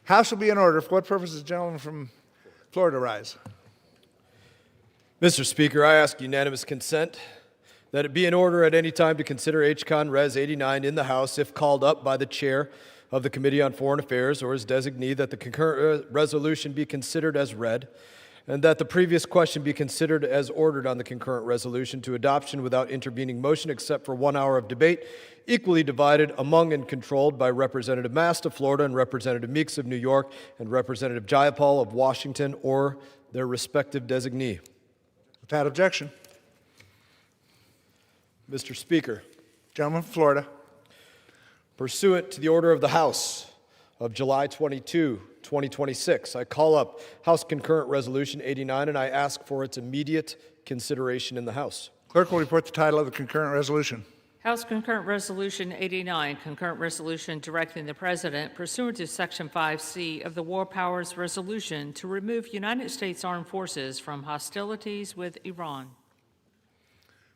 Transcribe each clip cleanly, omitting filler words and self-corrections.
House will be in order. For what purpose does the gentleman from Florida rise? Mr. Speaker, I ask unanimous consent that it be in order at any time to consider H-Con Res 89 in the House if called up by the chair of the Committee on Foreign Affairs or his designee, that the concurrent resolution be considered as read, and that the previous question be considered as ordered on the concurrent resolution to adoption without intervening motion except for 1 hour of debate, equally divided among and controlled by Representative Mast of Florida and Representative Meeks of New York and Representative Jayapal of Washington or their respective designee. Without objection. Mr. Speaker, Gentleman from Florida. pursuant to the order of the House of July 22, 2026, I call up House Concurrent Resolution 89 and I ask for its immediate consideration in the House. Clerk will report the title of the concurrent resolution. House Concurrent Resolution 89, concurrent resolution directing the President, pursuant to Section 5C of the War Powers Resolution, to remove United States Armed Forces from hostilities with Iran.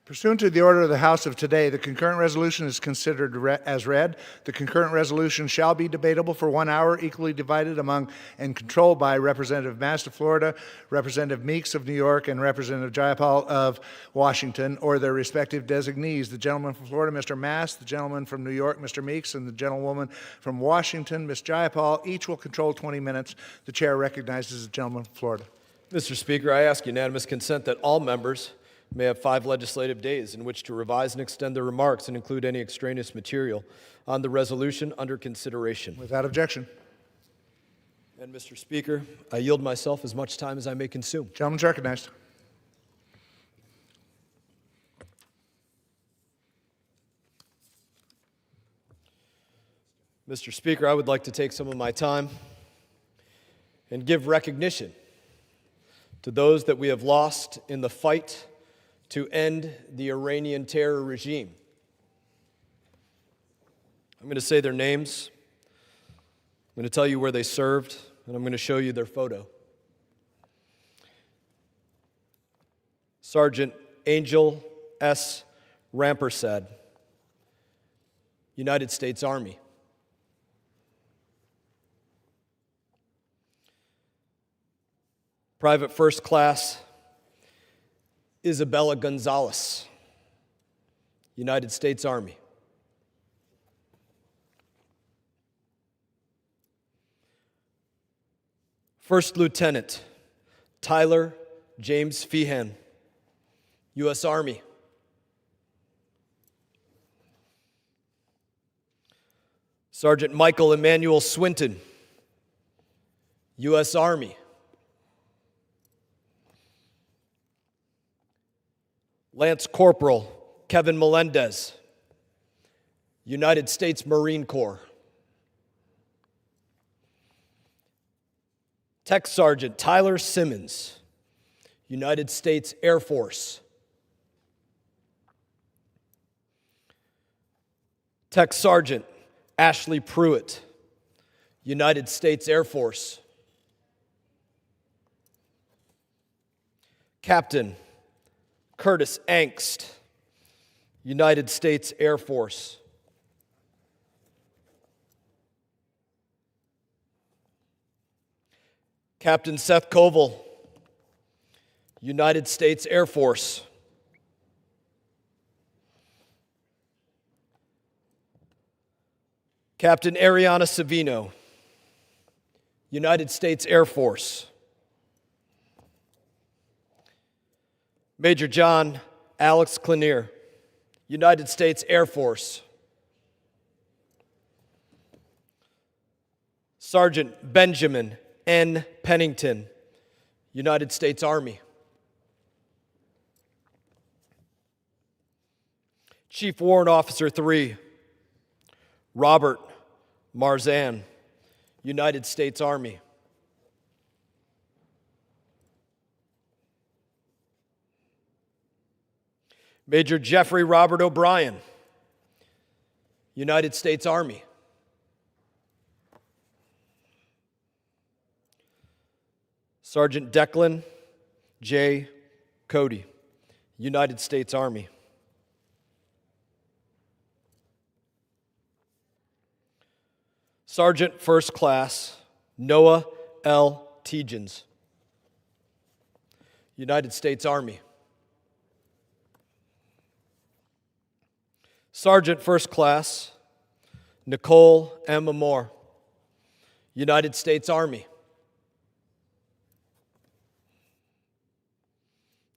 Pursuant to the order of the House of today, the concurrent resolution is considered as read. The concurrent resolution shall be debatable for 1 hour, equally divided among and controlled by Representative Mast of Florida, Representative Meeks of New York, and Representative Jayapal of Washington, or their respective designees. The gentleman from Florida, Mr. Mast, the gentleman from New York, Mr. Meeks, and the gentlewoman from Washington, Ms. Jayapal, each will control 20 minutes. The chair recognizes the gentleman from Florida. Mr. Speaker, I ask unanimous consent that all members may have 5 legislative days in which to revise and extend their remarks and include any extraneous material on the resolution under consideration. Without objection. And Mr. Speaker, I yield myself as much time as I may consume. Gentleman's recognized. Mr. Speaker, I would like to take some of my time and give recognition to those that we have lost in the fight to end the Iranian terror regime. I'm going to say their names. I'm going to tell you where they served, and I'm going to show you their photo. Sergeant Angel S. Rampersad, United States Army. Private First Class Isabella Gonzalez, United States Army. First Lieutenant Tyler James Feehan, U.S. Army. Sergeant Michael Emmanuel Swinton, U.S. Army. Lance Corporal Kevin Melendez, United States Marine Corps. Tech Sergeant Tyler Simmons, United States Air Force. Tech Sergeant Ashley Pruitt, United States Air Force. Captain Curtis Angst, United States Air Force. Captain Seth Koval, United States Air Force. Captain Ariana Savino, United States Air Force. Major John Alex Klenier, United States Air Force. Sergeant Benjamin N. Pennington, United States Army. Chief Warrant Officer 3, Robert Marzan, United States Army. Major Jeffrey Robert O'Brien, United States Army. Sergeant Declan J. Cody, United States Army. Sergeant First Class Noah L. Tegens. United States Army. Sergeant First Class Nicole M. Moore. United States Army.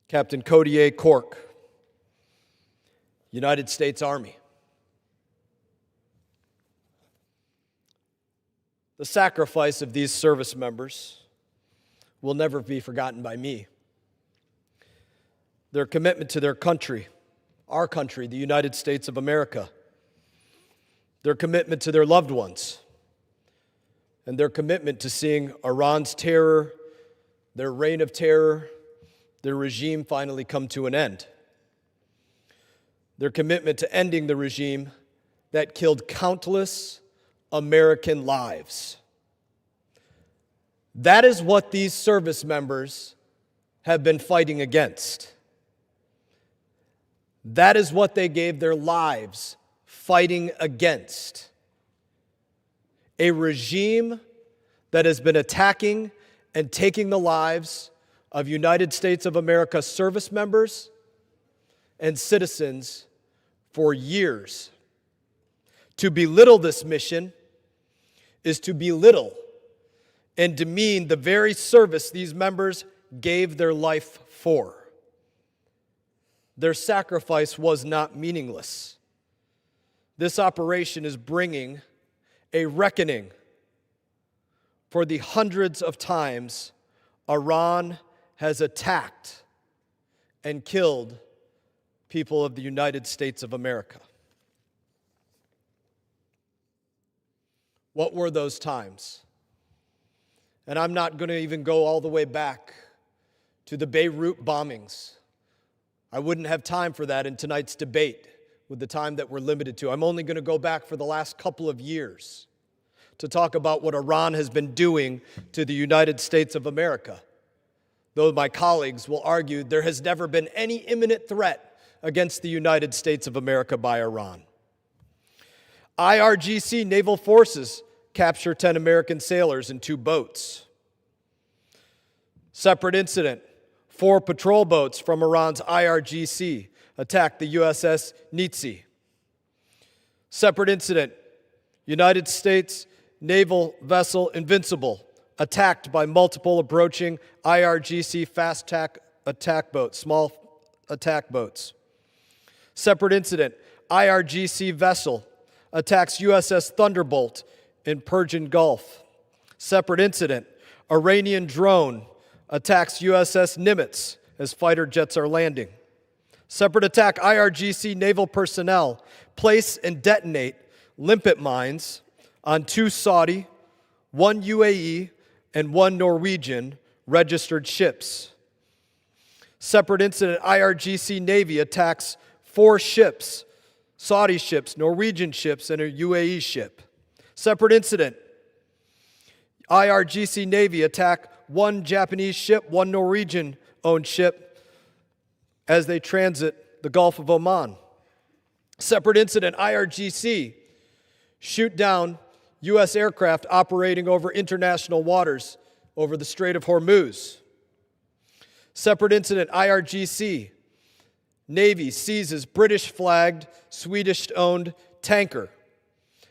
Captain Cody A. Cork. United States Army. The sacrifice of these service members will never be forgotten by me. Their commitment to their country, our country, the United States of America, their commitment to their loved ones, and their commitment to seeing Iran's terror, their reign of terror, their regime finally come to an end. Their commitment to ending the regime that killed countless American lives. That is what these service members have been fighting against. That is what they gave their lives fighting against. A regime that has been attacking and taking the lives of United States of America service members and citizens for years. To belittle this mission is to belittle and demean the very service these members gave their life for. Their sacrifice was not meaningless. This operation is bringing a reckoning for the hundreds of times Iran has attacked and killed people of the United States of America. What were those times? And I'm not going to even go all the way back to the Beirut bombings. I wouldn't have time for that in tonight's debate with the time that we're limited to. I'm only going to go back for the last couple of years to talk about what Iran has been doing to the United States of America. Though my colleagues will argue there has never been any imminent threat against the United States of America by Iran. IRGC naval forces capture 10 American sailors in 2 boats. Separate incident, 4 patrol boats from Iran's IRGC attacked the USS Nitsi. Separate incident, United States naval vessel Invincible attacked by multiple approaching IRGC fast attack boats, small attack boats. Separate incident, IRGC vessel attacks USS Thunderbolt in Persian Gulf. Separate incident, Iranian drone attacks USS Nimitz as fighter jets are landing. Separate attack, IRGC naval personnel place and detonate limpet mines on 2 Saudi, 1 UAE, and 1 Norwegian registered ships. Separate incident, IRGC Navy attacks 4 ships, Saudi ships, Norwegian ships, and a UAE ship. Separate incident, IRGC Navy attack 1 Japanese ship, 1 Norwegian-owned ship as they transit the Gulf of Oman. Separate incident, IRGC shoot down U.S. aircraft operating over international waters over the Strait of Hormuz. Separate incident, IRGC Navy seizes British-flagged, Swedish-owned tanker,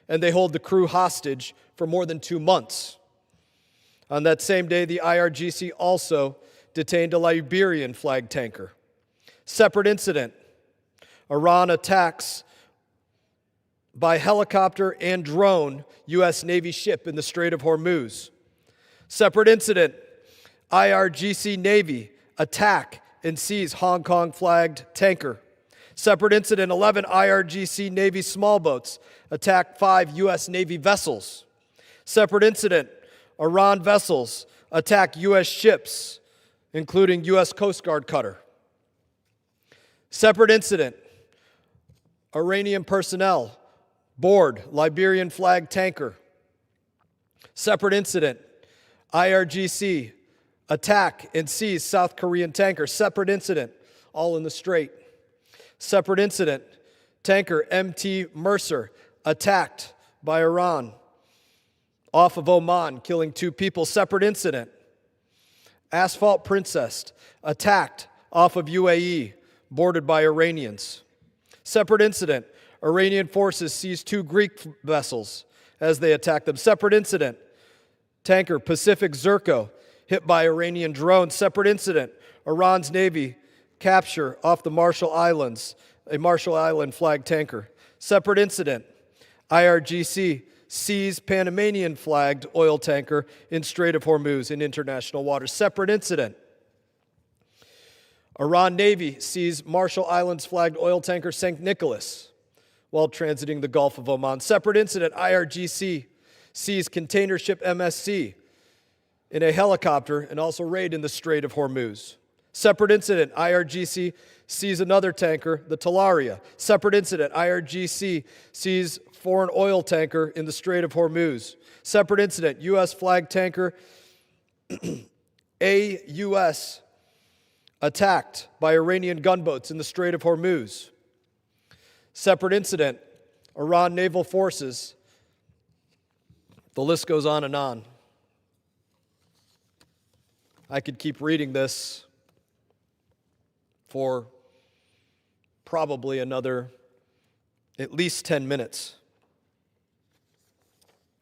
and they hold the crew hostage for more than 2 months. On that same day, the IRGC also detained a Liberian-flagged tanker. Separate incident, Iran attacks by helicopter and drone U.S. Navy ship in the Strait of Hormuz. Separate incident, IRGC Navy attack and seize Hong Kong-flagged tanker. Separate incident, 11 IRGC Navy small boats attack 5 U.S. Navy vessels. Separate incident, Iran vessels attack U.S. ships, including U.S. Coast Guard cutter. Separate incident, Iranian personnel board Liberian-flagged tanker. Separate incident, IRGC attack and seize South Korean tanker. Separate incident, all in the Strait. Separate incident, tanker MT Mercer attacked by Iran off of Oman, killing 2 people. Separate incident. Asphalt Princess attacked off of UAE, boarded by Iranians. Separate incident. Iranian forces seized 2 Greek vessels as they attacked them. Separate incident. Tanker Pacific Zirko hit by Iranian drones. Separate incident. Iran's Navy capture off the Marshall Islands, a Marshall Island flag tanker. Separate incident. IRGC seized Panamanian flagged oil tanker in Strait of Hormuz in international waters. Separate incident. Iran Navy seized Marshall Islands flagged oil tanker St. Nicholas while transiting the Gulf of Oman. Separate incident. IRGC seized container ship MSC in a helicopter and also raid in the Strait of Hormuz. Separate incident. IRGC seized another tanker, the Talaria. Separate incident. IRGC seized foreign oil tanker in the Strait of Hormuz. Separate incident. U.S. flag tanker AUS attacked by Iranian gunboats in the Strait of Hormuz. Separate incident. Iran naval forces. The list goes on and on. I could keep reading this for probably another at least 10 minutes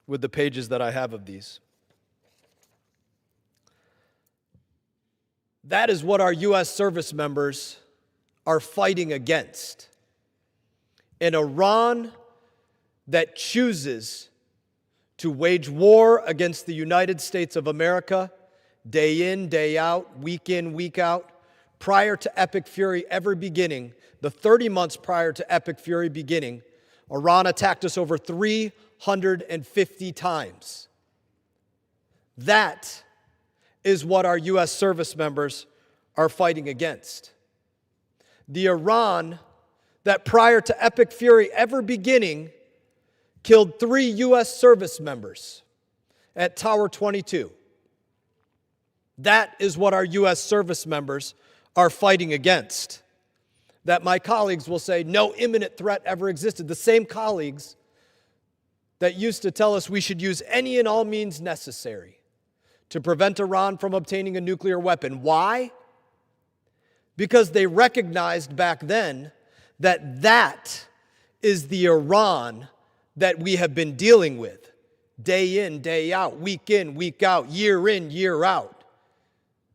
with the pages that I have of these. That is what our U.S. service members are fighting against. An Iran that chooses to wage war against the United States of America day in, day out, week in, week out. Prior to Epic Fury ever beginning, the 30 months prior to Epic Fury beginning, Iran attacked us over 350 times. That is what our U.S. service members are fighting against. The Iran that prior to Epic Fury ever beginning killed 3 U.S. service members at Tower 22. That is what our U.S. service members are fighting against. That my colleagues will say no imminent threat ever existed. The same colleagues that used to tell us we should use any and all means necessary to prevent Iran from obtaining a nuclear weapon. Why? Because they recognized back then that that is the Iran that we have been dealing with day in, day out, week in, week out, year in, year out.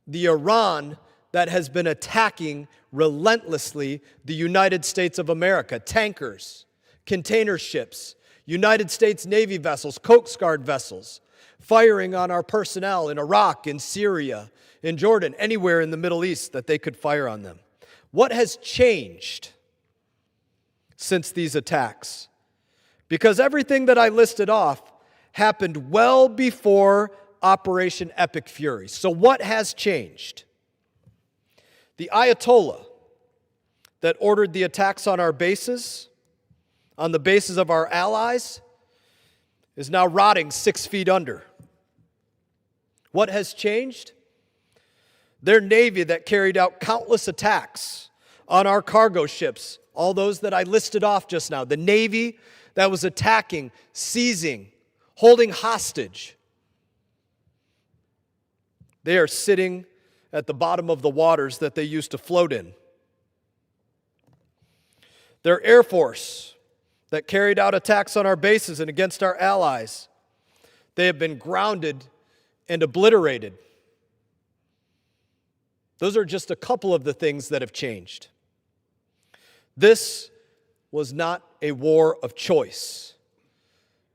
The Iran that has been attacking relentlessly the United States of America, tankers, container ships, United States Navy vessels, Coast Guard vessels, firing on our personnel in Iraq, in Syria, in Jordan, anywhere in the Middle East that they could fire on them. What has changed since these attacks? Because everything that I listed off happened well before Operation Epic Fury. So what has changed? The Ayatollah that ordered the attacks on our bases, on the bases of our allies, is now rotting 6 feet under. What has changed? Their navy that carried out countless attacks on our cargo ships, all those that I listed off just now, the navy that was attacking, seizing, holding hostage, they are sitting at the bottom of the waters that they used to float in. Their Air Force that carried out attacks on our bases and against our allies, they have been grounded and obliterated. Those are just a couple of the things that have changed. This was not a war of choice.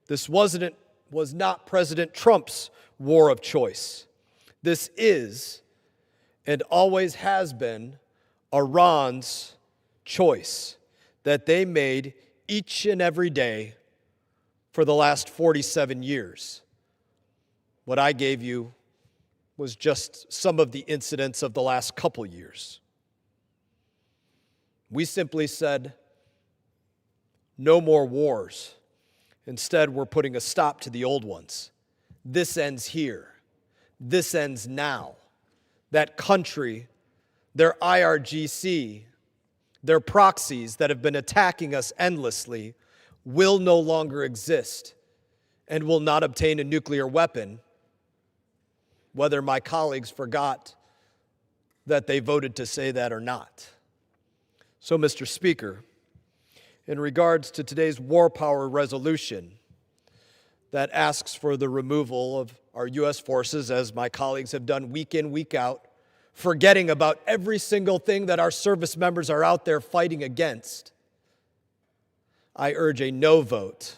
This was not President Trump's war of choice. This is and always has been Iran's choice that they made each and every day for the last 47 years. What I gave you was just some of the incidents of the last couple years. We simply said, no more wars. Instead, we're putting a stop to the old ones. This ends here. This ends now. That country, their IRGC, their proxies that have been attacking us endlessly will no longer exist. and will not obtain a nuclear weapon, whether my colleagues forgot that they voted to say that or not. So, Mr. Speaker, in regards to today's war power resolution that asks for the removal of our U.S. forces, as my colleagues have done week in, week out, forgetting about every single thing that our service members are out there fighting against, I urge a no vote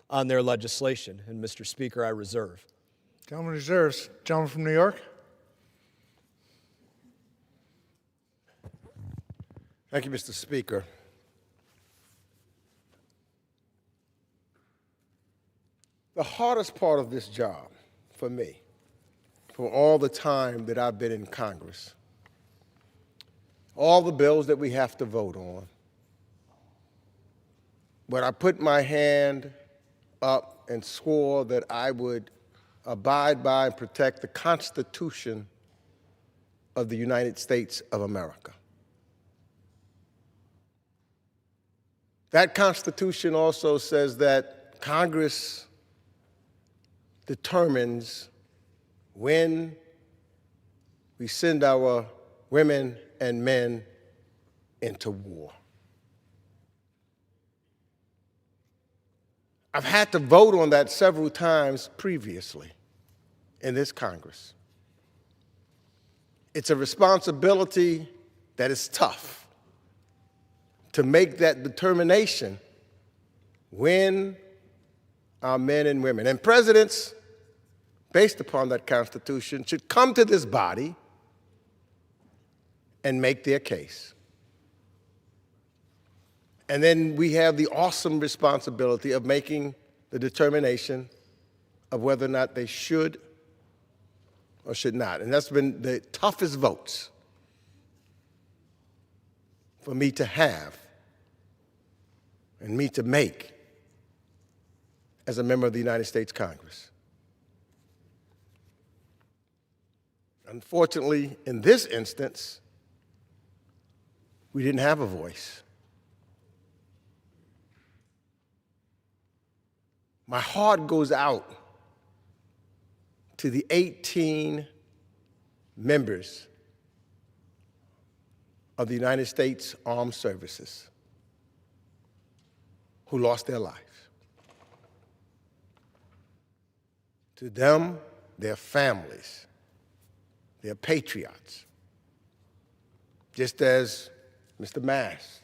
on their legislation. And, Mr. Speaker, I reserve. Gentleman reserves. Gentleman from New York. Thank you, Mr. Speaker. The hardest part of this job for me, for all the time that I've been in Congress, all the bills that we have to vote on, when I put my hand up and swore that I would abide by and protect the Constitution of the United States of America. That Constitution also says that Congress determines when we send our women and men into war. I've had to vote on that several times previously in this Congress. It's a responsibility that is tough to make that determination when our men and women and presidents, based upon that Constitution, should come to this body and make their case. And then we have the awesome responsibility of making the determination of whether or not they should or should not. And that's been the toughest votes for me to have and me to make as a member of the United States Congress. Unfortunately, in this instance, we didn't have a voice. My heart goes out to the 18 members of the United States Armed Services who lost their lives. To them, their families, they're patriots. Just as Mr. Mast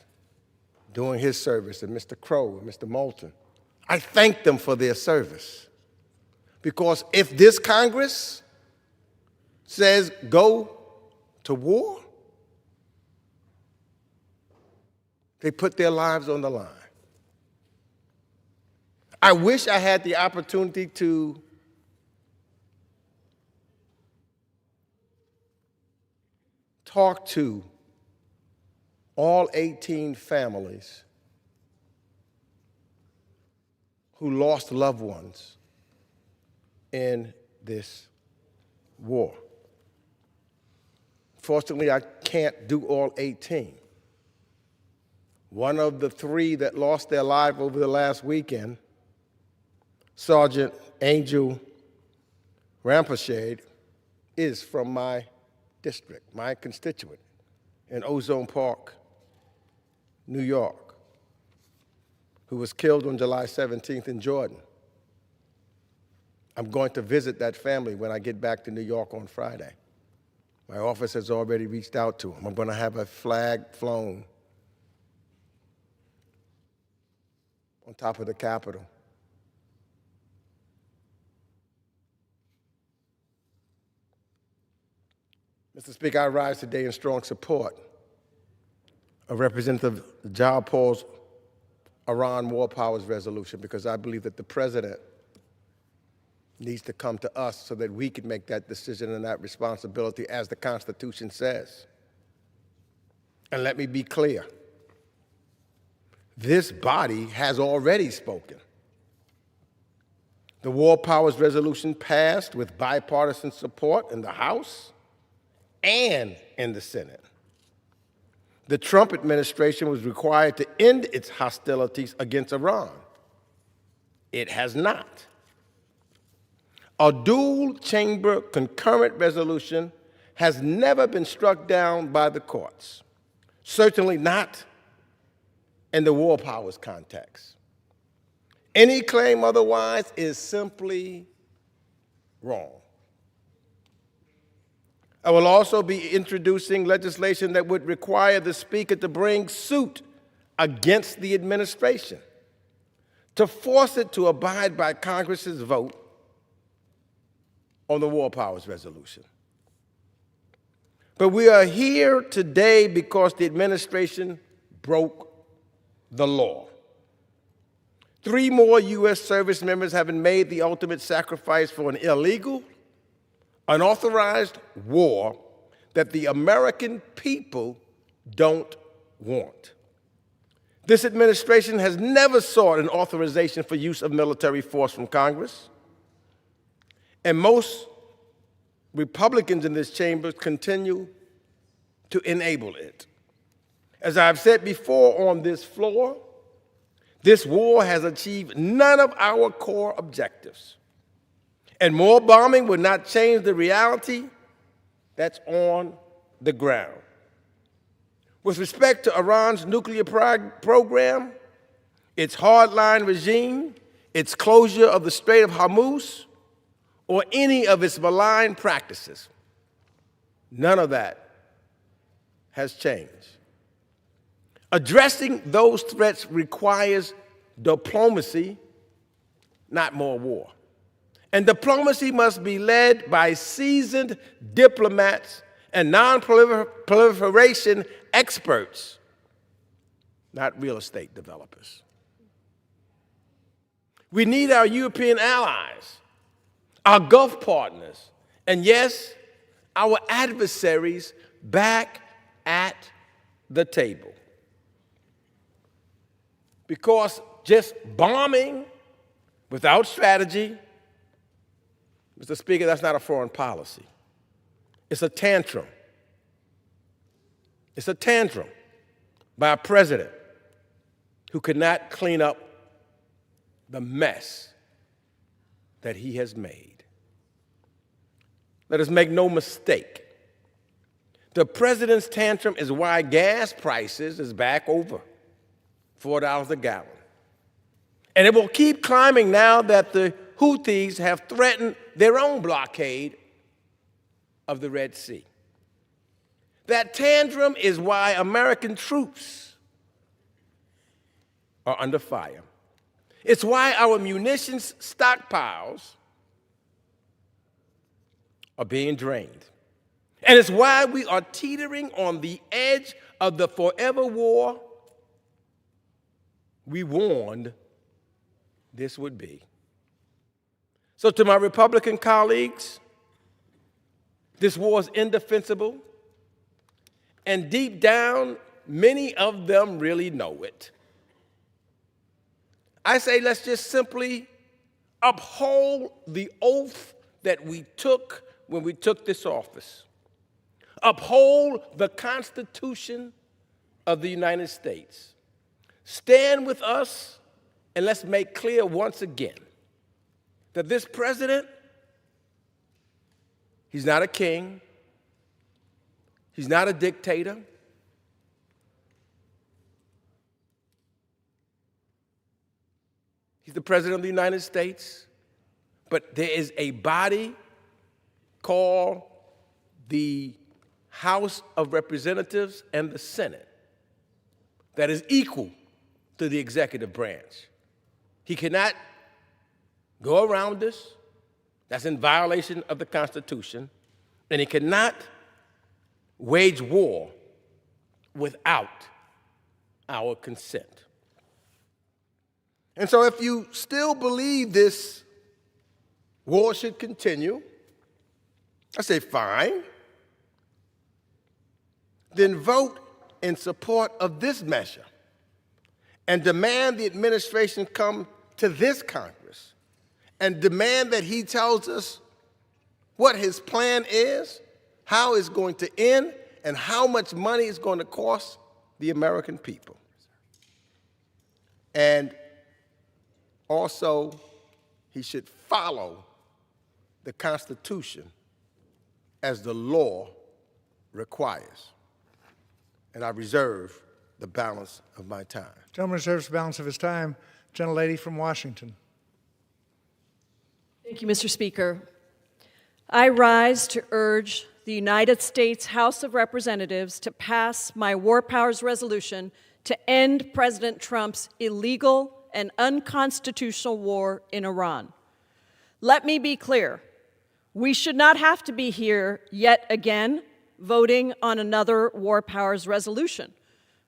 doing his service, and Mr. Crow and Mr. Moulton, I thank them for their service. Because if this Congress says go to war, they put their lives on the line. I wish I had the opportunity to talk to all 18 families who lost loved ones in this war. Fortunately, I can't do all 18. One of the 3 that lost their life over the last weekend, Sergeant Angel Rampershade, is from my district, my constituent in Ozone Park, New York, who was killed on July 17th in Jordan. I'm going to visit that family when I get back to New York on Friday. My office has already reached out to them. I'm going to have a flag flown on top of the Capitol. Mr. Speaker, I rise today in strong support of Representative Jayapal Paul's Iran War Powers Resolution because I believe that the President needs to come to us so that we can make that decision and that responsibility as the Constitution says. And let me be clear. This body has already spoken. The War Powers Resolution passed with bipartisan support in the House and in the Senate. The Trump administration was required to end its hostilities against Iran. It has not. A dual-chamber concurrent resolution has never been struck down by the courts, certainly not in the war powers context. Any claim otherwise is simply wrong. I will also be introducing legislation that would require the Speaker to bring suit against the administration, to force it to abide by Congress's vote on the War Powers Resolution. But we are here today because the administration broke the law. 3 more U.S. service members having made the ultimate sacrifice for an illegal, unauthorized war that the American people don't want. This administration has never sought an authorization for use of military force from Congress, and most Republicans in this chamber continue to enable it. As I've said before on this floor, this war has achieved none of our core objectives, and more bombing would not change the reality that's on the ground. With respect to Iran's nuclear program, its hardline regime, its closure of the Strait of Hormuz, or any of its malign practices, none of that has changed. Addressing those threats requires diplomacy, not more war. And diplomacy must be led by seasoned diplomats and non-proliferation experts, not real estate developers. We need our European allies, our Gulf partners, and yes, our adversaries back at the table. Because just bombing without strategy, Mr. Speaker, that's not a foreign policy. It's a tantrum. It's a tantrum by a president who could not clean up the mess that he has made. Let us make no mistake. The president's tantrum is why gas prices is back over $4 a gallon. And it will keep climbing now that the Houthis have threatened their own blockade of the Red Sea. That tantrum is why American troops are under fire. It's why our munitions stockpiles are being drained. And it's why we are teetering on the edge of the forever war we warned this would be. So to my Republican colleagues, this war is indefensible, and deep down, many of them really know it. I say let's just simply uphold the oath that we took when we took this office. Uphold the Constitution of the United States. Stand with us, and let's make clear once again that this president, he's not a king, he's not a dictator, he's the president of the United States, but there is a body called the House of Representatives and the Senate that is equal to the executive branch. He cannot go around this. That's in violation of the Constitution. And he cannot wage war without our consent. And so if you still believe this war should continue, I say fine. Then vote in support of this measure and demand the administration come to this Congress and demand that he tells us what his plan is, how it's going to end, and how much money it's going to cost the American people. And also, he should follow the Constitution as the law requires. And I reserve the balance of my time. Gentleman reserves the balance of his time. Gentlelady from Washington. Thank you, Mr. Speaker. I rise to urge the United States House of Representatives to pass my War Powers Resolution to end President Trump's illegal and unconstitutional war in Iran. Let me be clear. We should not have to be here yet again voting on another War Powers Resolution.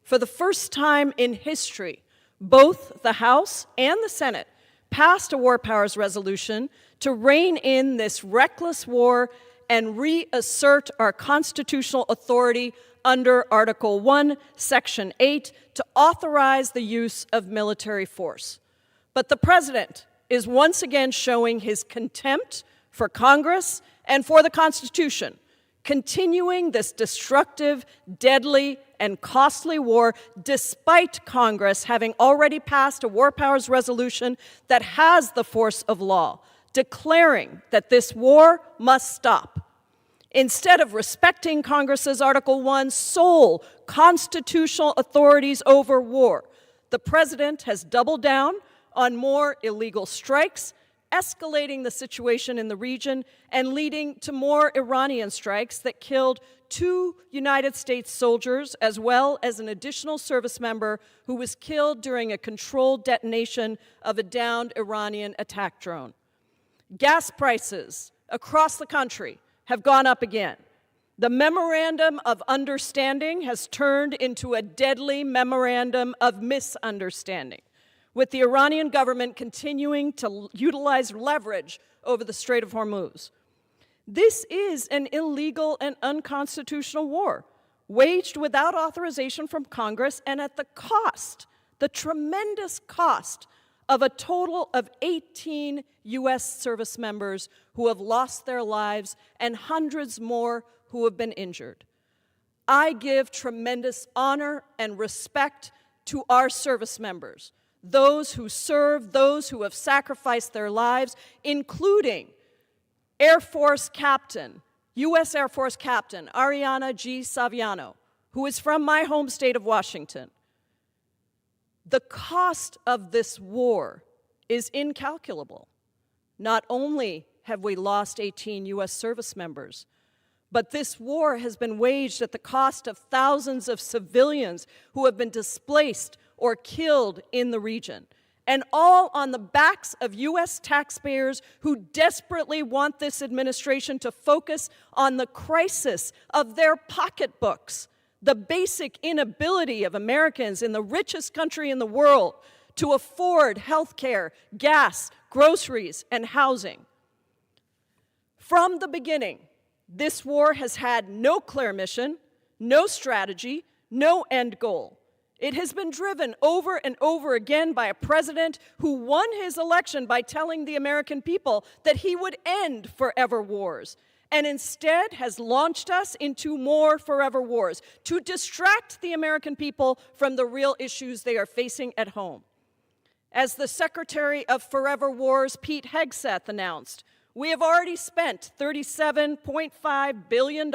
For the first time in history, both the House and the Senate passed a War Powers Resolution to rein in this reckless war and reassert our constitutional authority under Article 1, Section 8, to authorize the use of military force. But the President is once again showing his contempt for Congress and for the Constitution, continuing this destructive, deadly, and costly war despite Congress having already passed a War Powers Resolution that has the force of law, declaring that this war must stop. Instead of respecting Congress's Article 1 sole constitutional authorities over war, the President has doubled down on more illegal strikes, escalating the situation in the region and leading to more Iranian strikes that killed 2 United States soldiers, as well as an additional service member who was killed during a controlled detonation of a downed Iranian attack drone. Gas prices across the country have gone up again. The Memorandum of Understanding has turned into a deadly memorandum of misunderstanding, with the Iranian government continuing to utilize leverage over the Strait of Hormuz. This is an illegal and unconstitutional war, waged without authorization from Congress and at the cost, the tremendous cost, of a total of 18 U.S. service members who have lost their lives and hundreds more who have been injured. I give tremendous honor and respect to our service members, those who serve, those who have sacrificed their lives, including Air Force Captain, U.S. Air Force Captain Ariana G. Saviano, who is from my home state of Washington. The cost of this war is incalculable. Not only have we lost 18 U.S. service members, but this war has been waged at the cost of thousands of civilians who have been displaced or killed in the region, and all on the backs of U.S. taxpayers who desperately want this administration to focus on the crisis of their pocketbooks, the basic inability of Americans in the richest country in the world to afford health care, gas, groceries, and housing. From the beginning, this war has had no clear mission, no strategy, no end goal. It has been driven over and over again by a president who won his election by telling the American people that he would end forever wars, and instead has launched us into more forever wars to distract the American people from the real issues they are facing at home. As the Secretary of Forever Wars, Pete Hegseth, announced, we have already spent $37.5 billion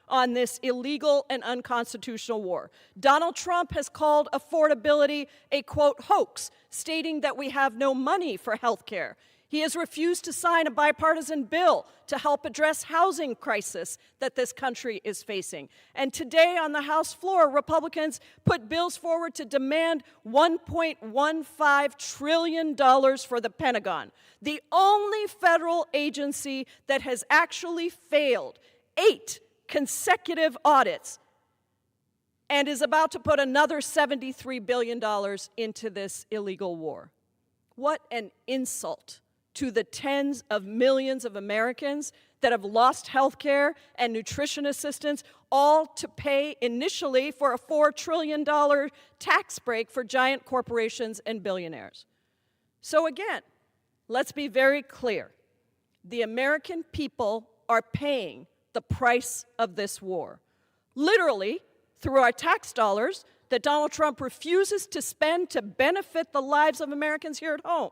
on this illegal and unconstitutional war. Donald Trump has called affordability a, quote, hoax, stating that we have no money for health care. He has refused to sign a bipartisan bill to help address housing crisis that this country is facing. And today on the House floor, Republicans put bills forward to demand $1.15 trillion for the Pentagon, the only federal agency that has actually failed 8 consecutive audits and is about to put another $73 billion into this illegal war. What an insult to the tens of millions of Americans that have lost health care and nutrition assistance, all to pay initially for a $4 trillion tax break for giant corporations and billionaires. So again, let's be very clear. The American people are paying the price of this war, literally through our tax dollars that Donald Trump refuses to spend to benefit the lives of Americans here at home.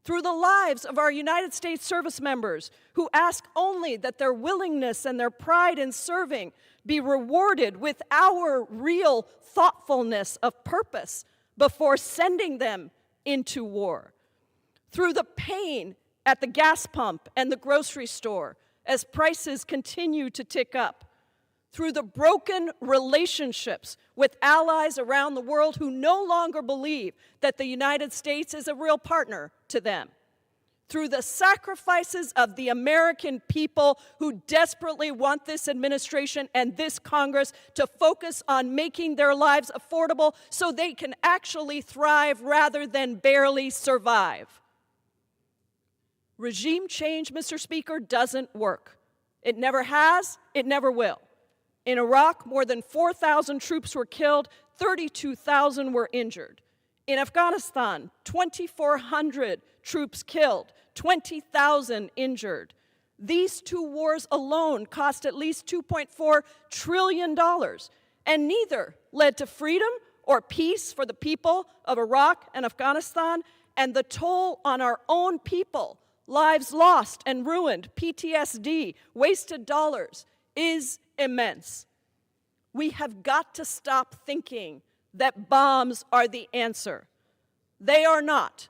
through the lives of our United States service members who ask only that their willingness and their pride in serving be rewarded with our real thoughtfulness of purpose before sending them into war. Through the pain at the gas pump and the grocery store as prices continue to tick up. Through the broken relationships with allies around the world who no longer believe that the United States is a real partner to them. Through the sacrifices of the American people who desperately want this administration and this Congress to focus on making their lives affordable so they can actually thrive rather than barely survive. Regime change, Mr. Speaker, doesn't work. It never has, it never will. In Iraq, more than 4,000 troops were killed, 32,000 were injured. In Afghanistan, 2,400 troops killed, 20,000 injured. These two wars alone cost at least $2.4 trillion, and neither led to freedom or peace for the people of Iraq and Afghanistan, and the toll on our own people, lives lost and ruined, PTSD, wasted dollars, is immense. We have got to stop thinking that bombs are the answer. They are not.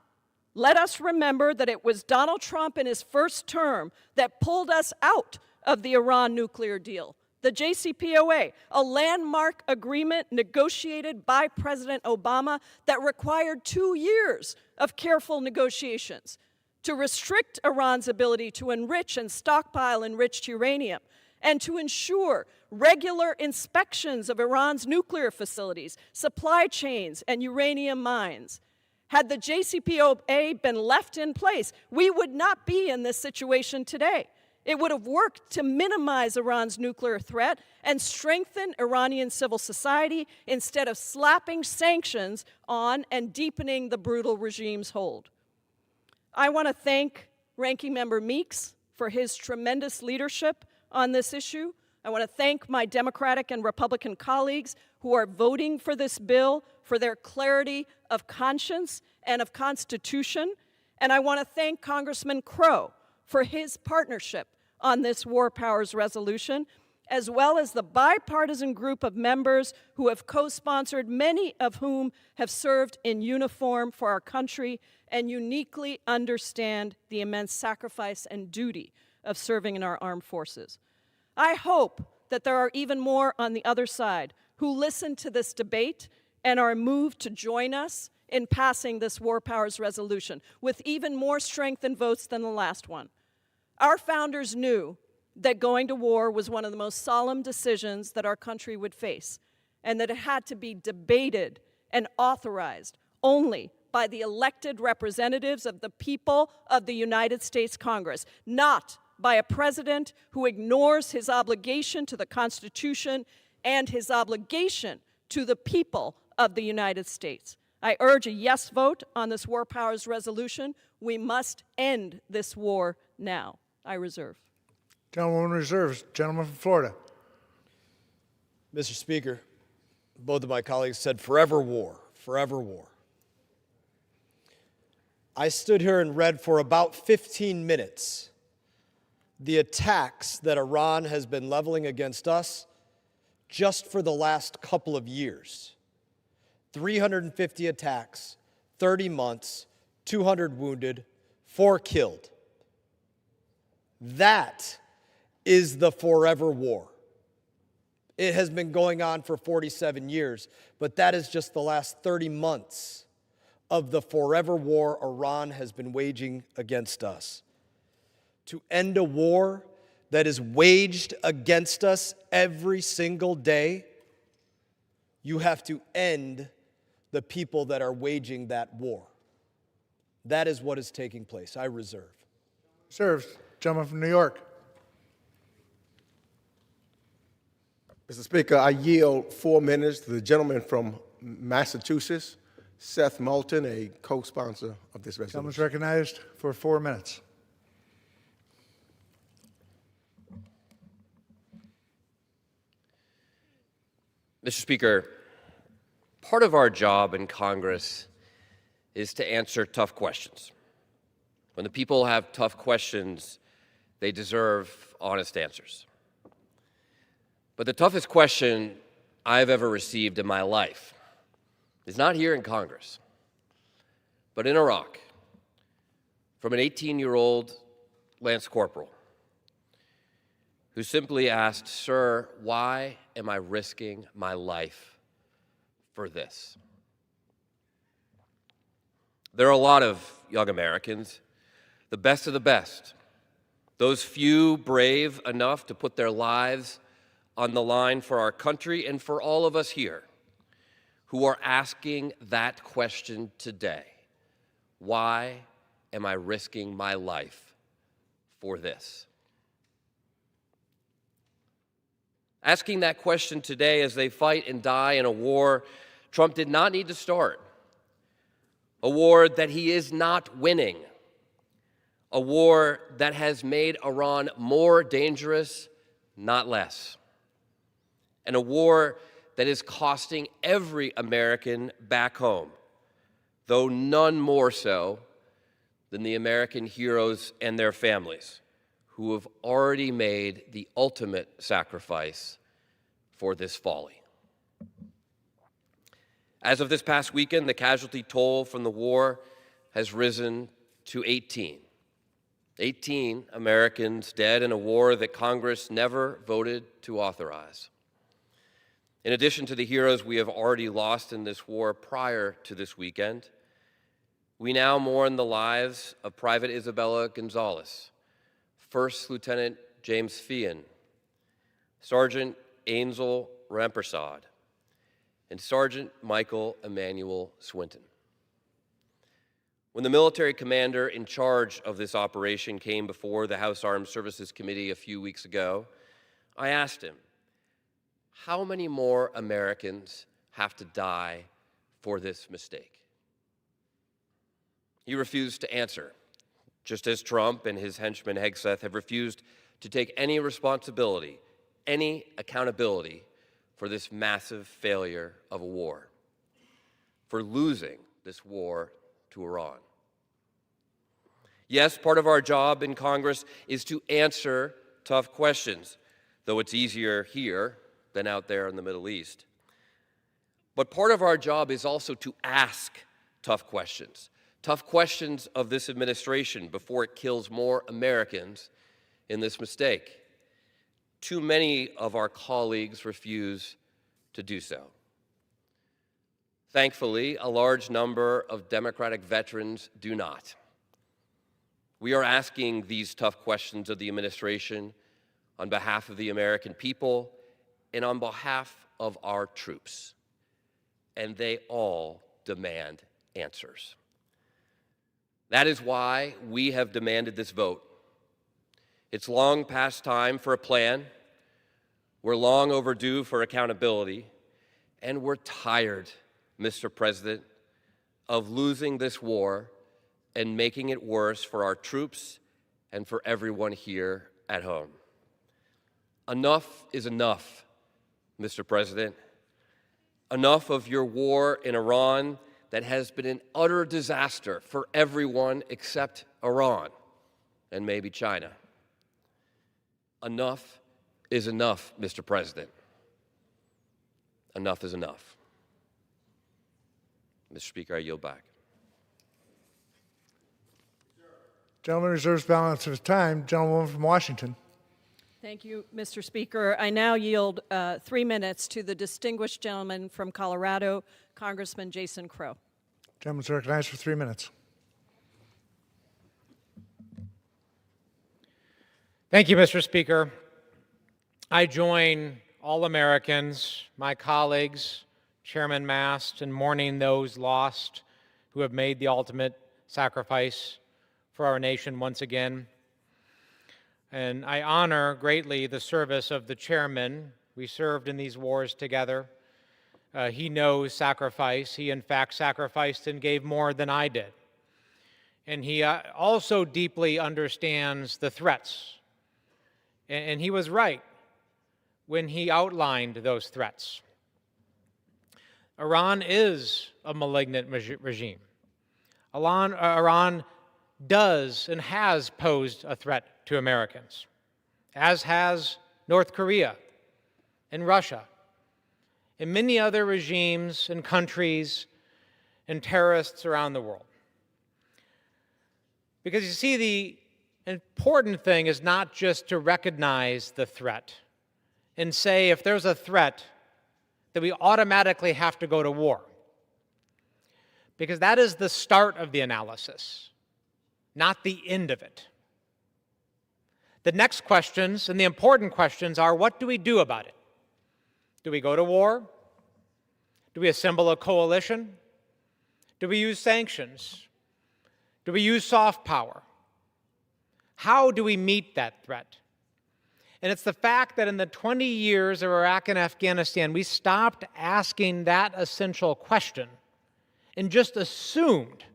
Let us remember that it was Donald Trump in his first term that pulled us out of the Iran nuclear deal, the JCPOA, a landmark agreement negotiated by President Obama that required 2 years of careful negotiations to restrict Iran's ability to enrich and stockpile enriched uranium, and to ensure regular inspections of Iran's nuclear facilities, supply chains, and uranium mines. Had the JCPOA been left in place, we would not be in this situation today. It would have worked to minimize Iran's nuclear threat and strengthen Iranian civil society instead of slapping sanctions on and deepening the brutal regime's hold. I want to thank Ranking Member Meeks for his tremendous leadership on this issue. I want to thank my Democratic and Republican colleagues who are voting for this bill for their clarity of conscience and of constitution. And I want to thank Congressman Crow for his partnership on this War Powers resolution, as well as the bipartisan group of members who have co-sponsored, many of whom have served in uniform for our country and uniquely understand the immense sacrifice and duty of serving in our armed forces. I hope that there are even more on the other side who listen to this debate and are moved to join us in passing this War Powers resolution with even more strength and votes than the last one. Our founders knew that going to war was one of the most solemn decisions that our country would face, and that it had to be debated and authorized only by the elected representatives of the people of the United States Congress, not by a president who ignores his obligation to the Constitution and his obligation to the people of the United States. I urge a yes vote on this War Powers resolution. We must end this war now. I reserve. Gentlewoman reserves. Gentleman from Florida. Mr. Speaker, both of my colleagues said forever war, forever war. I stood here and read for about 15 minutes the attacks that Iran has been leveling against us just for the last couple of years. 350 attacks, 30 months, 200 wounded, 4 killed. That is the forever war. It has been going on for 47 years, but that is just the last 30 months of the forever war Iran has been waging against us. To end a war that is waged against us every single day, you have to end the people that are waging that war. That is what is taking place. I reserve. Serves. Gentleman from New York. Mr. Speaker, I yield 4 minutes to the gentleman from Massachusetts, Seth Moulton, a co-sponsor of this resolution. Gentleman's recognized for 4 minutes. Mr. Speaker, part of our job in Congress is to answer tough questions. When the people have tough questions, they deserve honest answers. But the toughest question I've ever received in my life is not here in Congress, but in Iraq, from an 18-year-old Lance Corporal who simply asked, "Sir, why am I risking my life for this?" There are a lot of young Americans, the best of the best, those few brave enough to put their lives on the line for our country and for all of us here, who are asking that question today. Why am I risking my life for this? Asking that question today as they fight and die in a war Trump did not need to start, a war that he is not winning, a war that has made Iran more dangerous, not less, and a war that is costing every American back home, though none more so than the American heroes and their families who have already made the ultimate sacrifice for this folly. As of this past weekend, the casualty toll from the war has risen to 18. 18 Americans dead in a war that Congress never voted to authorize. In addition to the heroes we have already lost in this war prior to this weekend, we now mourn the lives of Private Isabella Gonzalez, First Lieutenant James Feehan, Sergeant Ainsley Rampersad, and Sergeant Michael Emmanuel Swinton. When the military commander in charge of this operation came before the House Armed Services Committee a few weeks ago, I asked him, how many more Americans have to die for this mistake? He refused to answer, just as Trump and his henchman Hegseth have refused to take any responsibility, any accountability for this massive failure of a war, for losing this war to Iran. Yes, part of our job in Congress is to answer tough questions, though it's easier here than out there in the Middle East. But part of our job is also to ask tough questions of this administration before it kills more Americans in this mistake. Too many of our colleagues refuse to do so. Thankfully, a large number of Democratic veterans do not. We are asking these tough questions of the administration on behalf of the American people and on behalf of our troops, and they all demand answers. That is why we have demanded this vote. It's long past time for a plan. We're long overdue for accountability, and we're tired, Mr. President, of losing this war and making it worse for our troops and for everyone here at home. Enough is enough, Mr. President. Enough of your war in Iran that has been an utter disaster for everyone except Iran and maybe China. Enough is enough, Mr. President. Enough is enough. Mr. Speaker, I yield back. Gentleman reserves balance of his time. Gentlewoman from Washington. Thank you, Mr. Speaker. I now yield 3 minutes to the distinguished gentleman from Colorado, Congressman Jason Crow. Gentleman's recognized for 3 minutes. Thank you, Mr. Speaker. I join all Americans, my colleagues, Chairman Mast, in mourning those lost who have made the ultimate sacrifice for our nation once again. And I honor greatly the service of the chairman. We served in these wars together. He knows sacrifice. He, in fact, sacrificed and gave more than I did. And he also deeply understands the threats. And he was right when he outlined those threats. Iran is a malignant regime. Iran does and has posed a threat to Americans, as has North Korea and Russia and many other regimes and countries and terrorists around the world. Because you see, the important thing is not just to recognize the threat and say if there's a threat that we automatically have to go to war. Because that is the start of the analysis, not the end of it. The next questions, and the important questions, are what do we do about it? Do we go to war? Do we assemble a coalition? Do we use sanctions? Do we use soft power? How do we meet that threat? And it's the fact that in the 20 years of Iraq and Afghanistan, we stopped asking that essential question and just assumed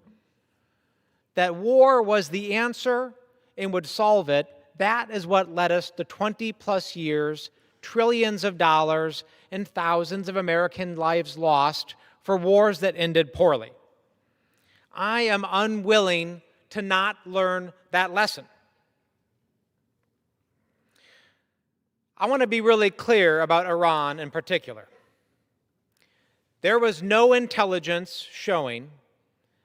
that war was the answer and would solve it. That is what led us to 20-plus years, trillions of dollars, and thousands of American lives lost for wars that ended poorly. I am unwilling to not learn that lesson. I want to be really clear about Iran in particular. There was no intelligence showing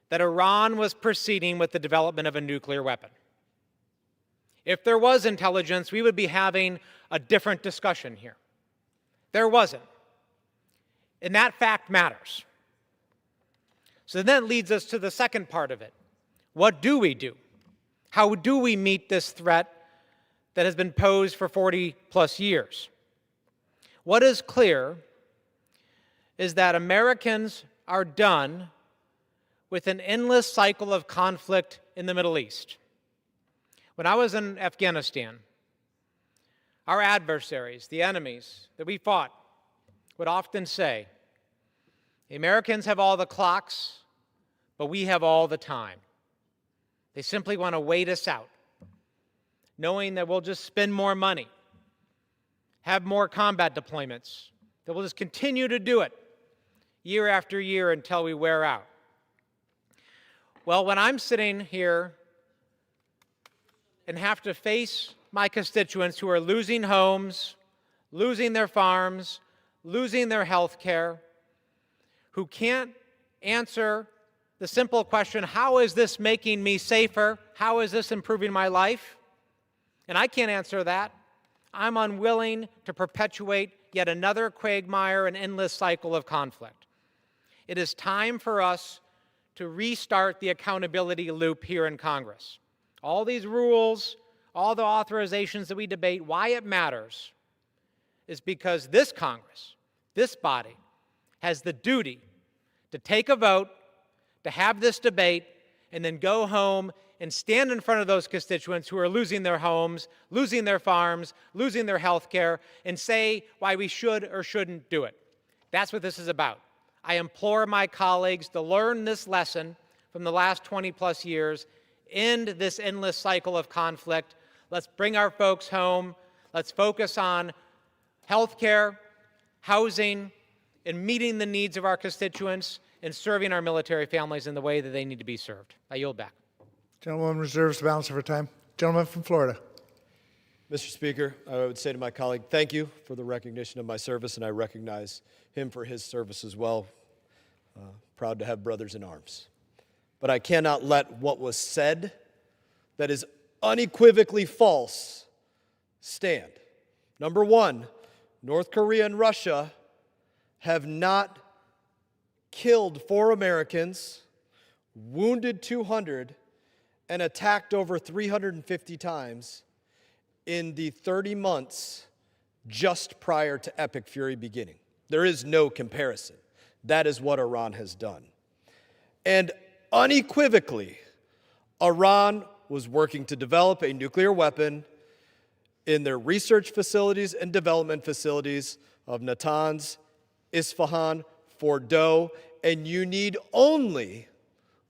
that Iran was proceeding with the development of a nuclear weapon. If there was intelligence, we would be having a different discussion here. There wasn't. And that fact matters. So that leads us to the second part of it. What do we do? How do we meet this threat that has been posed for 40-plus years? What is clear is that Americans are done with an endless cycle of conflict in the Middle East. When I was in Afghanistan, our adversaries, the enemies that we fought, would often say, the Americans have all the clocks, but we have all the time. They simply want to wait us out, knowing that we'll just spend more money, have more combat deployments, that we'll just continue to do it year after year until we wear out. Well, when I'm sitting here and have to face my constituents who are losing homes, losing their farms, losing their health care, who can't answer the simple question, how is this making me safer? How is this improving my life? And I can't answer that. I'm unwilling to perpetuate yet another quagmire and endless cycle of conflict. It is time for us to restart the accountability loop here in Congress. All these rules, all the authorizations that we debate, why it matters is because this Congress, this body, has the duty to take a vote, to have this debate, and then go home and stand in front of those constituents who are losing their homes, losing their farms, losing their health care, and say why we should or shouldn't do it. That's what this is about. I implore my colleagues to learn this lesson from the last 20-plus years, end this endless cycle of conflict. Let's bring our folks home. Let's focus on health care, housing, and meeting the needs of our constituents and serving our military families in the way that they need to be served. I yield back. Gentleman reserves the balance of her time. Gentleman from Florida. Mr. Speaker, I would say to my colleague, thank you for the recognition of my service, and I recognize him for his service as well. Proud to have brothers in arms. But I cannot let what was said that is unequivocally false stand. Number one, North Korea and Russia have not killed 4 Americans, wounded 200, and attacked over 350 times in the 30 months just prior to Epic Fury beginning. There is no comparison. That is what Iran has done. And unequivocally, Iran was working to develop a nuclear weapon in their research facilities and development facilities of Natanz, Isfahan, Fordow, and you need only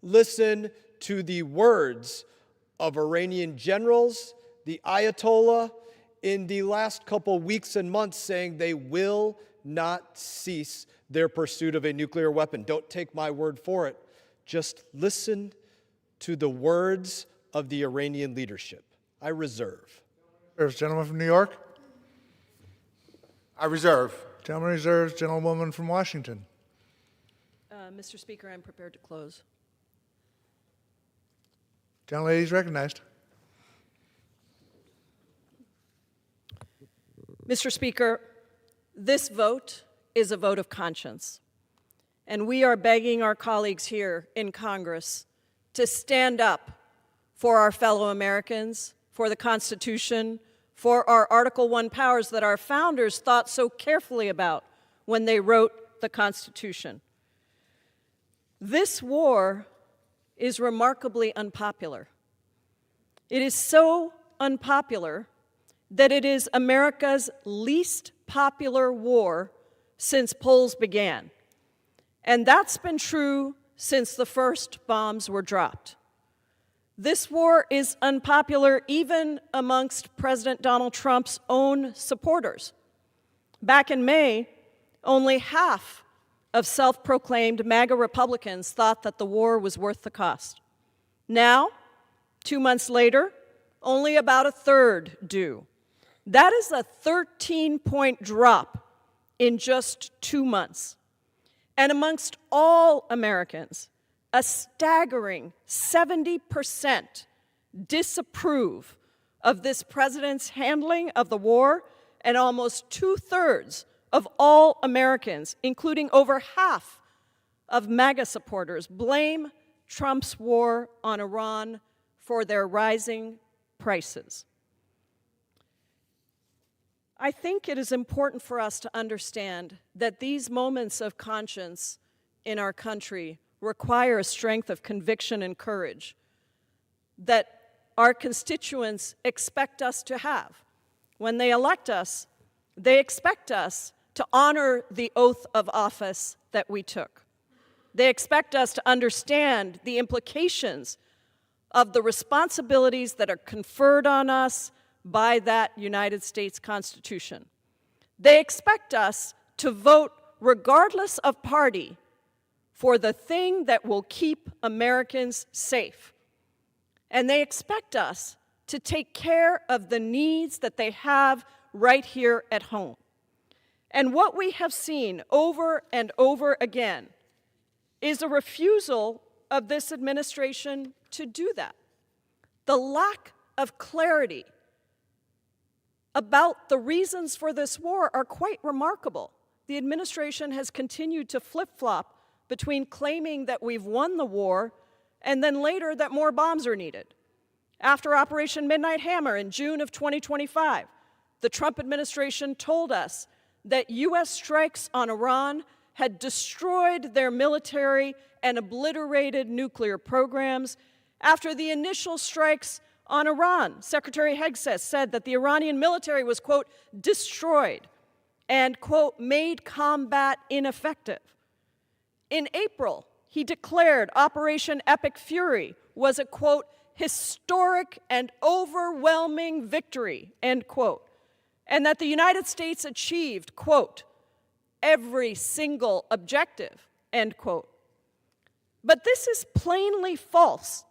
listen to the words of Iranian generals, the Ayatollah, in the last couple weeks and months saying they will not cease their pursuit of a nuclear weapon. Don't take my word for it. Just listen to the words of the Iranian leadership. I reserve. Gentleman from New York. I reserve. Gentleman reserves. Gentlewoman from Washington. Mr. Speaker, I'm prepared to close. Gentlelady is recognized. Mr. Speaker, this vote is a vote of conscience, and we are begging our colleagues here in Congress to stand up for our fellow Americans, for the Constitution, for our Article I powers that our founders thought so carefully about when they wrote the Constitution. This war is remarkably unpopular. It is so unpopular that it is America's least popular war since polls began. And that's been true since the first bombs were dropped. This war is unpopular even amongst President Donald Trump's own supporters. Back in May, only half of self-proclaimed MAGA Republicans thought that the war was worth the cost. Now, 2 months later, only about a third do. That is a 13-point drop in just 2 months. And amongst all Americans, a staggering 70% disapprove of this president's handling of the war, and almost 2/3 of all Americans, including over half of MAGA supporters, blame Trump's war on Iran for their rising prices. I think it is important for us to understand that these moments of conscience in our country require a strength of conviction and courage that our constituents expect us to have. When they elect us, they expect us to honor the oath of office that we took. They expect us to understand the implications of the responsibilities that are conferred on us by that United States Constitution. They expect us to vote regardless of party for the thing that will keep Americans safe. And they expect us to take care of the needs that they have right here at home. And what we have seen over and over again is a refusal of this administration to do that. The lack of clarity about the reasons for this war are quite remarkable. The administration has continued to flip-flop between claiming that we've won the war and then later that more bombs are needed. After Operation Midnight Hammer in June of 2025, the Trump administration told us that U.S. strikes on Iran had destroyed their military and obliterated nuclear programs. After the initial strikes on Iran, Secretary Hegseth said that the Iranian military was, quote, destroyed and, quote, made combat ineffective. In April, he declared Operation Epic Fury was a, quote, historic and overwhelming victory, end quote, and that the United States achieved, quote, every single objective, end quote. But this is plainly false,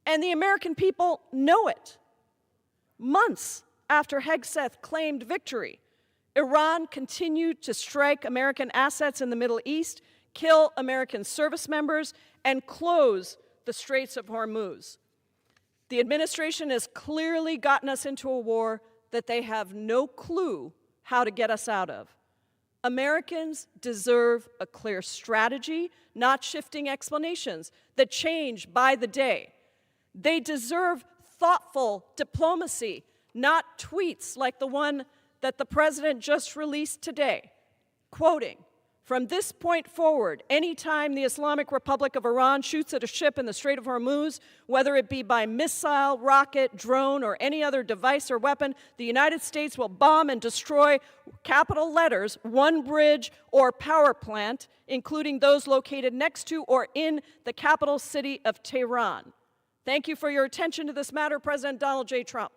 and the American people know it. Months after Hegseth claimed victory, Iran continued to strike American assets in the Middle East, kill American service members, and close the Straits of Hormuz. The administration has clearly gotten us into a war that they have no clue how to get us out of. Americans deserve a clear strategy, not shifting explanations that change by the day. They deserve thoughtful diplomacy, not tweets like the one that the president just released today, quoting, "From this point forward, anytime the Islamic Republic of Iran shoots at a ship in the Strait of Hormuz, whether it be by missile, rocket, drone, or any other device or weapon, the United States will bomb and destroy, capital letters, one bridge or power plant, including those located next to or in the capital city of Tehran." Thank you for your attention to this matter, President Donald J. Trump.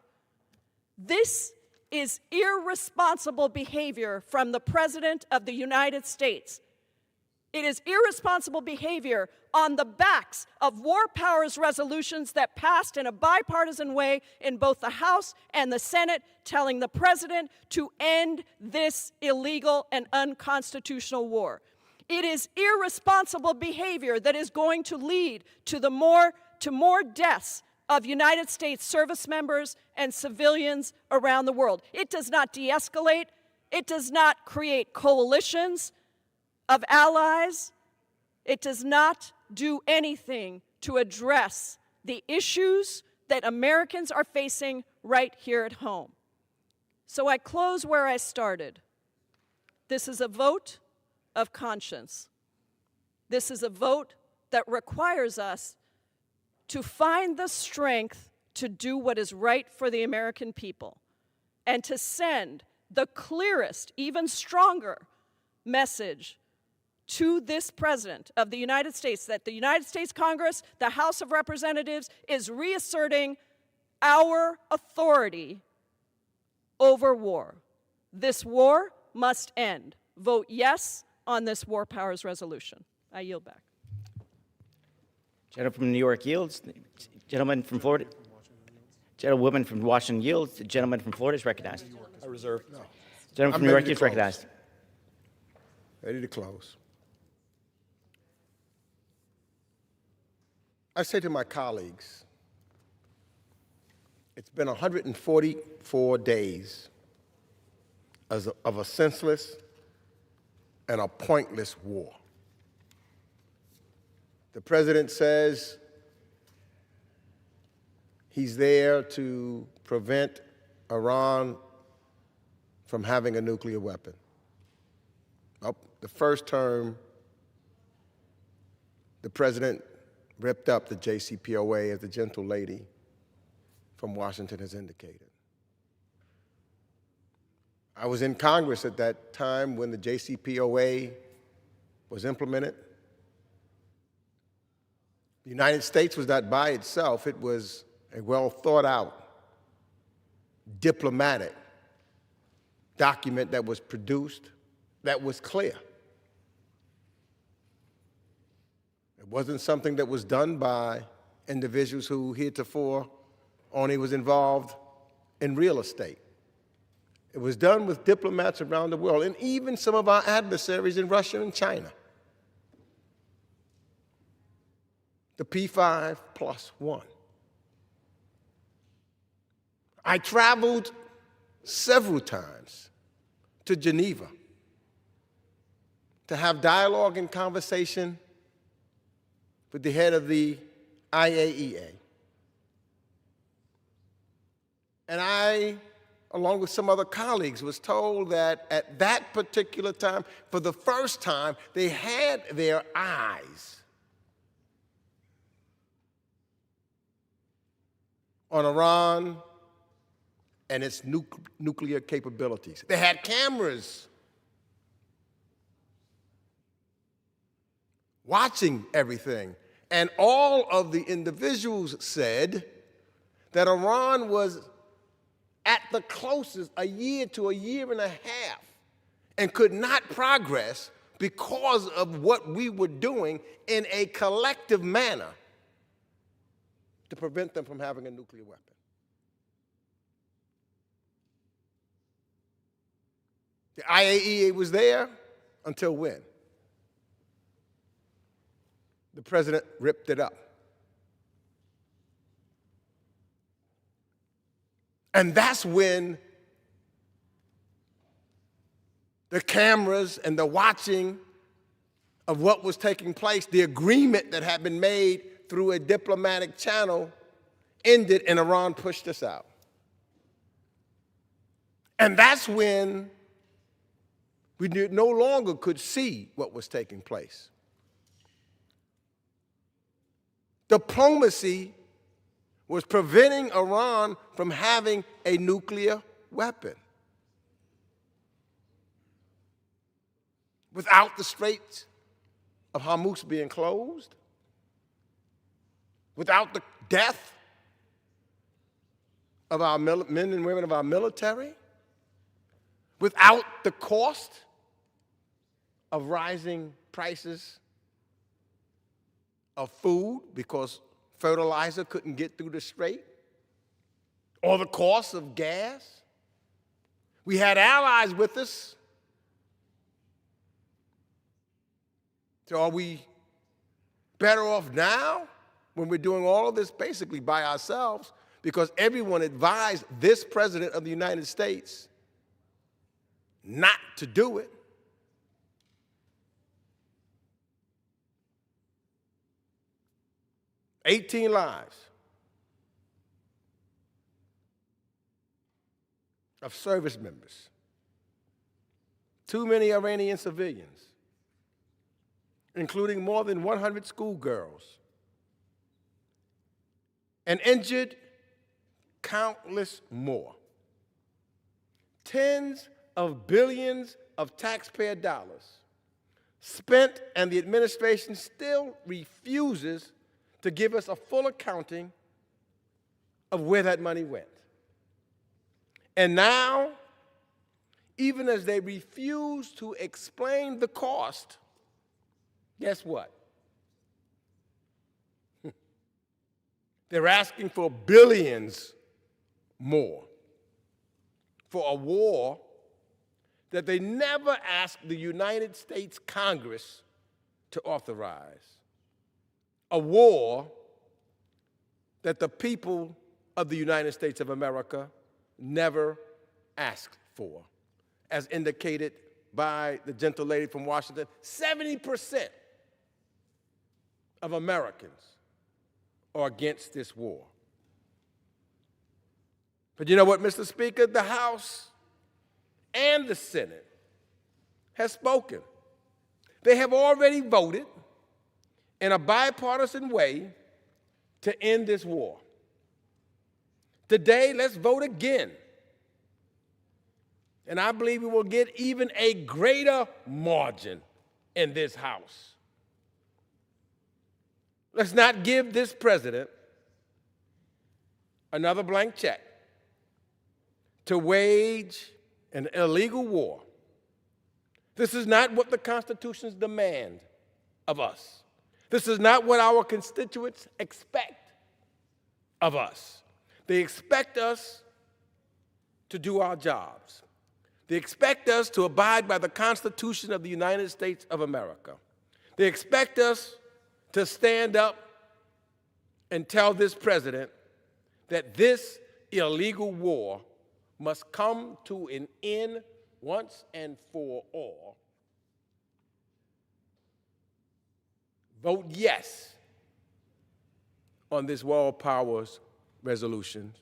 This is irresponsible behavior from the President of the United States. It is irresponsible behavior on the backs of war powers resolutions that passed in a bipartisan way in both the House and the Senate, telling the president to end this illegal and unconstitutional war. It is irresponsible behavior that is going to lead to more deaths of United States service members and civilians around the world. It does not de-escalate. It does not create coalitions of allies. It does not do anything to address the issues that Americans are facing right here at home. So I close where I started. This is a vote of conscience. This is a vote that requires us to find the strength to do what is right for the American people and to send the clearest, even stronger message to this President of the United States that the United States Congress, the House of Representatives, is reasserting our authority over war. This war must end. Vote yes on this War Powers Resolution. I yield back. Gentleman from New York yields. Gentleman from Florida. Gentlewoman from Washington yields. The gentleman from Florida is recognized. I reserve. Gentleman from New York is recognized. Ready to close. I say to my colleagues, it's been 144 days of a senseless and a pointless war. The president says he's there to prevent Iran from having a nuclear weapon. Well, the first term, the president ripped up the JCPOA, as the gentle lady from Washington has indicated. I was in Congress at that time when the JCPOA was implemented. The United States was not by itself. It was a well-thought-out, diplomatic document that was produced that was clear. It wasn't something that was done by individuals who heretofore only was involved in real estate. It was done with diplomats around the world, and even some of our adversaries in Russia and China. The P5+1. I traveled several times to Geneva to have dialogue and conversation with the head of the IAEA. And I, along with some other colleagues, was told that at that particular time, for the first time, they had their eyes on Iran and its nuclear capabilities. They had cameras watching everything. And all of the individuals said that Iran was at the closest a year to a year and a half and could not progress because of what we were doing in a collective manner to prevent them from having a nuclear weapon. The IAEA was there until when? The president ripped it up. And that's when the cameras and the watching of what was taking place, the agreement that had been made through a diplomatic channel, ended and Iran pushed us out. And that's when we no longer could see what was taking place. Diplomacy was preventing Iran from having a nuclear weapon. Without the Straits of Hormuz being closed, without the death of our men and women of our military, without the cost of rising prices of food because fertilizer couldn't get through the strait, or the cost of gas. We had allies with us. So are we better off now when we're doing all of this basically by ourselves because everyone advised this president of the United States not to do it? $18 lives of service members, too many Iranian civilians, including more than 100 schoolgirls, and injured countless more. Tens of billions of taxpayer dollars spent, and the administration still refuses to give us a full accounting of where that money went. And now, even as they refuse to explain the cost, guess what? They're asking for billions more for a war that they never asked the United States Congress to authorize. A war that the people of the United States of America never asked for. As indicated by the gentle lady from Washington, 70% of Americans are against this war. But you know what, Mr. Speaker? The House and the Senate has spoken. They have already voted in a bipartisan way to end this war. Today, let's vote again. And I believe we will get even a greater margin in this House. Let's not give this president another blank check to wage an illegal war. This is not what the Constitutions demand of us. This is not what our constituents expect of us. They expect us to do our jobs. They expect us to abide by the Constitution of the United States of America. They expect us to stand up and tell this president that this illegal war must come to an end once and for all. Vote yes on this World Powers resolution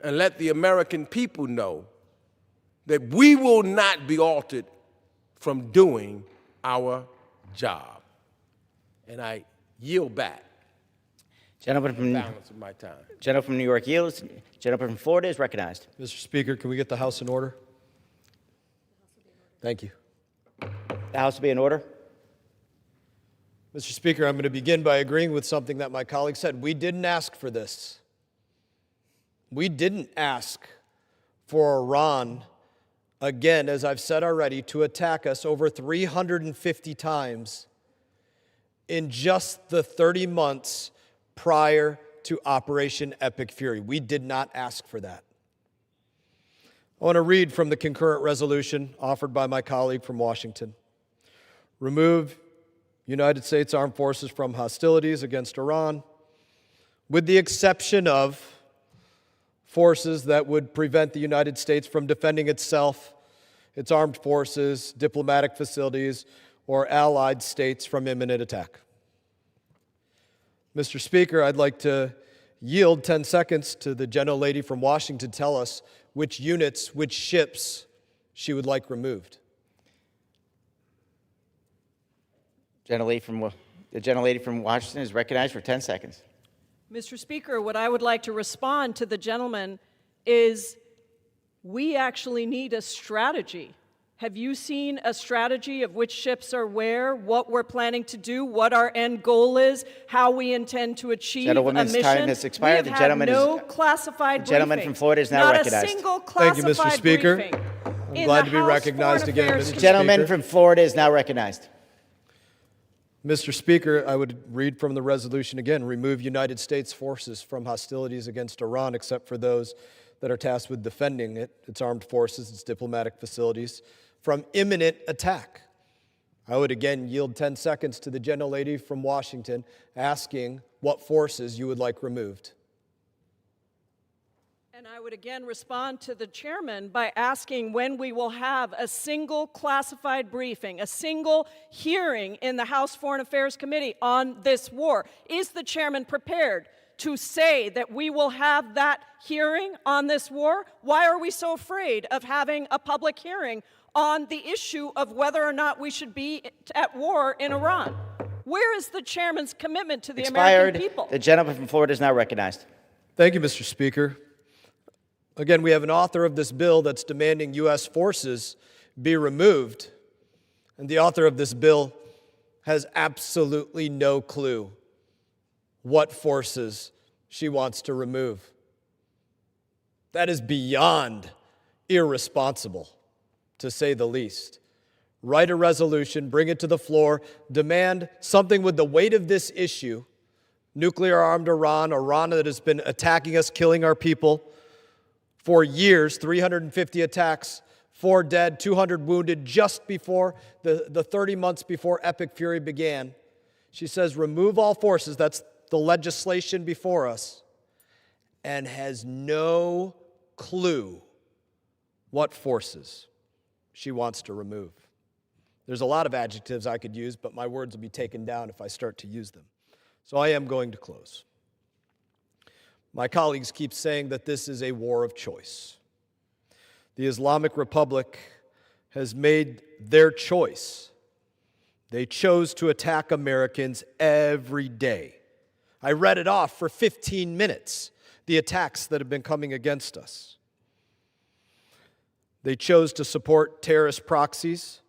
and let the American people know that we will not be altered from doing our job. And I yield back Gentleman the from, balance of my time. gentleman from New York yields. Gentleman from Florida is recognized. Mr. Speaker, can we get the House in order? Thank you. The House will be in order. Mr. Speaker, I'm going to begin by agreeing with something that my colleague said. We didn't ask for this. We didn't ask for Iran, again, as I've said already, to attack us over 350 times in just the 30 months prior to Operation Epic Fury. We did not ask for that. I want to read from the concurrent resolution offered by my colleague from Washington. Remove United States Armed Forces from hostilities against Iran, with the exception of forces that would prevent the United States from defending itself, its armed forces, diplomatic facilities, or allied states from imminent attack. Mr. Speaker, I'd like to yield 10 seconds to the gentlelady from Washington to tell us which units, which ships she would like removed. The gentlelady from Washington is recognized for 10 seconds. Mr. Speaker, what I would like to respond to the gentleman is we actually need a strategy. Have you seen a strategy of which ships are where, what we're planning to do, what our end goal is, how we intend to achieve a Gentlewoman's mission? time has expired. We The have gentleman no is- classified the gentleman briefing. from Florida is now Not recognized. a single Thank you, classified Mr. Speaker. briefing. in glad the to be House recognized Foreign again, Affairs Mr. Committee. Gentleman Speaker. from Florida is now recognized. Mr. Speaker, I would read from the resolution again, remove United States forces from hostilities against Iran except for those that are tasked with defending it, its armed forces, its diplomatic facilities, from imminent attack. I would again yield 10 seconds to the gentlelady from Washington asking what forces you would like removed. And I would again respond to the chairman by asking when we will have a single classified briefing, a single hearing in the House Foreign Affairs Committee on this war. Is the chairman prepared to say that we will have that hearing on this war? Why are we so afraid of having a public hearing on the issue of whether or not we should be at war in Iran? Where is the chairman's commitment to the Expired. American people? The gentleman from Florida is now recognized. Thank you, Mr. Speaker. Again, we have an author of this bill that's demanding U.S. forces be removed, and the author of this bill has absolutely no clue what forces she wants to remove. That is beyond irresponsible, to say the least. Write a resolution, bring it to the floor, demand something with the weight of this issue, nuclear-armed Iran that has been attacking us, killing our people for years, 350 attacks, 4 dead, 200 wounded, just before the 30 months before Epic Fury began. She says, remove all forces, that's the legislation before us, and has no clue what forces she wants to remove. There's a lot of adjectives I could use, but my words will be taken down if I start to use them. So I am going to close. My colleagues keep saying that this is a war of choice. The Islamic Republic has made their choice. They chose to attack Americans every day. I read it off for 15 minutes, the attacks that have been coming against us. They chose to support terrorist proxies,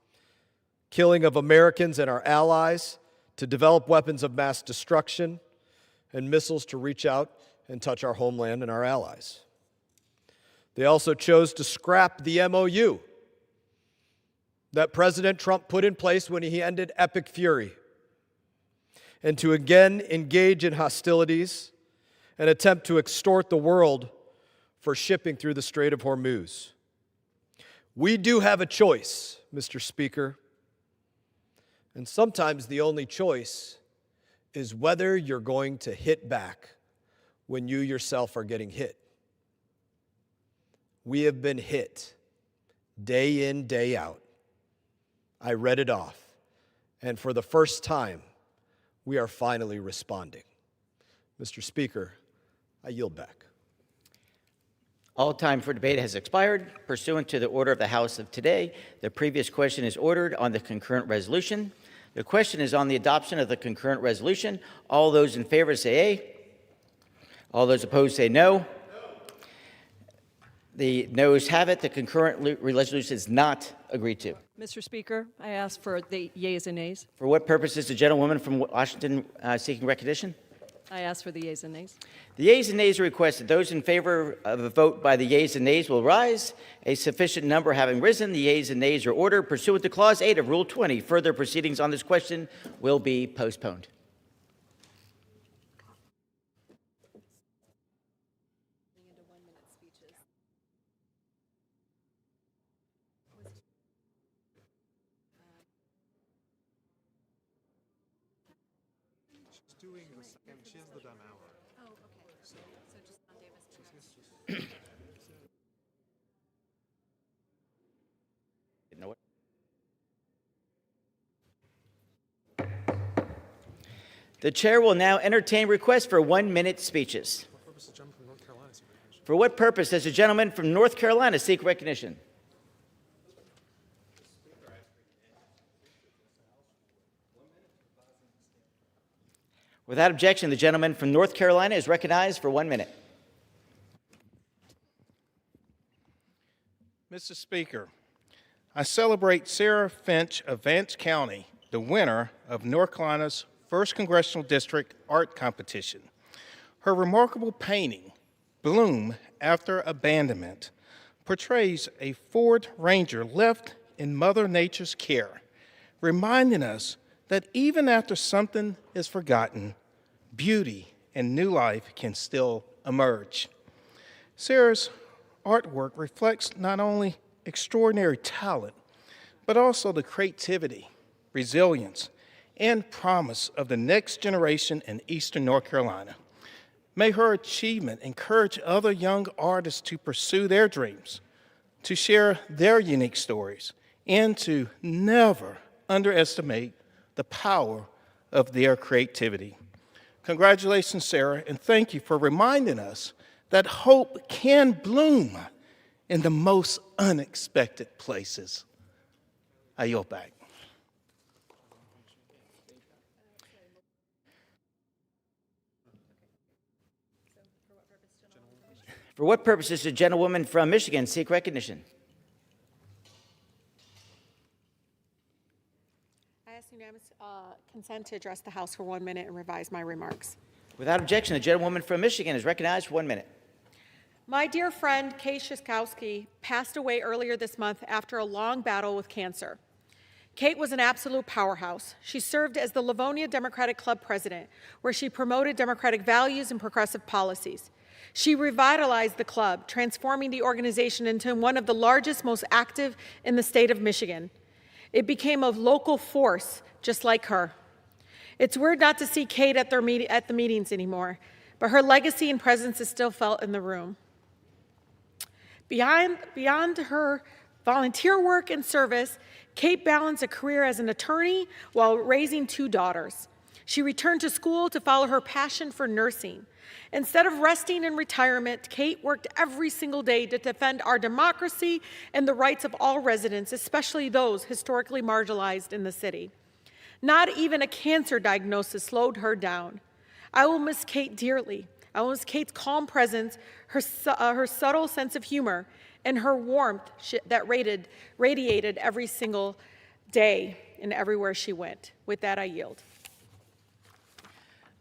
killing of Americans and our allies, to develop weapons of mass destruction and missiles to reach out and touch our homeland and our allies. They also chose to scrap the MOU that President Trump put in place when he ended Epic Fury, and to again engage in hostilities and attempt to extort the world for shipping through the Strait of Hormuz. We do have a choice, Mr. Speaker, and sometimes the only choice is whether you're going to hit back when you yourself are getting hit. We have been hit day in, day out. I read it off, and for the first time, we are finally responding. Mr. Speaker, I yield back. All time for debate has expired. Pursuant to the order of the House of today, the previous question is ordered on the concurrent resolution. The question is on the adoption of the concurrent resolution. All those in favor say aye. All those opposed say no. The noes have it. The concurrent resolution is not agreed to. Mr. Speaker, I ask for the yeas and nays. For what purpose is the gentlewoman from Washington seeking recognition? I ask for the yeas and nays. The yeas and nays are requested. Those in favor of a vote by the yeas and nays will rise. A sufficient number having risen, the yeas and nays are ordered. Pursuant to Clause 8 of Rule 20, further proceedings on this question will be postponed. She has the dumb hour. Oh, okay. So just on Davis. You know what? The chair will now entertain requests for 1-minute speeches. For what purpose does the gentleman from North Carolina seek recognition? Without objection, the gentleman from North Carolina is recognized for 1 minute. Mr. Speaker, I celebrate Sarah Finch of Vance County, the winner of North Carolina's 1st Congressional District Art Competition. Her remarkable painting, Bloom After Abandonment, portrays a Ford Ranger left in Mother Nature's care, reminding us that even after something is forgotten, beauty and new life can still emerge. Sarah's artwork reflects not only extraordinary talent, but also the creativity, resilience, and promise of the next generation in Eastern North Carolina. May her achievement encourage other young artists to pursue their dreams, to share their unique stories, and to never underestimate the power of their creativity. Congratulations, Sarah, and thank you for reminding us that hope can bloom in the most unexpected places. I yield back. For what purpose does the gentlewoman from Michigan seek recognition? I ask unanimous consent to address the House for 1 minute and revise my remarks. Without objection, the gentlewoman from Michigan is recognized for 1 minute. My dear friend, Kate Szyszkowski, passed away earlier this month after a long battle with cancer. Kate was an absolute powerhouse. She served as the Livonia Democratic Club president, where she promoted democratic values and progressive policies. She revitalized the club, transforming the organization into one of the largest, most active in the state of Michigan. It became a local force, just like her. It's weird not to see Kate at the meetings anymore, but her legacy and presence is still felt in the room. Beyond her volunteer work and service, Kate balanced a career as an attorney while raising 2 daughters. She returned to school to follow her passion for nursing. Instead of resting in retirement, Kate worked every single day to defend our democracy and the rights of all residents, especially those historically marginalized in the city. Not even a cancer diagnosis slowed her down. I will miss Kate dearly. I will miss Kate's calm presence, her subtle sense of humor, and her warmth that radiated every single day and everywhere she went. With that, I yield.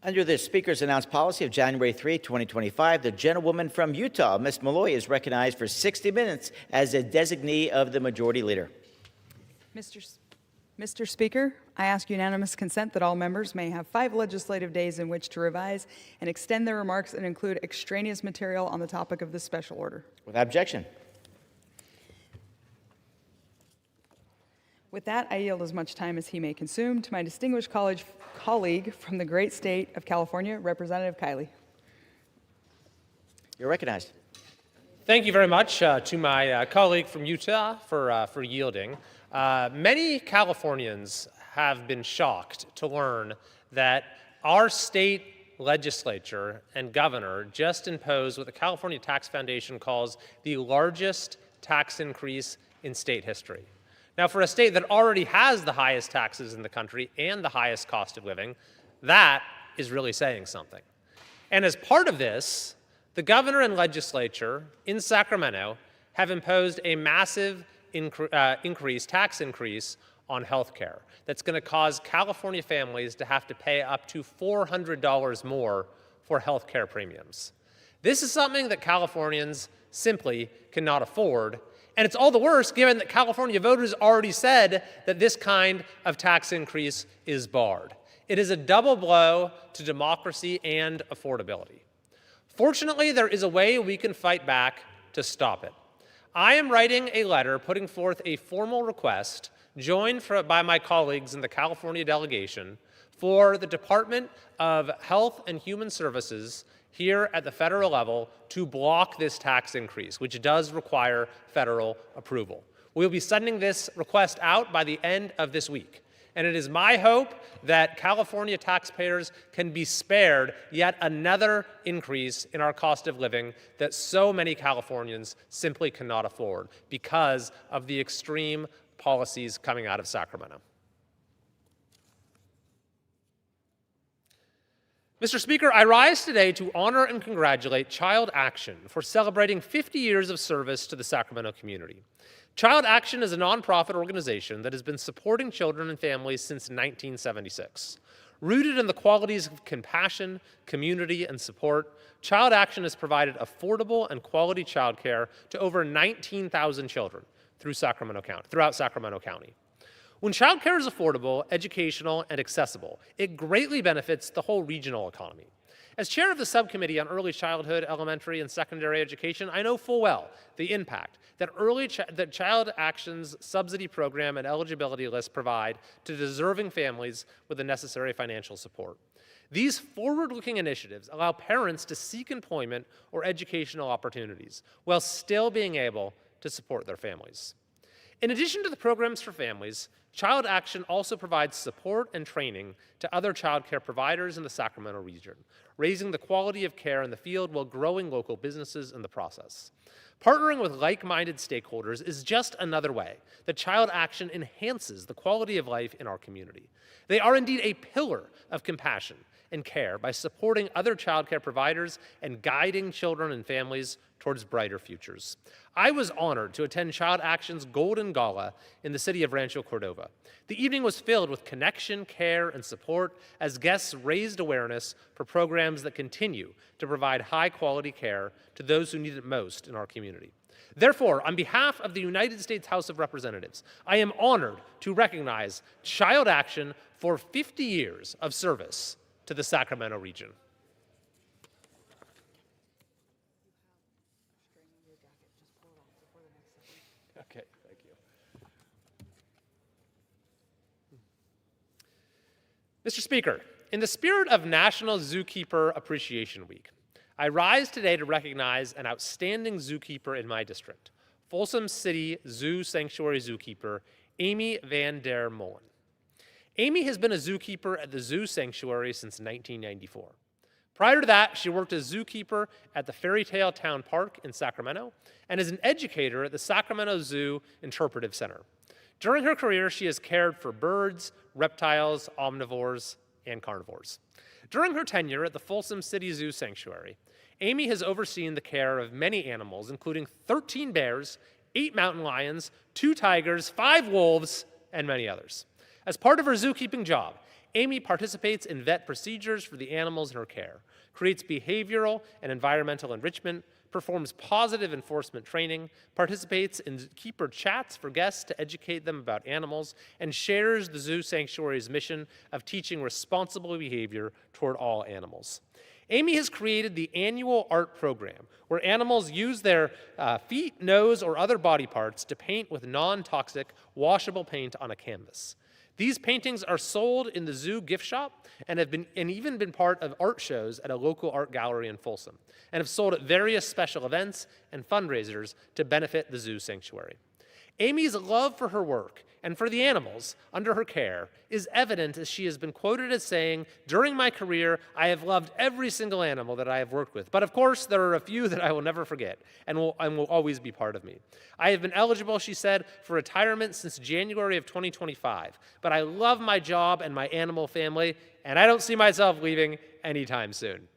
Under the Speaker's announced policy of January 3, 2025, the gentlewoman from Utah, Ms. Malloy, is recognized for 60 minutes as a designee of the Majority Leader. Mr. Speaker, I ask unanimous consent that all members may have 5 legislative days in which to revise and extend their remarks and include extraneous material on the topic of this special order. Without objection. With that, I yield as much time as he may consume to my distinguished colleague from the great state of California, Representative Kiley. You're recognized. Thank you very much to my colleague from Utah for yielding. Many Californians have been shocked to learn that our state legislature and governor just imposed what the California Tax Foundation calls the largest tax increase in state history. Now, for a state that already has the highest taxes in the country and the highest cost of living, that is really saying something. And as part of this, the governor and legislature in Sacramento have imposed a massive tax increase on health care that's going to cause California families to have to pay up to $400 more for health care premiums. This is something that Californians simply cannot afford, and it's all the worse given that California voters already said that this kind of tax increase is barred. It is a double blow to democracy and affordability. Fortunately, there is a way we can fight back to stop it. I am writing a letter putting forth a formal request, joined by my colleagues in the California delegation, for the Department of Health and Human Services here at the federal level to block this tax increase, which does require federal approval. We'll be sending this request out by the end of this week. And it is my hope that California taxpayers can be spared yet another increase in our cost of living that so many Californians simply cannot afford because of the extreme policies coming out of Sacramento. Mr. Speaker, I rise today to honor and congratulate Child Action for celebrating 50 years of service to the Sacramento community. Child Action is a nonprofit organization that has been supporting children and families since 1976. Rooted in the qualities of compassion, community, and support, Child Action has provided affordable and quality childcare to over 19,000 children throughout Sacramento County. When childcare is affordable, educational, and accessible, it greatly benefits the whole regional economy. As chair of the subcommittee on early childhood, elementary, and secondary education, I know full well the impact that Child Action's subsidy program and eligibility list provide to deserving families with the necessary financial support. These forward-looking initiatives allow parents to seek employment or educational opportunities while still being able to support their families. In addition to the programs for families, Child Action also provides support and training to other child care providers in the Sacramento region, raising the quality of care in the field while growing local businesses in the process. Partnering with like-minded stakeholders is just another way that Child Action enhances the quality of life in our community. They are indeed a pillar of compassion and care by supporting other child care providers and guiding children and families towards brighter futures. I was honored to attend Child Action's Golden Gala in the city of Rancho Cordova. The evening was filled with connection, care, and support as guests raised awareness for programs that continue to provide high-quality care to those who need it most in our community. Therefore, on behalf of the United States House of Representatives, I am honored to recognize Child Action for 50 years of service to the Sacramento region. Okay, thank you. Mr. Speaker, in the spirit of National Zookeeper Appreciation Week, I rise today to recognize an outstanding zookeeper in my district, Folsom City Zoo Sanctuary zookeeper, Amy Van der Molen. Amy has been a zookeeper at the Zoo Sanctuary since 1994. Prior to that, she worked as zookeeper at the Fairytale Town Park in Sacramento and as an educator at the Sacramento Zoo Interpretive Center. During her career, she has cared for birds, reptiles, omnivores, and carnivores. During her tenure at the Folsom City Zoo Sanctuary, Amy has overseen the care of many animals, including 13 bears, 8 mountain lions, 2 tigers, 5 wolves, and many others. As part of her zookeeping job, Amy participates in vet procedures for the animals in her care, creates behavioral and environmental enrichment, performs positive enforcement training, participates in keeper chats for guests to educate them about animals, and shares the Zoo Sanctuary's mission of teaching responsible behavior toward all animals. Amy has created the annual art program where animals use their feet, nose, or other body parts to paint with non-toxic, washable paint on a canvas. These paintings are sold in the zoo gift shop and have even been part of art shows at a local art gallery in Folsom, and have sold at various special events and fundraisers to benefit the Zoo Sanctuary. Amy's love for her work and for the animals under her care is evident, as she has been quoted as saying, "During my career, I have loved every single animal that I have worked with, but of course there are a few that I will never forget and will always be part of me. I have been eligible," she said, "for retirement since January of 2025, but I love my job and my animal family, and I don't see myself leaving anytime soon."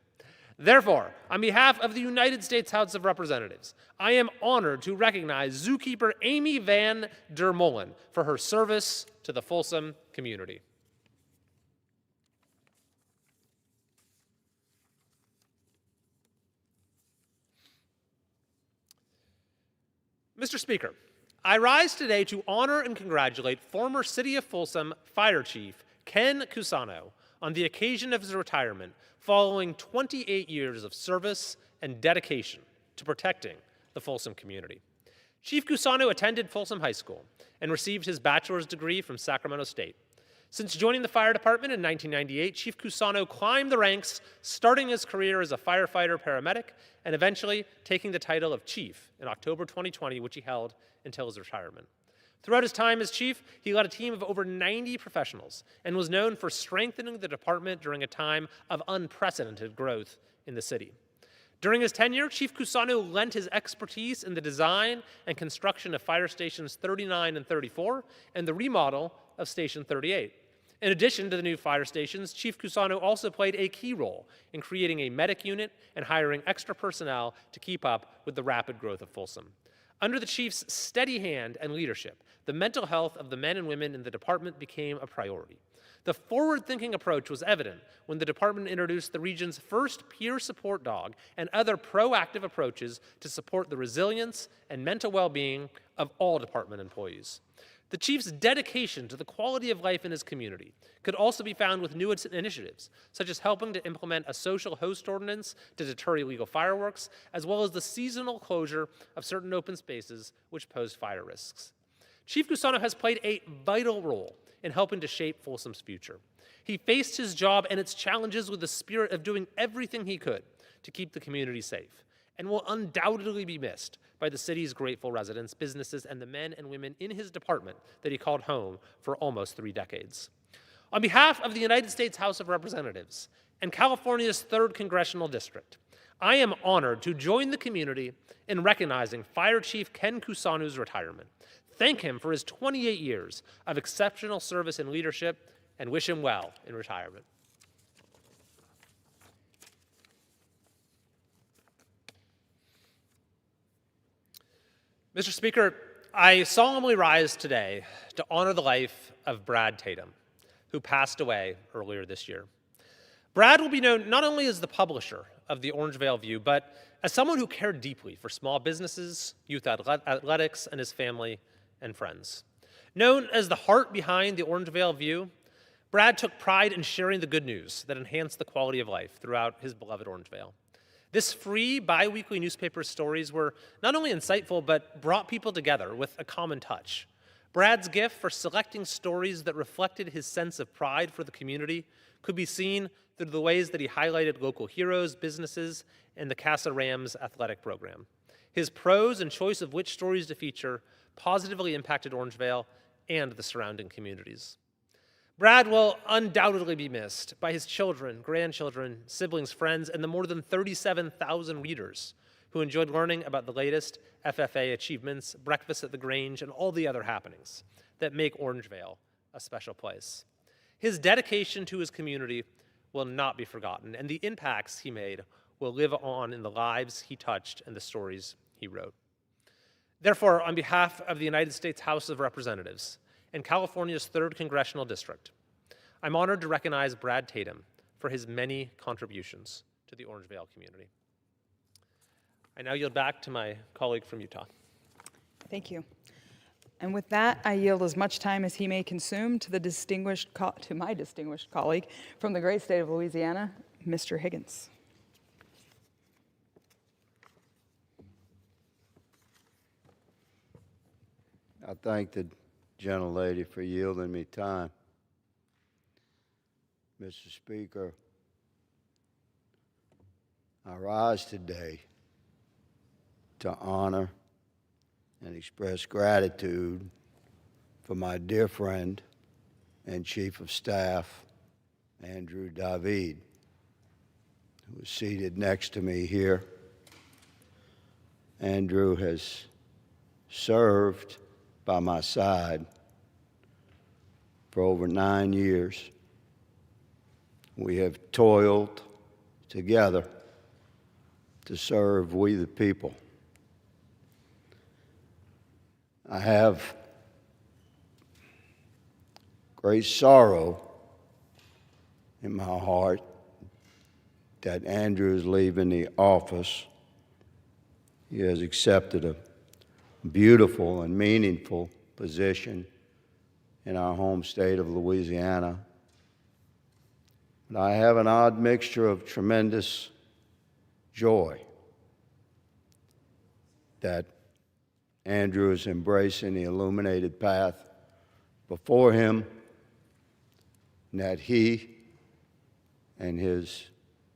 Therefore, on behalf of the United States House of Representatives, I am honored to recognize zookeeper Amy Van der Molen for her service to the Folsom community. Mr. Speaker, I rise today to honor and congratulate former City of Folsom Fire Chief Ken Cusano on the occasion of his retirement following 28 years of service and dedication to protecting the Folsom community. Chief Cusano attended Folsom High School and received his bachelor's degree from Sacramento State. Since joining the fire department in 1998, Chief Cusano climbed the ranks, starting his career as a firefighter paramedic and eventually taking the title of chief in October 2020, which he held until his retirement. Throughout his time as chief, he led a team of over 90 professionals and was known for strengthening the department during a time of unprecedented growth in the city. During his tenure, Chief Cusano lent his expertise in the design and construction of fire stations 39 and 34 and the remodel of Station 38. In addition to the new fire stations, Chief Cusano also played a key role in creating a medic unit and hiring extra personnel to keep up with the rapid growth of Folsom. Under the chief's steady hand and leadership, the mental health of the men and women in the department became a priority. The forward-thinking approach was evident when the department introduced the region's first peer support dog and other proactive approaches to support the resilience and mental well-being of all department employees. The chief's dedication to the quality of life in his community could also be found with new initiatives, such as helping to implement a social host ordinance to deter illegal fireworks, as well as the seasonal closure of certain open spaces which pose fire risks. Chief Cusano has played a vital role in helping to shape Folsom's future. He faced his job and its challenges with the spirit of doing everything he could to keep the community safe, and will undoubtedly be missed by the city's grateful residents, businesses, and the men and women in his department that he called home for almost 3 decades. On behalf of the United States House of Representatives and California's 3rd Congressional District, I am honored to join the community in recognizing Fire Chief Ken Cusano's retirement, thank him for his 28 years of exceptional service and leadership, and wish him well in retirement. Mr. Speaker, I solemnly rise today to honor the life of Brad Tatum, who passed away earlier this year. Brad will be known not only as the publisher of the Orangevale View, but as someone who cared deeply for small businesses, youth athletics, and his family and friends. Known as the heart behind the Orangevale View, Brad took pride in sharing the good news that enhanced the quality of life throughout his beloved Orangevale. This free bi-weekly newspaper stories were not only insightful, but brought people together with a common touch. Brad's gift for selecting stories that reflected his sense of pride for the community could be seen through the ways that he highlighted local heroes, businesses, and the Casa Rams athletic program. His prose and choice of which stories to feature positively impacted Orangevale and the surrounding communities. Brad will undoubtedly be missed by his children, grandchildren, siblings, friends, and the more than 37,000 readers who enjoyed learning about the latest FFA achievements, breakfast at the Grange, and all the other happenings that make Orangevale a special place. His dedication to his community will not be forgotten, and the impacts he made will live on in the lives he touched and the stories he wrote. Therefore, on behalf of the United States House of Representatives and California's 3rd Congressional District, I'm honored to recognize Brad Tatum for his many contributions to the Orangevale community. I now yield back to my colleague from Utah. Thank you. And with that, I yield as much time as he may consume to my distinguished colleague from the great state of Louisiana, Mr. Higgins. I thank the gentlelady for yielding me time. Mr. Speaker, I rise today to honor and express gratitude for my dear friend and Chief of Staff, Andrew David, who is seated next to me here. Andrew has served by my side for over 9 years. We have toiled together to serve we the people. I have great sorrow in my heart that Andrew is leaving the office. He has accepted a beautiful and meaningful position in our home state of Louisiana. But I have an odd mixture of tremendous joy that Andrew is embracing the illuminated path before him, and that he and his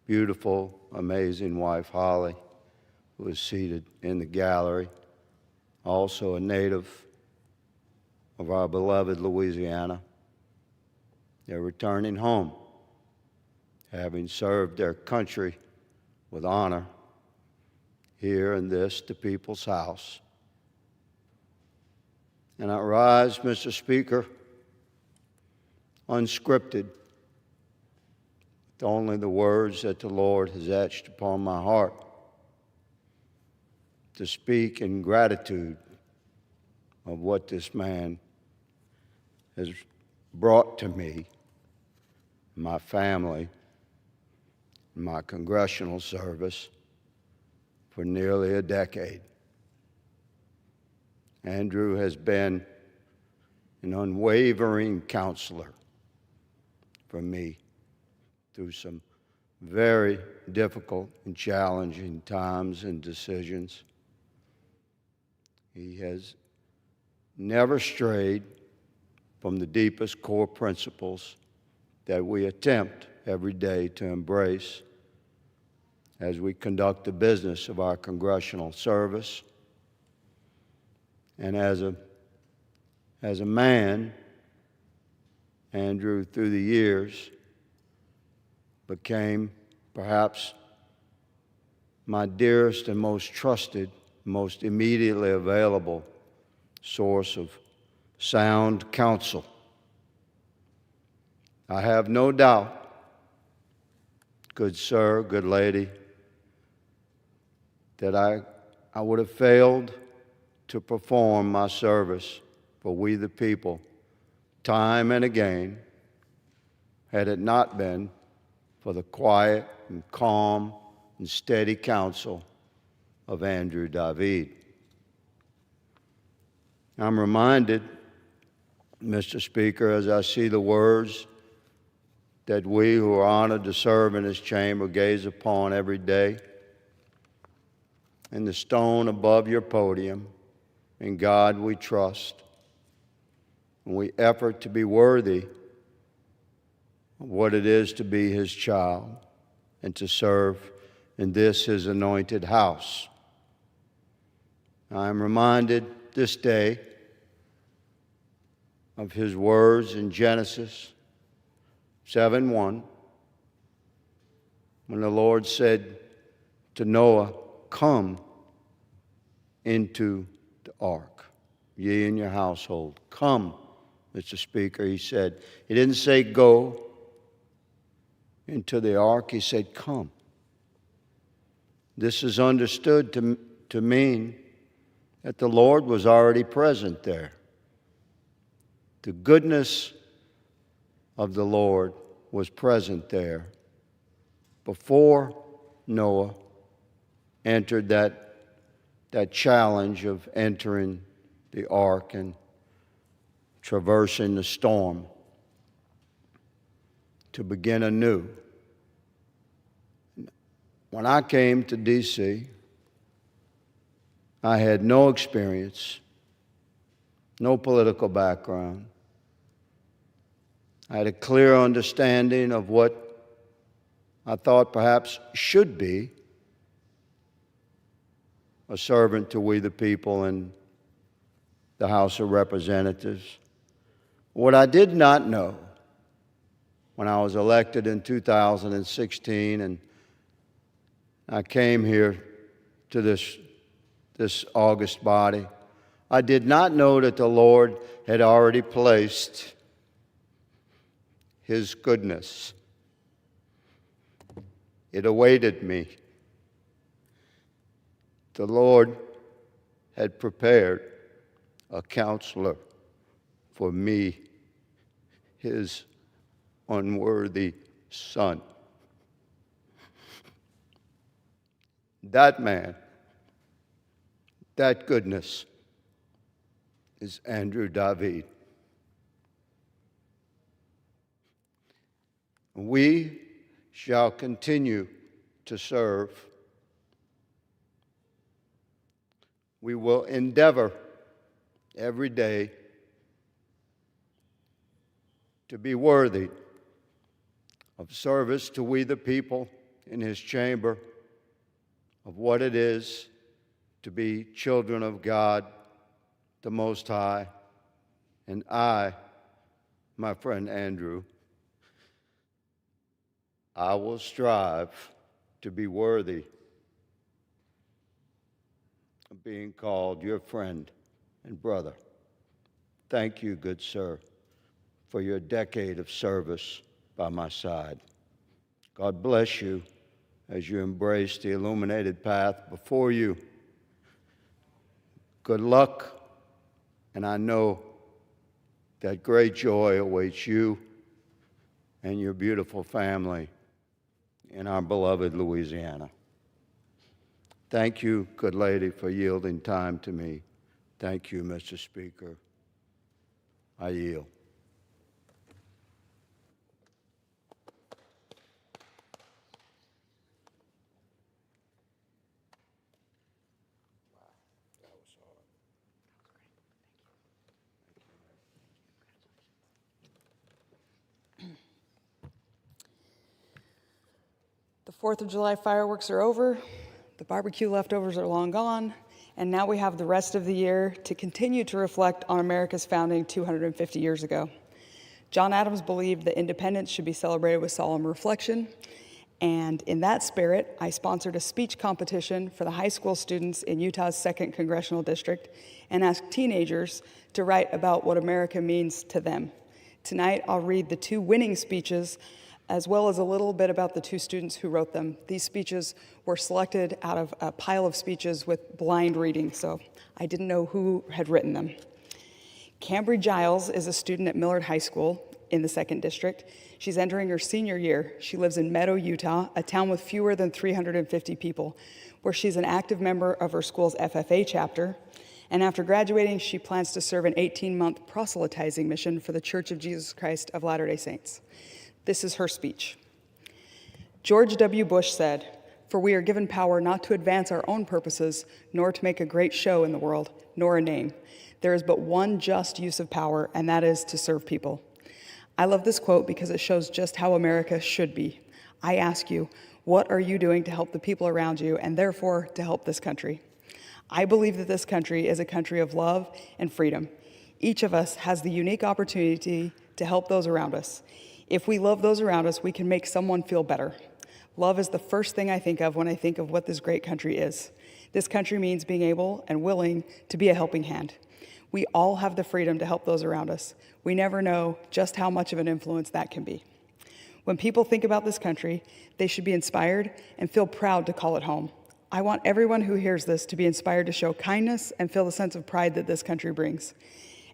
beautiful, amazing wife, Holly, who is seated in the gallery, also a native of our beloved Louisiana, they're returning home, having served their country with honor here in this, the people's house. And I rise, Mr. Speaker, unscripted, with only the words that the Lord has etched upon my heart, to speak in gratitude of what this man has brought to me my family, and my congressional service for nearly a decade. Andrew has been an unwavering counselor for me through some very difficult and challenging times and decisions. He has never strayed from the deepest core principles that we attempt every day to embrace as we conduct the business of our congressional service. And as a man, Andrew, through the years, became perhaps my dearest and most trusted, most immediately available source of sound counsel. I have no doubt, good sir, good lady, that I would have failed to perform my service for we the people time and again had it not been for the quiet and calm and steady counsel of Andrew David. I'm reminded, Mr. Speaker, as I see the words that we who are honored to serve in this chamber gaze upon every day, and the stone above your podium, in God we trust, and we effort to be worthy of what it is to be his child and to serve in this his anointed house. I am reminded this day of his words in Genesis 7:1, when the Lord said to Noah, "Come into the ark, ye and your household." Come, Mr. Speaker, he said. He didn't say go into the ark, he said come. This is understood to mean that the Lord was already present there. The goodness of the Lord was present there before Noah entered that challenge of entering the ark and traversing the storm to begin anew. When I came to D.C., I had no experience, no political background. I had a clear understanding of what I thought perhaps should be a servant to we the people in the House of Representatives. What I did not know when I was elected in 2016 and I came here to this august body, I did not know that the Lord had already placed his goodness. It awaited me. The Lord had prepared a counselor for me, his unworthy son. That man, that goodness is Andrew David. We shall continue to serve. We will endeavor every day to be worthy of service to we the people in his chamber, of what it is to be children of God, the Most High. And I, my friend Andrew, I will strive to be worthy of being called your friend and brother. Thank you, good sir, for your decade of service by my side. God bless you as you embrace the illuminated path before you. Good luck, and I know that great joy awaits you and your beautiful family in our beloved Louisiana. Thank you, good lady, for yielding time to me. Thank you, Mr. Speaker. I yield. The 4th of July fireworks are over, the barbecue leftovers are long gone, and now we have the rest of the year to continue to reflect on America's founding 250 years ago. John Adams believed that independence should be celebrated with solemn reflection, and in that spirit, I sponsored a speech competition for the high school students in Utah's 2nd Congressional District and asked teenagers to write about what America means to them. Tonight, I'll read the 2 winning speeches as well as a little bit about the 2 students who wrote them. These speeches were selected out of a pile of speeches with blind reading, so I didn't know who had written them. Cambry Giles is a student at Millard High School in the 2nd District. She's entering her senior year. She lives in Meadow, Utah, a town with fewer than 350 people, where she's an active member of her school's FFA chapter. And after graduating, she plans to serve an 18-month proselytizing mission for the Church of Jesus Christ of Latter-day Saints. This is her speech. George W. Bush said, "For we are given power not to advance our own purposes, nor to make a great show in the world, nor a name. There is but one just use of power, and that is to serve people." I love this quote because it shows just how America should be. I ask you, what are you doing to help the people around you, and therefore to help this country? I believe that this country is a country of love and freedom. Each of us has the unique opportunity to help those around us. If we love those around us, we can make someone feel better. Love is the first thing I think of when I think of what this great country is. This country means being able and willing to be a helping hand. We all have the freedom to help those around us. We never know just how much of an influence that can be. When people think about this country, they should be inspired and feel proud to call it home. I want everyone who hears this to be inspired to show kindness and feel the sense of pride that this country brings.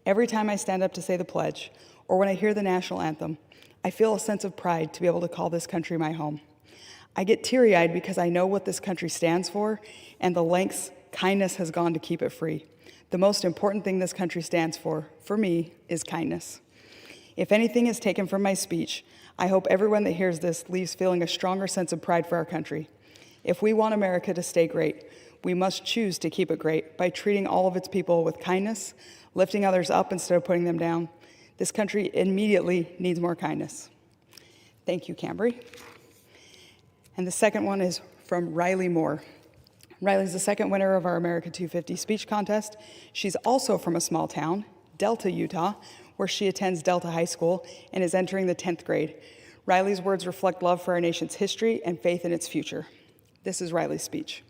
Every time I stand up to say the pledge, or when I hear the national anthem, I feel a sense of pride to be able to call this country my home. I get teary-eyed because I know what this country stands for and the lengths kindness has gone to keep it free. The most important thing this country stands for me, is kindness. If anything is taken from my speech, I hope everyone that hears this leaves feeling a stronger sense of pride for our country. If we want America to stay great, we must choose to keep it great by treating all of its people with kindness, lifting others up instead of putting them down. This country immediately needs more kindness. Thank you, Cambry. And the second one is from Riley Moore. Riley's the 2nd winner of our America 250 speech contest. She's also from a small town, Delta, Utah, where she attends Delta High School and is entering the 10th grade. Riley's words reflect love for our nation's history and faith in its future. This is Riley's speech.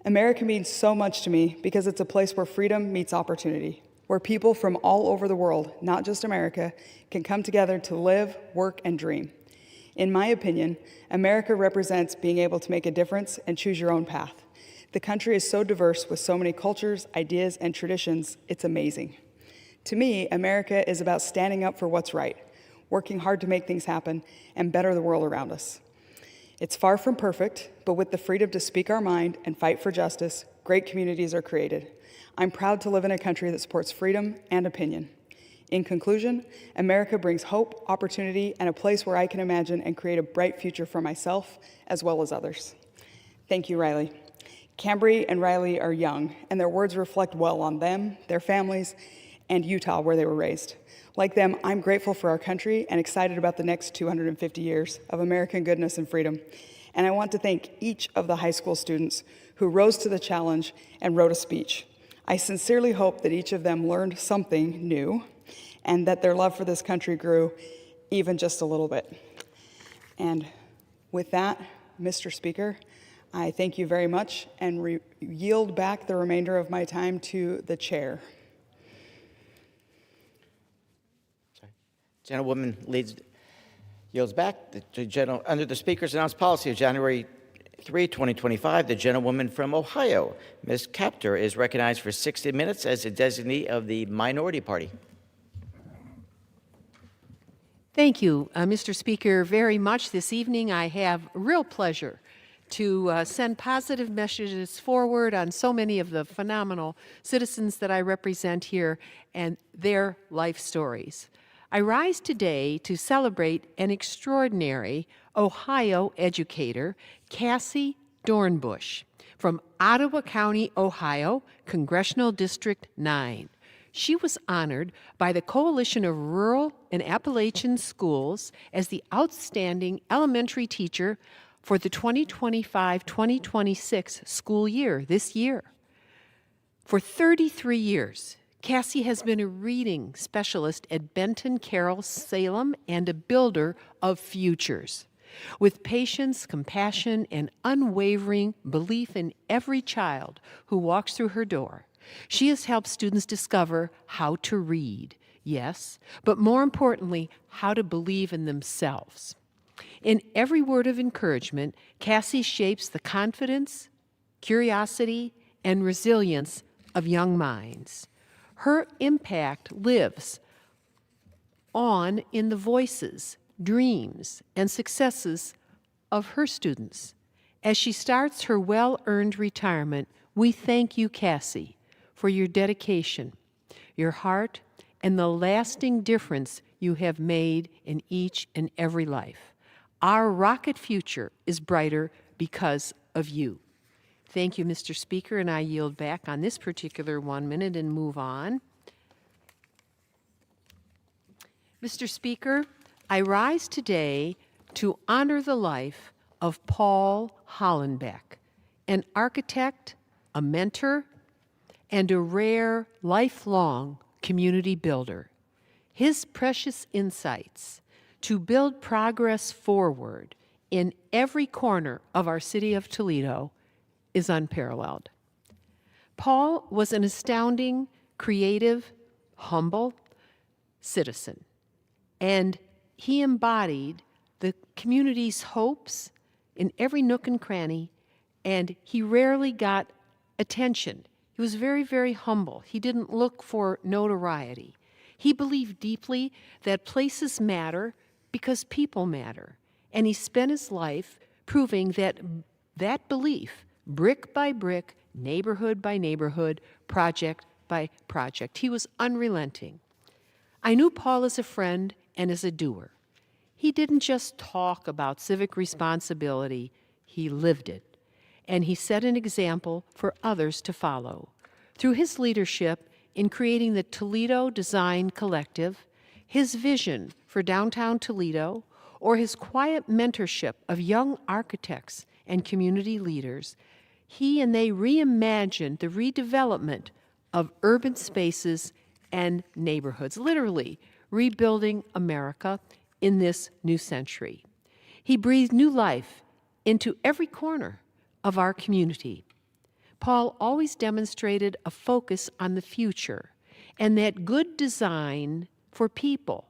America means so much to me because it's a place where freedom meets opportunity, where people from all over the world, not just America, can come together to live, work, and dream. In my opinion, America represents being able to make a difference and choose your own path. The country is so diverse with so many cultures, ideas, and traditions, it's amazing. To me, America is about standing up for what's right, working hard to make things happen, and better the world around us. It's far from perfect, but with the freedom to speak our mind and fight for justice, great communities are created. I'm proud to live in a country that supports freedom and opinion. In conclusion, America brings hope, opportunity, and a place where I can imagine and create a bright future for myself as well as others. Thank you, Riley. Cambry and Riley are young, and their words reflect well on them, their families, and Utah, where they were raised. Like them, I'm grateful for our country and excited about the next 250 years of American goodness and freedom. And I want to thank each of the high school students who rose to the challenge and wrote a speech. I sincerely hope that each of them learned something new and that their love for this country grew even just a little bit. And with that, Mr. Speaker, I thank you very much and yield back the remainder of my time to the chair. Gentlewoman yields back. Under the Speaker's announced policy of January 3, 2025, the gentlewoman from Ohio, Ms. Kaptur, is recognized for 60 minutes as a designee of the Minority Party. Thank you, Mr. Speaker, very much. This evening I have real pleasure to send positive messages forward on so many of the phenomenal citizens that I represent here and their life stories. I rise today to celebrate an extraordinary Ohio educator, Cassie Dornbush, from Ottawa County, Ohio, Congressional District 9. She was honored by the Coalition of Rural and Appalachian Schools as the Outstanding Elementary Teacher for the 2025-2026 school year this year. For 33 years, Cassie has been a reading specialist at Benton Carroll Salem and a builder of futures. With patience, compassion, and unwavering belief in every child who walks through her door, she has helped students discover how to read, yes, but more importantly, how to believe in themselves. In every word of encouragement, Cassie shapes the confidence, curiosity, and resilience of young minds. Her impact lives on in the voices, dreams, and successes of her students. As she starts her well-earned retirement, we thank you, Cassie, for your dedication, your heart, and the lasting difference you have made in each and every life. Our rocket future is brighter because of you. Thank you, Mr. Speaker, and I yield back on this particular 1 minute and move on. Mr. Speaker, I rise today to honor the life of Paul Hollenbeck, an architect, a mentor, and a rare, lifelong community builder. His precious insights to build progress forward in every corner of our city of Toledo is unparalleled. Paul was an astounding, creative, humble citizen, and he embodied the community's hopes in every nook and cranny, and he rarely got attention. He was very, very humble. He didn't look for notoriety. He believed deeply that places matter because people matter, and he spent his life proving that that belief, brick by brick, neighborhood by neighborhood, project by project. He was unrelenting. I knew Paul as a friend and as a doer. He didn't just talk about civic responsibility, he lived it. And he set an example for others to follow. Through his leadership in creating the Toledo Design Collective, his vision for downtown Toledo, or his quiet mentorship of young architects and community leaders, he and they reimagined the redevelopment of urban spaces and neighborhoods, literally rebuilding America in this new century. He breathed new life into every corner of our community. Paul always demonstrated a focus on the future and that good design for people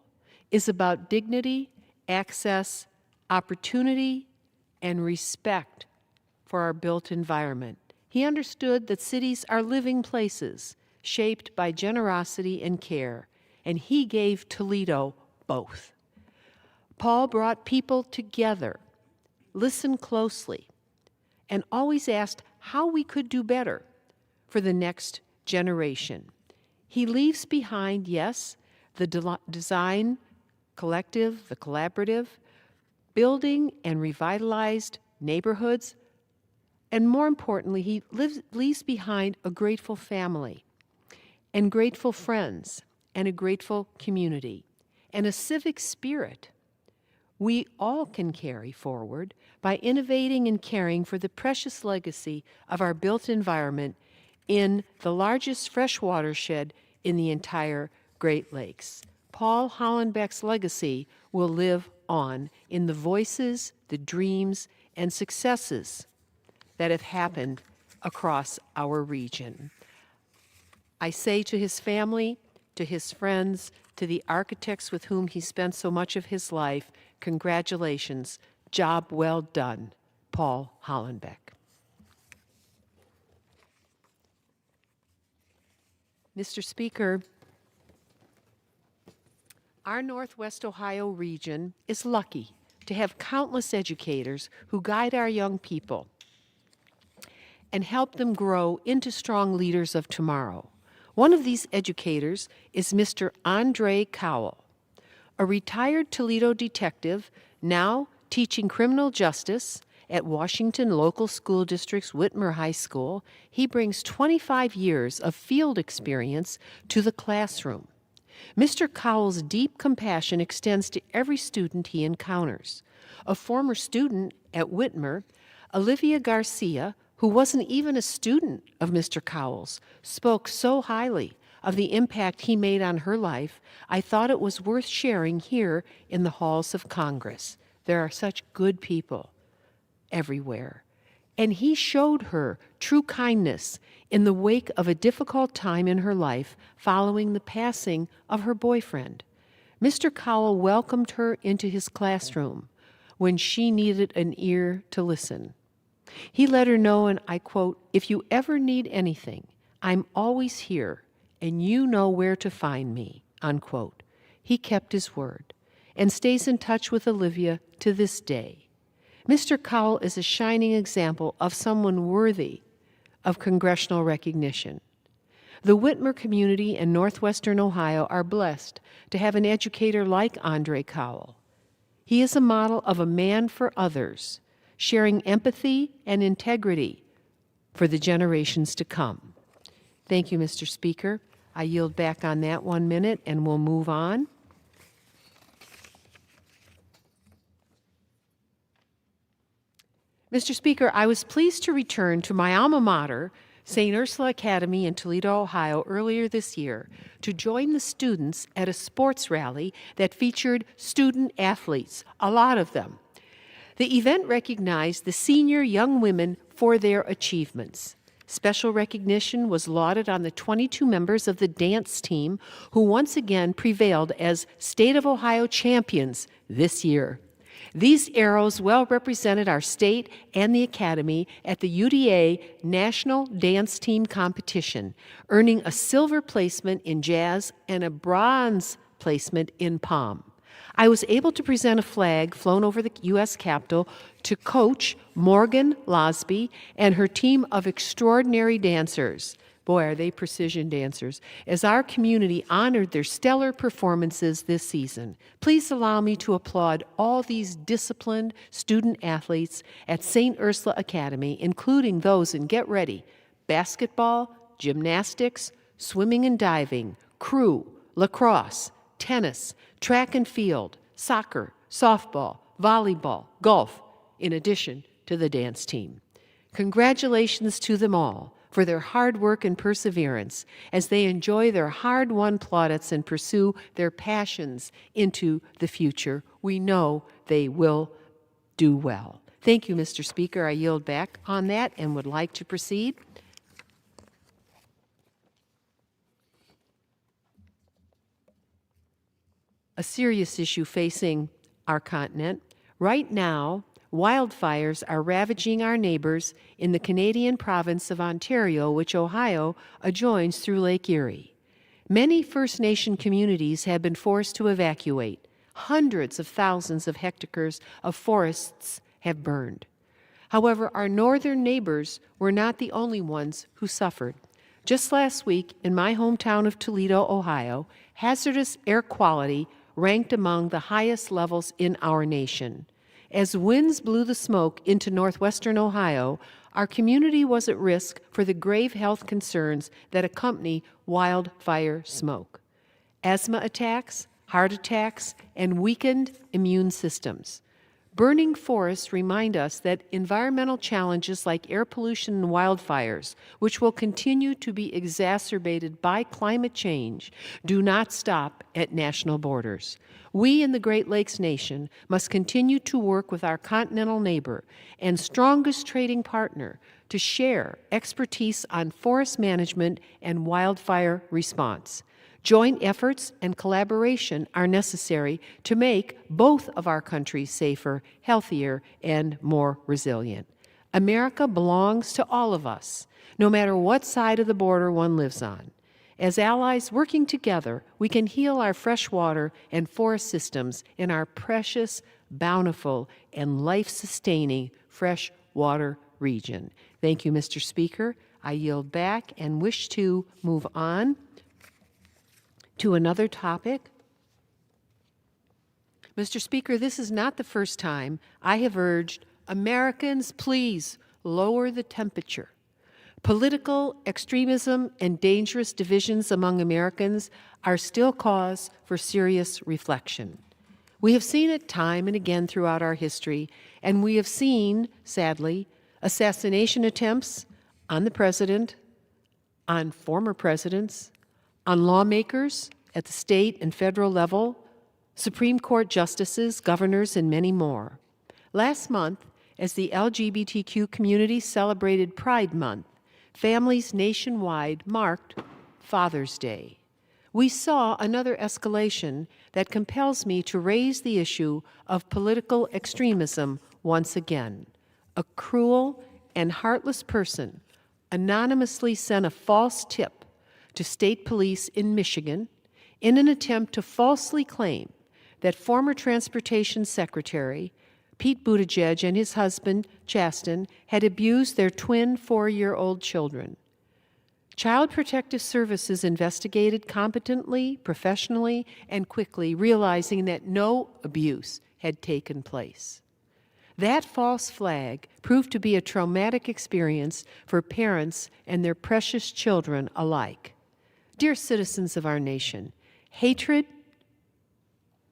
is about dignity, access, opportunity, and respect for our built environment. He understood that cities are living places shaped by generosity and care, and he gave Toledo both. Paul brought people together, listened closely, and always asked how we could do better for the next generation. He leaves behind, yes, the design collective, the collaborative, building and revitalized neighborhoods, and more importantly, he leaves behind a grateful family and grateful friends and a grateful community and a civic spirit we all can carry forward by innovating and caring for the precious legacy of our built environment in the largest fresh watershed in the entire Great Lakes. Paul Hollenbeck's legacy will live on in the voices, the dreams, and successes that have happened across our region. I say to his family, to his friends, to the architects with whom he spent so much of his life, congratulations, job well done, Paul Hollenbeck. Mr. Speaker, Our Northwest Ohio region is lucky to have countless educators who guide our young people and help them grow into strong leaders of tomorrow. One of these educators is Mr. Andre Cowell, a retired Toledo detective now teaching criminal justice at Washington Local School District's Whitmer High School. He brings 25 years of field experience to the classroom. Mr. Cowell's deep compassion extends to every student he encounters. A former student at Whitmer, Olivia Garcia, who wasn't even a student of Mr. Cowell's, spoke so highly of the impact he made on her life, I thought it was worth sharing here in the halls of Congress. There are such good people everywhere. And he showed her true kindness in the wake of a difficult time in her life following the passing of her boyfriend. Mr. Cowell welcomed her into his classroom when she needed an ear to listen. He let her know, and I quote, "If you ever need anything, I'm always here, and you know where to find me," unquote. He kept his word and stays in touch with Olivia to this day. Mr. Cowell is a shining example of someone worthy of congressional recognition. The Whitmer community and Northwestern Ohio are blessed to have an educator like Andre Cowell. He is a model of a man for others, sharing empathy and integrity for the generations to come. Thank you, Mr. Speaker. I yield back on that 1 minute, and we'll move on. Mr. Speaker, I was pleased to return to my alma mater, St. Ursula Academy in Toledo, Ohio, earlier this year to join the students at a sports rally that featured student athletes, a lot of them. The event recognized the senior young women for their achievements. Special recognition was lauded on the 22 members of the dance team who once again prevailed as State of Ohio champions this year. These arrows well represented our state and the Academy at the UDA National Dance Team Competition, earning a silver placement in jazz and a bronze placement in pom. I was able to present a flag flown over the U.S. Capitol to Coach Morgan Losby and her team of extraordinary dancers. Boy, are they precision dancers, as our community honored their stellar performances this season. Please allow me to applaud all these disciplined student athletes at St. Ursula Academy, including those in, get ready, basketball, gymnastics, swimming and diving, crew, lacrosse, tennis, track and field, soccer, softball, volleyball, golf, in addition to the dance team. Congratulations to them all for their hard work and perseverance as they enjoy their hard-won plaudits and pursue their passions into the future. We know they will do well. Thank you, Mr. Speaker. I yield back on that and would like to proceed. A serious issue facing our continent. Right now, wildfires are ravaging our neighbors in the Canadian province of Ontario, which Ohio adjoins through Lake Erie. Many First Nation communities have been forced to evacuate. Hundreds of thousands of hectares of forests have burned. However, our northern neighbors were not the only ones who suffered. Just last week, in my hometown of Toledo, Ohio, hazardous air quality ranked among the highest levels in our nation. As winds blew the smoke into northwestern Ohio, our community was at risk for the grave health concerns that accompany wildfire smoke. Asthma attacks, heart attacks, and weakened immune systems. Burning forests remind us that environmental challenges like air pollution and wildfires, which will continue to be exacerbated by climate change, do not stop at national borders. We in the Great Lakes Nation must continue to work with our continental neighbor and strongest trading partner to share expertise on forest management and wildfire response. Joint efforts and collaboration are necessary to make both of our countries safer, healthier, and more resilient. America belongs to all of us, no matter what side of the border one lives on. As allies working together, we can heal our freshwater and forest systems in our precious, bountiful, and life-sustaining freshwater region. Thank you, Mr. Speaker. I yield back and wish to move on to another topic. Mr. Speaker, this is not the first time I have urged Americans, please lower the temperature. Political extremism and dangerous divisions among Americans are still cause for serious reflection. We have seen it time and again throughout our history, and we have seen, sadly, assassination attempts on the president, on former presidents, on lawmakers at the state and federal level, Supreme Court justices, governors, and many more. Last month, as the LGBTQ community celebrated Pride Month, families nationwide marked Father's Day. We saw another escalation that compels me to raise the issue of political extremism once again. A cruel and heartless person anonymously sent a false tip to state police in Michigan in an attempt to falsely claim that former Transportation Secretary Pete Buttigieg and his husband, Chasten, had abused their twin 4-year-old children. Child Protective Services investigated competently, professionally, and quickly, realizing that no abuse had taken place. That false flag proved to be a traumatic experience for parents and their precious children alike. Dear citizens of our nation, hatred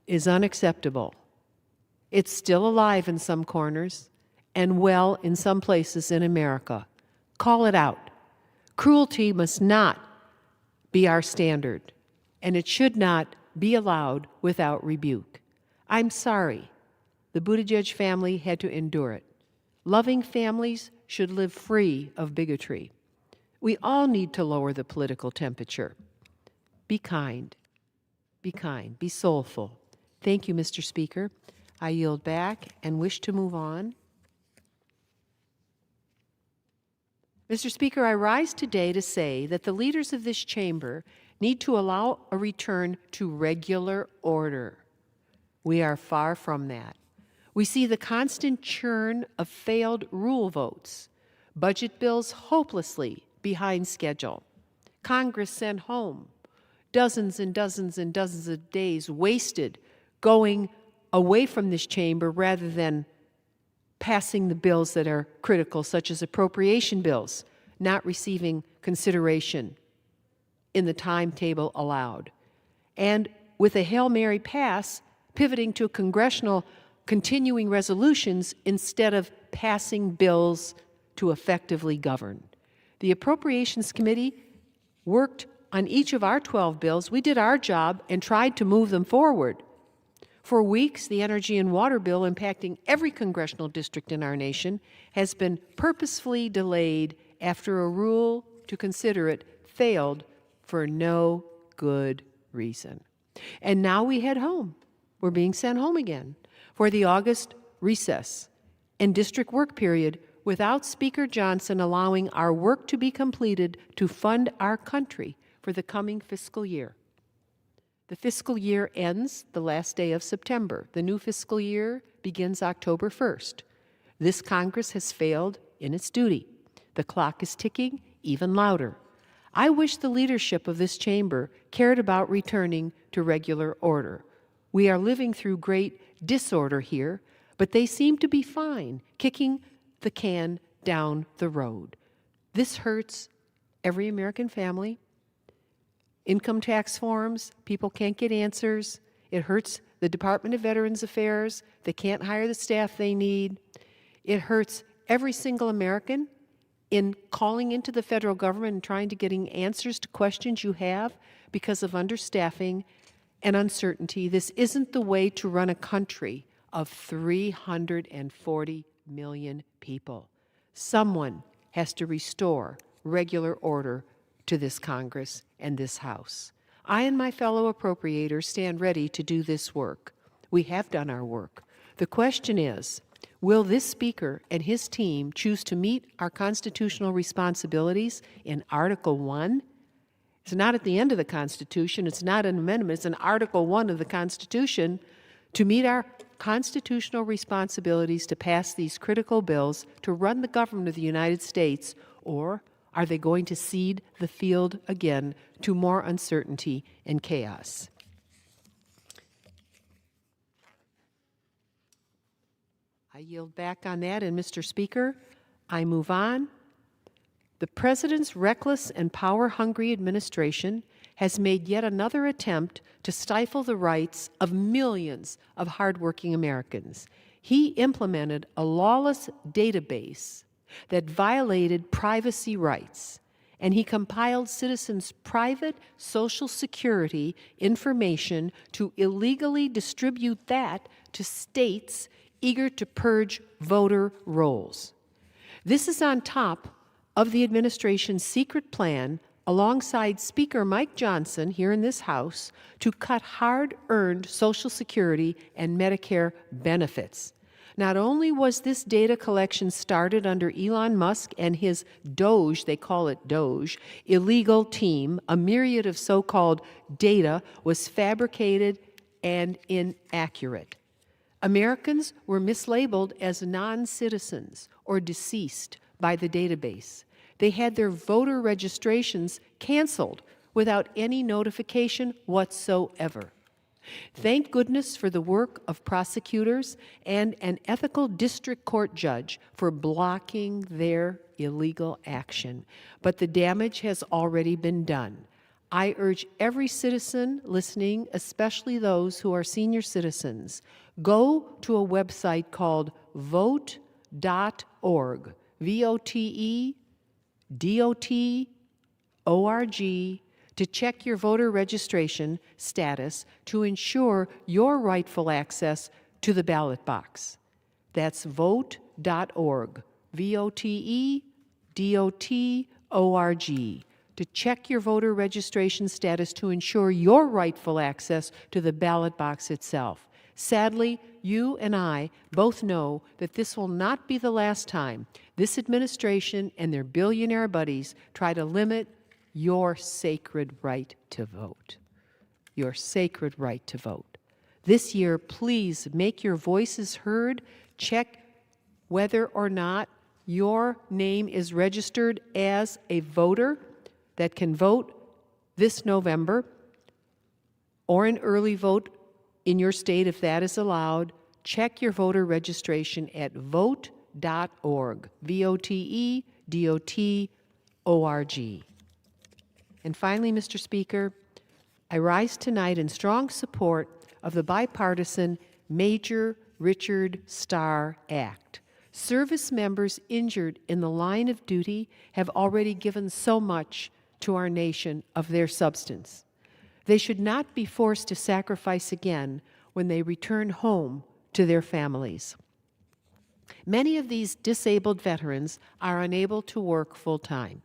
is unacceptable. It's still alive in some corners and well in some places in America. Call it out. Cruelty must not be our standard, and it should not be allowed without rebuke. I'm sorry the Buttigieg family had to endure it. Loving families should live free of bigotry. We all need to lower the political temperature. Be kind. Be kind. Be soulful. Thank you, Mr. Speaker. I yield back and wish to move on. Mr. Speaker, I rise today to say that the leaders of this chamber need to allow a return to regular order. We are far from that. We see the constant churn of failed rule votes, budget bills hopelessly behind schedule, Congress sent home, dozens and dozens and dozens of days wasted going away from this chamber rather than passing the bills that are critical, such as appropriation bills, not receiving consideration in the timetable allowed. And with a Hail Mary pass, pivoting to congressional continuing resolutions instead of passing bills to effectively govern. The Appropriations Committee worked on each of our 12 bills. We did our job and tried to move them forward. For weeks, the energy and water bill impacting every congressional district in our nation has been purposefully delayed after a rule to consider it failed for no good reason. And now we head home. We're being sent home again for the August recess and district work period without Speaker Johnson allowing our work to be completed to fund our country for the coming fiscal year. The fiscal year ends the last day of September. The new fiscal year begins October 1st. This Congress has failed in its duty. The clock is ticking even louder. I wish the leadership of this chamber cared about returning to regular order. We are living through great disorder here, but they seem to be fine, kicking the can down the road. This hurts every American family. Income tax forms, people can't get answers. It hurts the Department of Veterans Affairs. They can't hire the staff they need. It hurts every single American in calling into the federal government and trying to getting answers to questions you have because of understaffing and uncertainty. This isn't the way to run a country of 340 million people. Someone has to restore regular order to this Congress and this House. I and my fellow appropriators stand ready to do this work. We have done our work. The question is, will this Speaker and his team choose to meet our constitutional responsibilities in Article 1 It's not at the end of the Constitution. It's not an amendment. It's in Article 1 of the Constitution to meet our constitutional responsibilities to pass these critical bills to run the government of the United States, or are they going to cede the field again to more uncertainty and chaos? I yield back on that, and Mr. Speaker, I move on. The President's reckless and power-hungry administration has made yet another attempt to stifle the rights of millions of hardworking Americans. He implemented a lawless database that violated privacy rights, and he compiled citizens' private Social Security information to illegally distribute that to states eager to purge voter rolls. This is on top of the administration's secret plan, alongside Speaker Mike Johnson here in this House, to cut hard-earned Social Security and Medicare benefits. Not only was this data collection started under Elon Musk and his Doge, they call it Doge, illegal team, a myriad of so-called data was fabricated and inaccurate. Americans were mislabeled as non-citizens or deceased by the database. They had their voter registrations canceled without any notification whatsoever. Thank goodness for the work of prosecutors and an ethical district court judge for blocking their illegal action. But the damage has already been done. I urge every citizen listening, especially those who are senior citizens, go to a website called vote.org, vote.org, to check your voter registration status to ensure your rightful access to the ballot box. That's vote.org, vote.org, to check your voter registration status to ensure your rightful access to the ballot box itself. Sadly, you and I both know that this will not be the last time this administration and their billionaire buddies try to limit your sacred right to vote. Your sacred right to vote. This year, please make your voices heard. Check whether or not your name is registered as a voter that can vote this November, or an early vote in your state if that is allowed. Check your voter registration at vote.org, vote.org. And finally, Mr. Speaker, I rise tonight in strong support of the bipartisan Major Richard Starr Act. Service members injured in the line of duty have already given so much to our nation of their substance. They should not be forced to sacrifice again when they return home to their families. Many of these disabled veterans are unable to work full-time.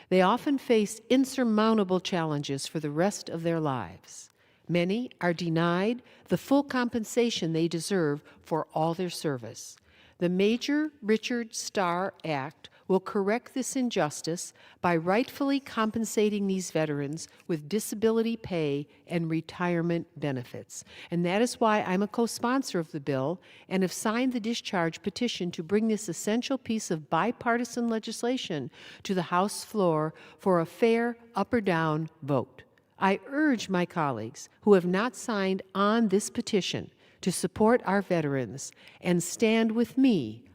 They often face insurmountable challenges for the rest of their lives. Many are denied the full compensation they deserve for all their service. The Major Richard Starr Act will correct this injustice by rightfully compensating these veterans with disability pay and retirement benefits. And that is why I'm a co-sponsor of the bill and have signed the discharge petition to bring this essential piece of bipartisan legislation to the House floor for a fair up or down vote. I urge my colleagues who have not signed on this petition to support our veterans and stand with me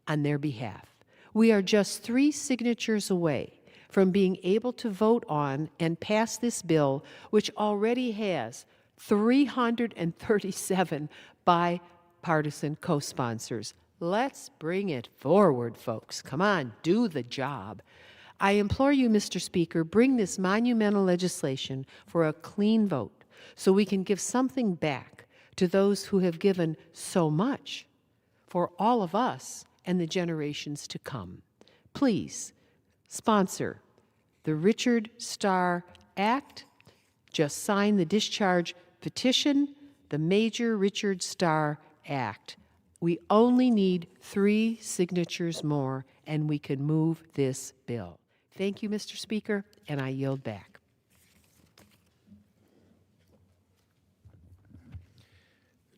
on their behalf. We are just 3 signatures away from being able to vote on and pass this bill, which already has 337 bipartisan co-sponsors. Let's bring it forward, folks. Come on, do the job. I implore you, Mr. Speaker, bring this monumental legislation for a clean vote so we can give something back to those who have given so much for all of us and the generations to come. Please sponsor the Richard Starr Act. Just sign the discharge petition, the Major Richard Starr Act. We only need 3 signatures more, and we can move this bill. Thank you, Mr. Speaker, and I yield back.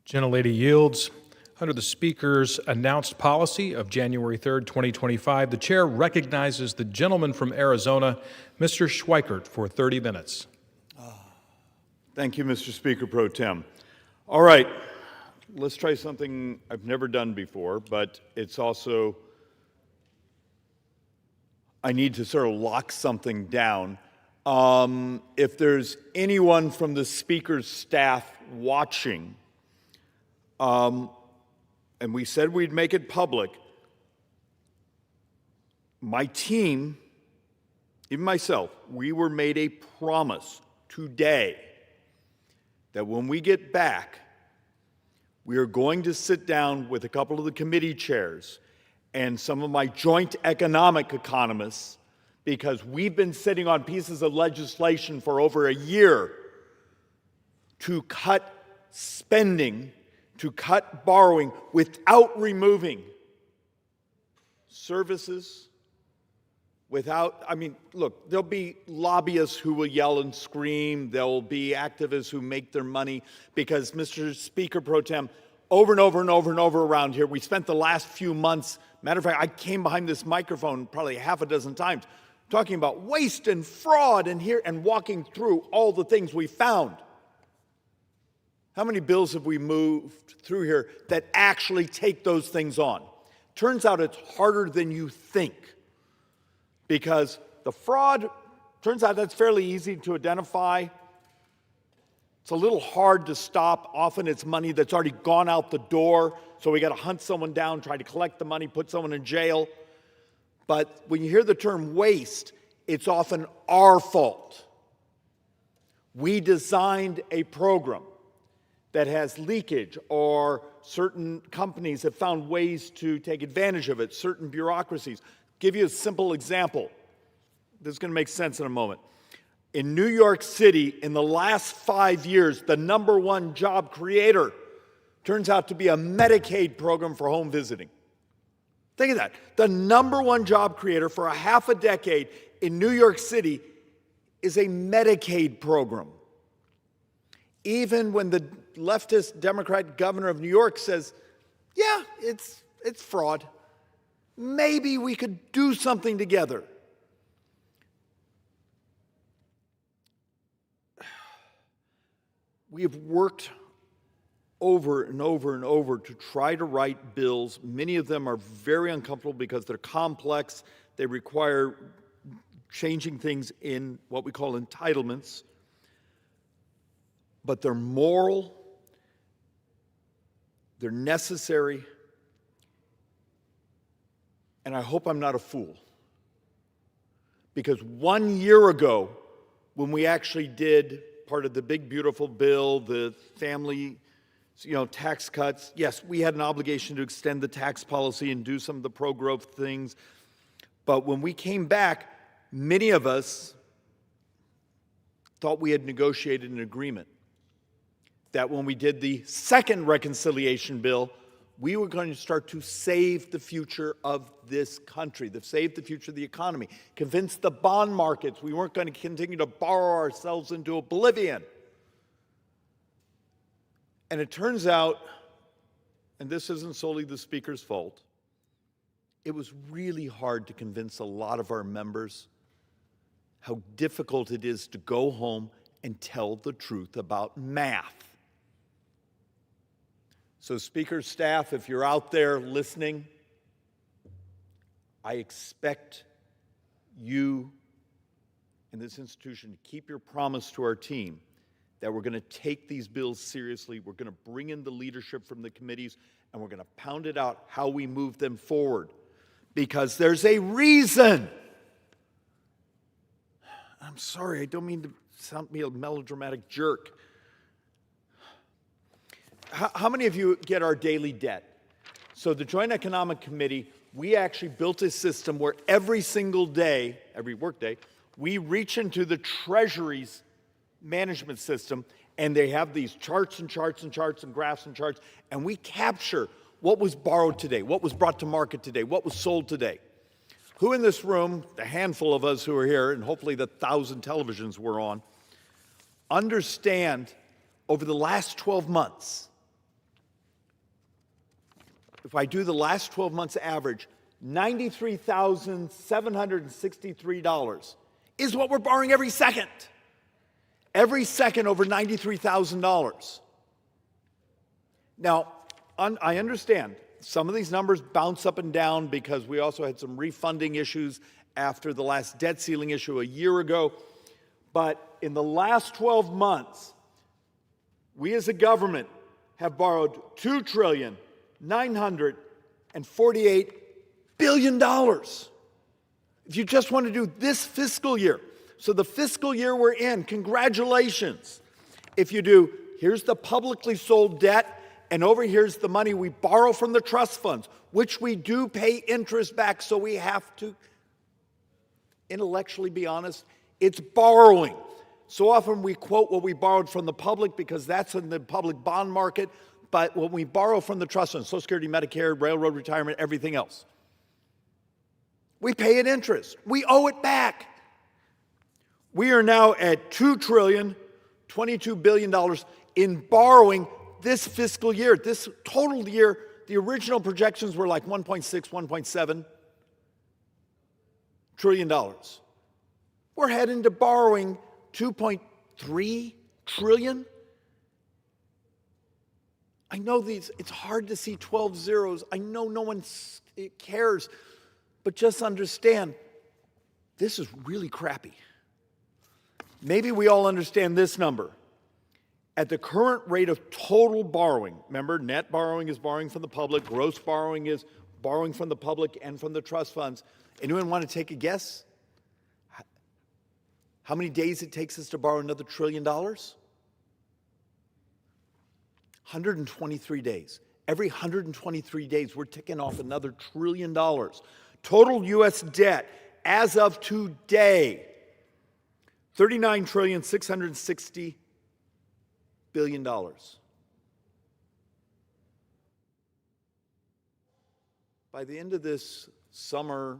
Gentlelady yields. Under the Speaker's announced policy of January 3rd, 2025, the Chair recognizes the gentleman from Arizona, Mr. Schweikert, for 30 minutes. Thank you, Mr. Speaker Pro Tem. All right, let's try something I've never done before, but it's also, I need to sort of lock something down. If there's anyone from the Speaker's staff watching, and we said we'd make it public, my team, even myself, we were made a promise today that when we get back, we are going to sit down with a couple of the committee chairs and some of my joint economic economists, because we've been sitting on pieces of legislation for over a year to cut spending, to cut borrowing without removing services, look, there'll be lobbyists who will yell and scream. There'll be activists who make their money because, Mr. Speaker Pro Tem, over and over and over and over around here, we spent the last few months, matter of fact, I came behind this microphone probably half a dozen times talking about waste and fraud and walking through all the things we found. How many bills have we moved through here that actually take those things on? Turns out it's harder than you think, because the fraud, turns out that's fairly easy to identify. It's a little hard to stop. Often it's money that's already gone out the door, so we got to hunt someone down, try to collect the money, put someone in jail. But when you hear the term waste, it's often our fault. We designed a program that has leakage, or certain companies have found ways to take advantage of it, certain bureaucracies. Give you a simple example. This is going to make sense in a moment. In New York City, in the last 5 years, the #1 job creator turns out to be a Medicaid program for home visiting. Think of that. The #1 job creator for a half a decade in New York City is a Medicaid program. Even when the leftist Democrat governor of New York says, yeah, it's fraud, maybe we could do something together. We have worked over and over and over to try to write bills. Many of them are very uncomfortable because they're complex. They require changing things in what we call entitlements. But they're moral, they're necessary, and I hope I'm not a fool. Because 1 year ago, when we actually did part of the big, beautiful bill, the family tax cuts, yes, we had an obligation to extend the tax policy and do some of the pro-growth things. But when we came back, many of us thought we had negotiated an agreement that when we did the second reconciliation bill, we were going to start to save the future of this country, to save the future of the economy, convince the bond markets we weren't going to continue to borrow ourselves into oblivion. And it turns out, and this isn't solely the Speaker's fault, it was really hard to convince a lot of our members how difficult it is to go home and tell the truth about math. So, Speaker's staff, if you're out there listening, I expect you in this institution to keep your promise to our team that we're going to take these bills seriously, we're going to bring in the leadership from the committees, and we're going to pound it out how we move them forward. Because there's a reason. I'm sorry, I don't mean to sound me a melodramatic jerk. How many of you get our daily debt? So the Joint Economic Committee, we actually built a system where every single day, every workday, we reach into the Treasury's management system, and they have these charts and charts and charts and graphs and charts, and we capture what was borrowed today, what was brought to market today, what was sold today. Who in this room, the handful of us who are here, and hopefully the 1,000 televisions we're on, understand over the last 12 months, if I do the last 12 months average, $93,763 is what we're borrowing every second. Every second over $93,000. Now, I understand some of these numbers bounce up and down because we also had some refunding issues after the last debt ceiling issue a year ago. But in the last 12 months, we as a government have borrowed $2,948 billion. If you just want to do this fiscal year, so the fiscal year we're in, congratulations. If you do, here's the publicly sold debt, and over here's the money we borrow from the trust funds, which we do pay interest back, so we have to intellectually be honest, it's borrowing. So often we quote what we borrowed from the public because that's in the public bond market, but when we borrow from the trust funds, Social Security, Medicare, railroad retirement, everything else, we pay it interest. We owe it back. We are now at $2,022 billion in borrowing this fiscal year. This total year, the original projections were like $1.6, $1.7 trillion. We're heading to borrowing $2.3 trillion. I know it's hard to see 12 zeros. I know no one cares, but just understand, this is really crappy. Maybe we all understand this number. At the current rate of total borrowing, remember, net borrowing is borrowing from the public, gross borrowing is borrowing from the public and from the trust funds. Anyone want to take a guess? How many days it takes us to borrow another $1 trillion? 123 days. Every 123 days, we're ticking off another $1 trillion. Total U.S. debt as of today, $39,660 billion. By the end of this summer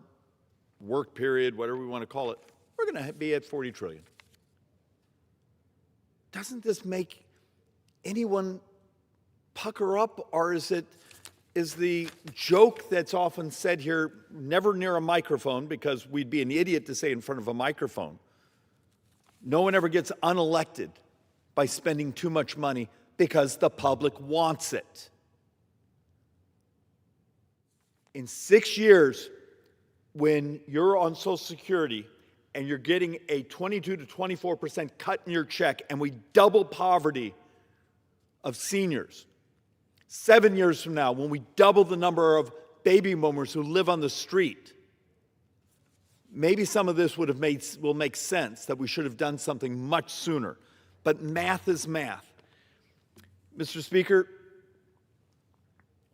work period, whatever we want to call it, we're going to be at $40 trillion. Doesn't this make anyone pucker up, or is the joke that's often said here, never near a microphone, because we'd be an idiot to say in front of a microphone, no one ever gets unelected by spending too much money because the public wants it. In 6 years, when you're on Social Security and you're getting a 22 to 24% cut in your check, and we double poverty of seniors, 7 years from now, when we double the number of baby boomers who live on the street, maybe some of this will make sense, that we should have done something much sooner. But math is math. Mr. Speaker,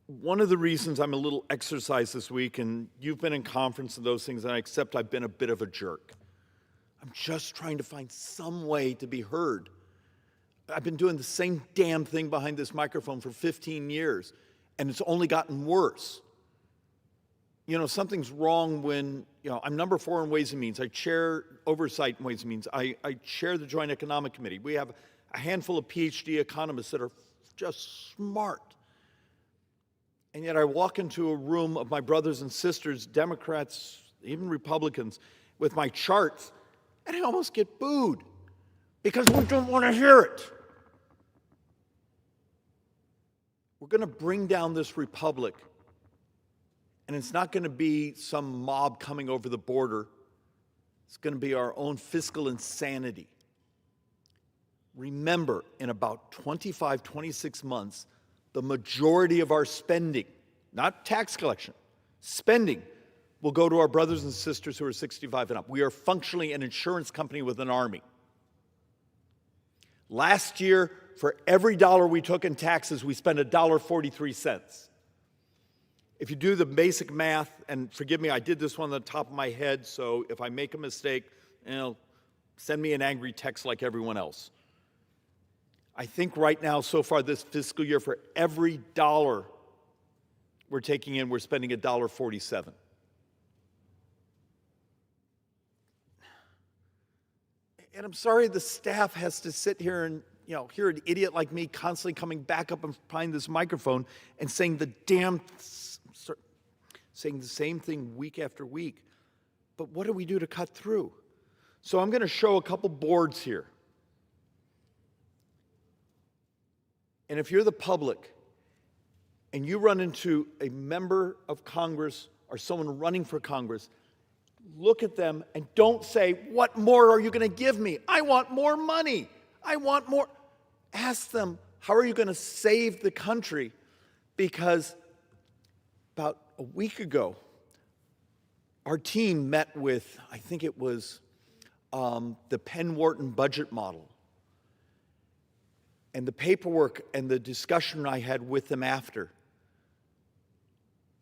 one of the reasons I'm a little exercised this week, and you've been in conference and those things, and I accept I've been a bit of a jerk. I'm just trying to find some way to be heard. I've been doing the same damn thing behind this microphone for 15 years, and it's only gotten worse. You know, something's wrong when, I'm number 4 in Ways and Means. I chair oversight in Ways and Means. I chair the Joint Economic Committee. We have a handful of PhD economists that are just smart. And yet I walk into a room of my brothers and sisters, Democrats, even Republicans, with my charts, and I almost get booed because we don't want to hear it. We're going to bring down this republic, and it's not going to be some mob coming over the border. It's going to be our own fiscal insanity. Remember, in about 25, 26 months, the majority of our spending, not tax collection, spending, will go to our brothers and sisters who are 65 and up. We are functionally an insurance company with an army. Last year, for every dollar we took in taxes, we spent $1.43. If you do the basic math, and forgive me, I did this one on the top of my head, so if I make a mistake, send me an angry text like everyone else. I think right now, so far this fiscal year, for every dollar we're taking in, we're spending $1.47. And I'm sorry the staff has to sit here and hear an idiot like me constantly coming back up and behind this microphone and saying the same thing week after week. But what do we do to cut through? So I'm going to show a couple boards here. And if you're the public and you run into a member of Congress or someone running for Congress, look at them and don't say, what more are you going to give me? I want more money. I want more. Ask them, how are you going to save the country? Because about a week ago, our team met with, I think it was the Penn-Wharton budget model. And the paperwork and the discussion I had with them after,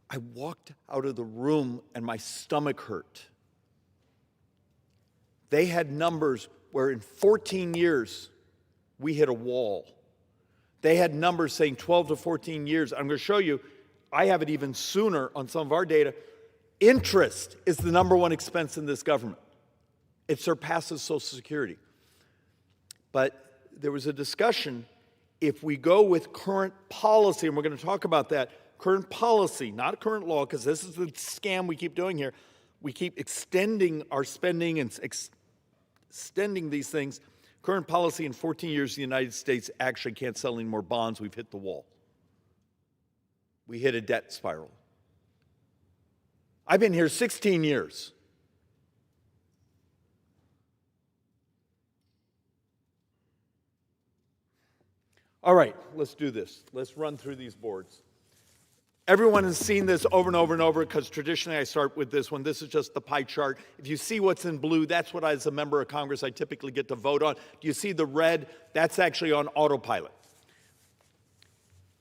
I walked out of the room and my stomach hurt. They had numbers where in 14 years, we hit a wall. They had numbers saying 12 to 14 years. I'm going to show you, I have it even sooner on some of our data. Interest is the number one expense in this government. It surpasses Social Security. But there was a discussion, if we go with current policy, and we're going to talk about that, current policy, not current law, because this is the scam we keep doing here. We keep extending our spending and extending these things. Current policy in 14 years, the United States actually can't sell any more bonds. We've hit the wall. We hit a debt spiral. I've been here 16 years. All right, let's do this. Let's run through these boards. Everyone has seen this over and over and over because traditionally I start with this one. This is just the pie chart. If you see what's in blue, that's what as a member of Congress I typically get to vote on. Do you see the red? That's actually on autopilot.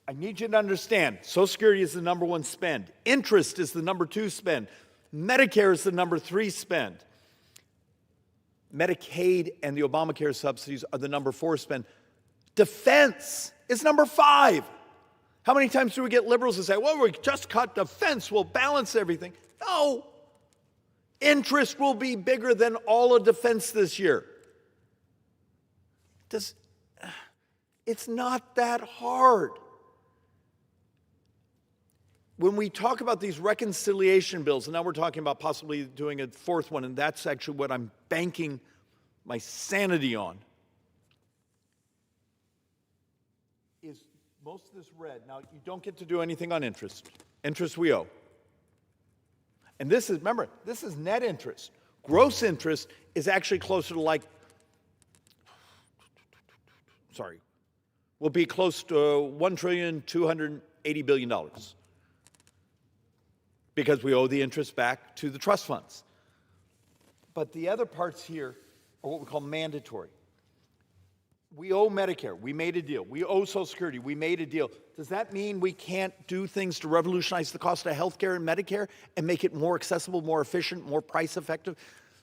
I need you to understand, Social Security is the number one spend. Interest is the number two spend. Medicare is the number three spend. Medicaid and the Obamacare subsidies are the number four spend. Defense is number five. How many times do we get liberals who say, well, we just cut defense, we'll balance everything? No. Interest will be bigger than all of defense this year. It's not that hard. When we talk about these reconciliation bills, and now we're talking about possibly doing a fourth one, and that's actually what I'm banking my sanity on, is most of this red. Now, you don't get to do anything on interest. Interest we owe. And this is, remember, this is net interest. Gross interest is actually closer to will be close to $1.28 trillion because we owe the interest back to the trust funds. But the other parts here are what we call mandatory. We owe Medicare. We made a deal. We owe Social Security. We made a deal. Does that mean we can't do things to revolutionize the cost of health care and Medicare and make it more accessible, more efficient, more price effective?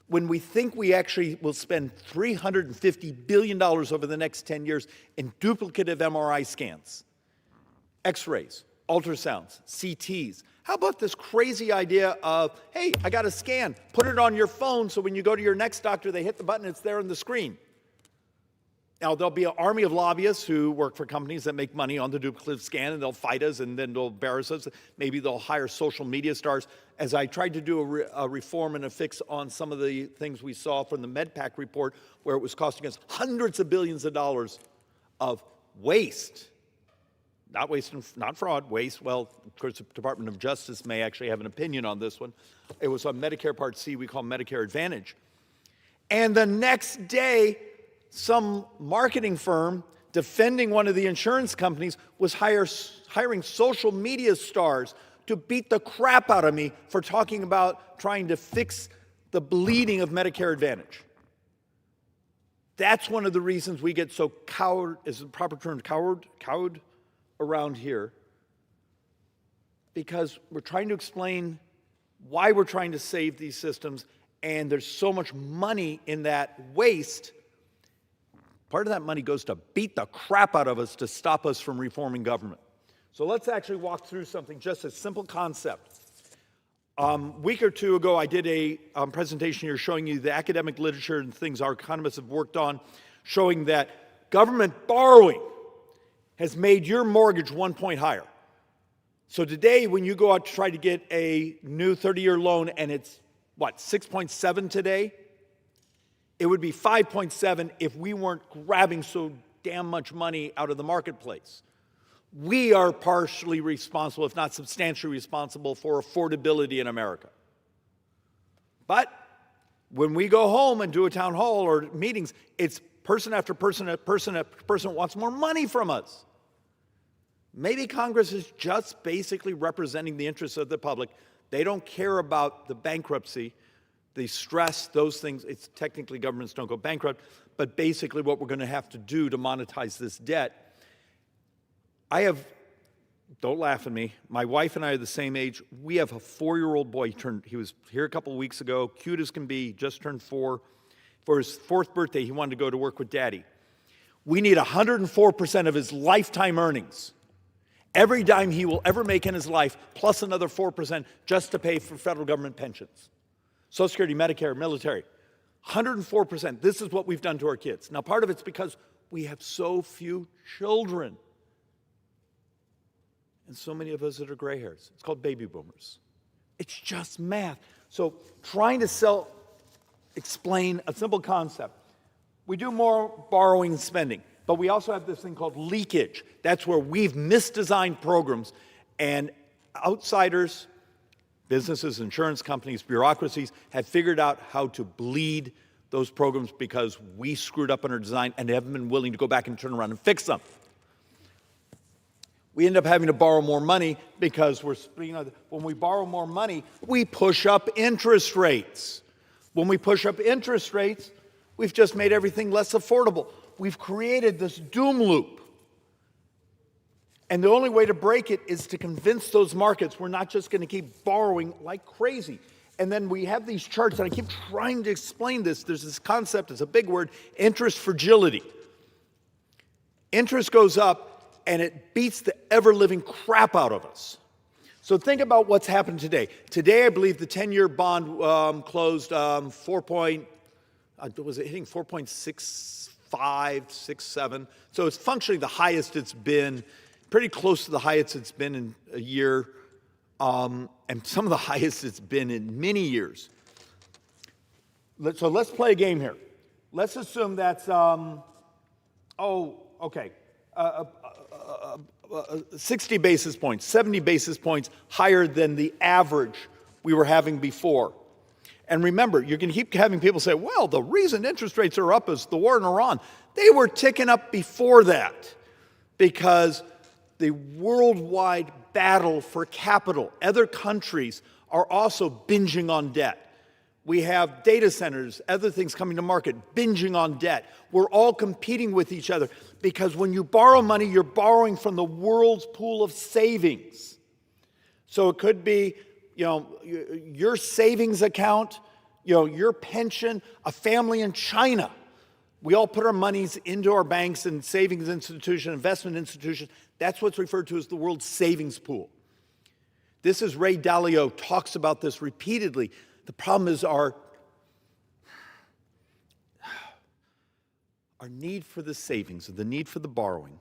When we think we actually will spend $350 billion over the next 10 years in duplicative MRI scans, X-rays, ultrasounds, CTs. How about this crazy idea of, hey, I got a scan. Put it on your phone so when you go to your next doctor, they hit the button, it's there on the screen. Now, there'll be an army of lobbyists who work for companies that make money on the duplicative scan, and they'll fight us, and then they'll embarrass us. Maybe they'll hire social media stars. As I tried to do a reform and a fix on some of the things we saw from the MedPAC report, where it was costing us hundreds of billions of dollars of waste. Not waste, not fraud, waste. Well, of course, the Department of Justice may actually have an opinion on this one. It was on Medicare Part C, we call Medicare Advantage. And the next day, some marketing firm defending one of the insurance companies was hiring social media stars to beat the crap out of me for talking about trying to fix the bleeding of Medicare Advantage. That's one of the reasons we get so cowed, is the proper term, cowed around here, because we're trying to explain why we're trying to save these systems, and there's so much money in that waste. Part of that money goes to beat the crap out of us to stop us from reforming government. So let's actually walk through something, just a simple concept. A week or two ago, I did a presentation here showing you the academic literature and things our economists have worked on, showing that government borrowing has made your mortgage 1 point higher. So today, when you go out to try to get a new 30-year loan and it's, what, 6.7 today? It would be 5.7 if we weren't grabbing so damn much money out of the marketplace. We are partially responsible, if not substantially responsible, for affordability in America. But when we go home and do a town hall or meetings, it's person after person after person after person wants more money from us. Maybe Congress is just basically representing the interests of the public. They don't care about the bankruptcy, the stress, those things. It's technically governments don't go bankrupt, but basically what we're going to have to do to monetize this debt. Don't laugh at me, my wife and I are the same age. We have a 4-year-old boy. He was here a couple of weeks ago, cute as can be, just turned 4. For his 4th birthday, he wanted to go to work with Daddy. We need 104% of his lifetime earnings. Every dime he will ever make in his life, plus another 4% just to pay for federal government pensions. Social Security, Medicare, military. 104%. This is what we've done to our kids. Now, part of it's because we have so few children. And so many of us that are gray hairs. It's called baby boomers. It's just math. So trying to explain a simple concept. We do more borrowing and spending, but we also have this thing called leakage. That's where we've misdesigned programs, and outsiders, businesses, insurance companies, bureaucracies have figured out how to bleed those programs because we screwed up on our design and haven't been willing to go back and turn around and fix them. We end up having to borrow more money because when we borrow more money, we push up interest rates. When we push up interest rates, we've just made everything less affordable. We've created this doom loop. And the only way to break it is to convince those markets we're not just going to keep borrowing like crazy. And then we have these charts, and I keep trying to explain this. There's this concept, it's a big word, interest fragility. Interest goes up, and it beats the ever-living crap out of us. So think about what's happened today. Today, I believe the 10-year bond closed was it hitting 4.65, 67? So it's functionally the highest it's been, pretty close to the highest it's been in a year, and some of the highest it's been in many years. So let's play a game here. Let's assume that's, 60 basis points, 70 basis points higher than the average we were having before. And remember, you're going to keep having people say, well, the reason interest rates are up is the war in Iran. They were ticking up before that because the worldwide battle for capital, other countries are also binging on debt. We have data centers, other things coming to market, binging on debt. We're all competing with each other because when you borrow money, you're borrowing from the world's pool of savings. So it could be, your savings account, your pension, a family in China. We all put our monies into our banks and savings institutions, investment institutions. That's what's referred to as the world's savings pool. This is Ray Dalio talks about this repeatedly. The problem is our need for the savings, the need for the borrowing,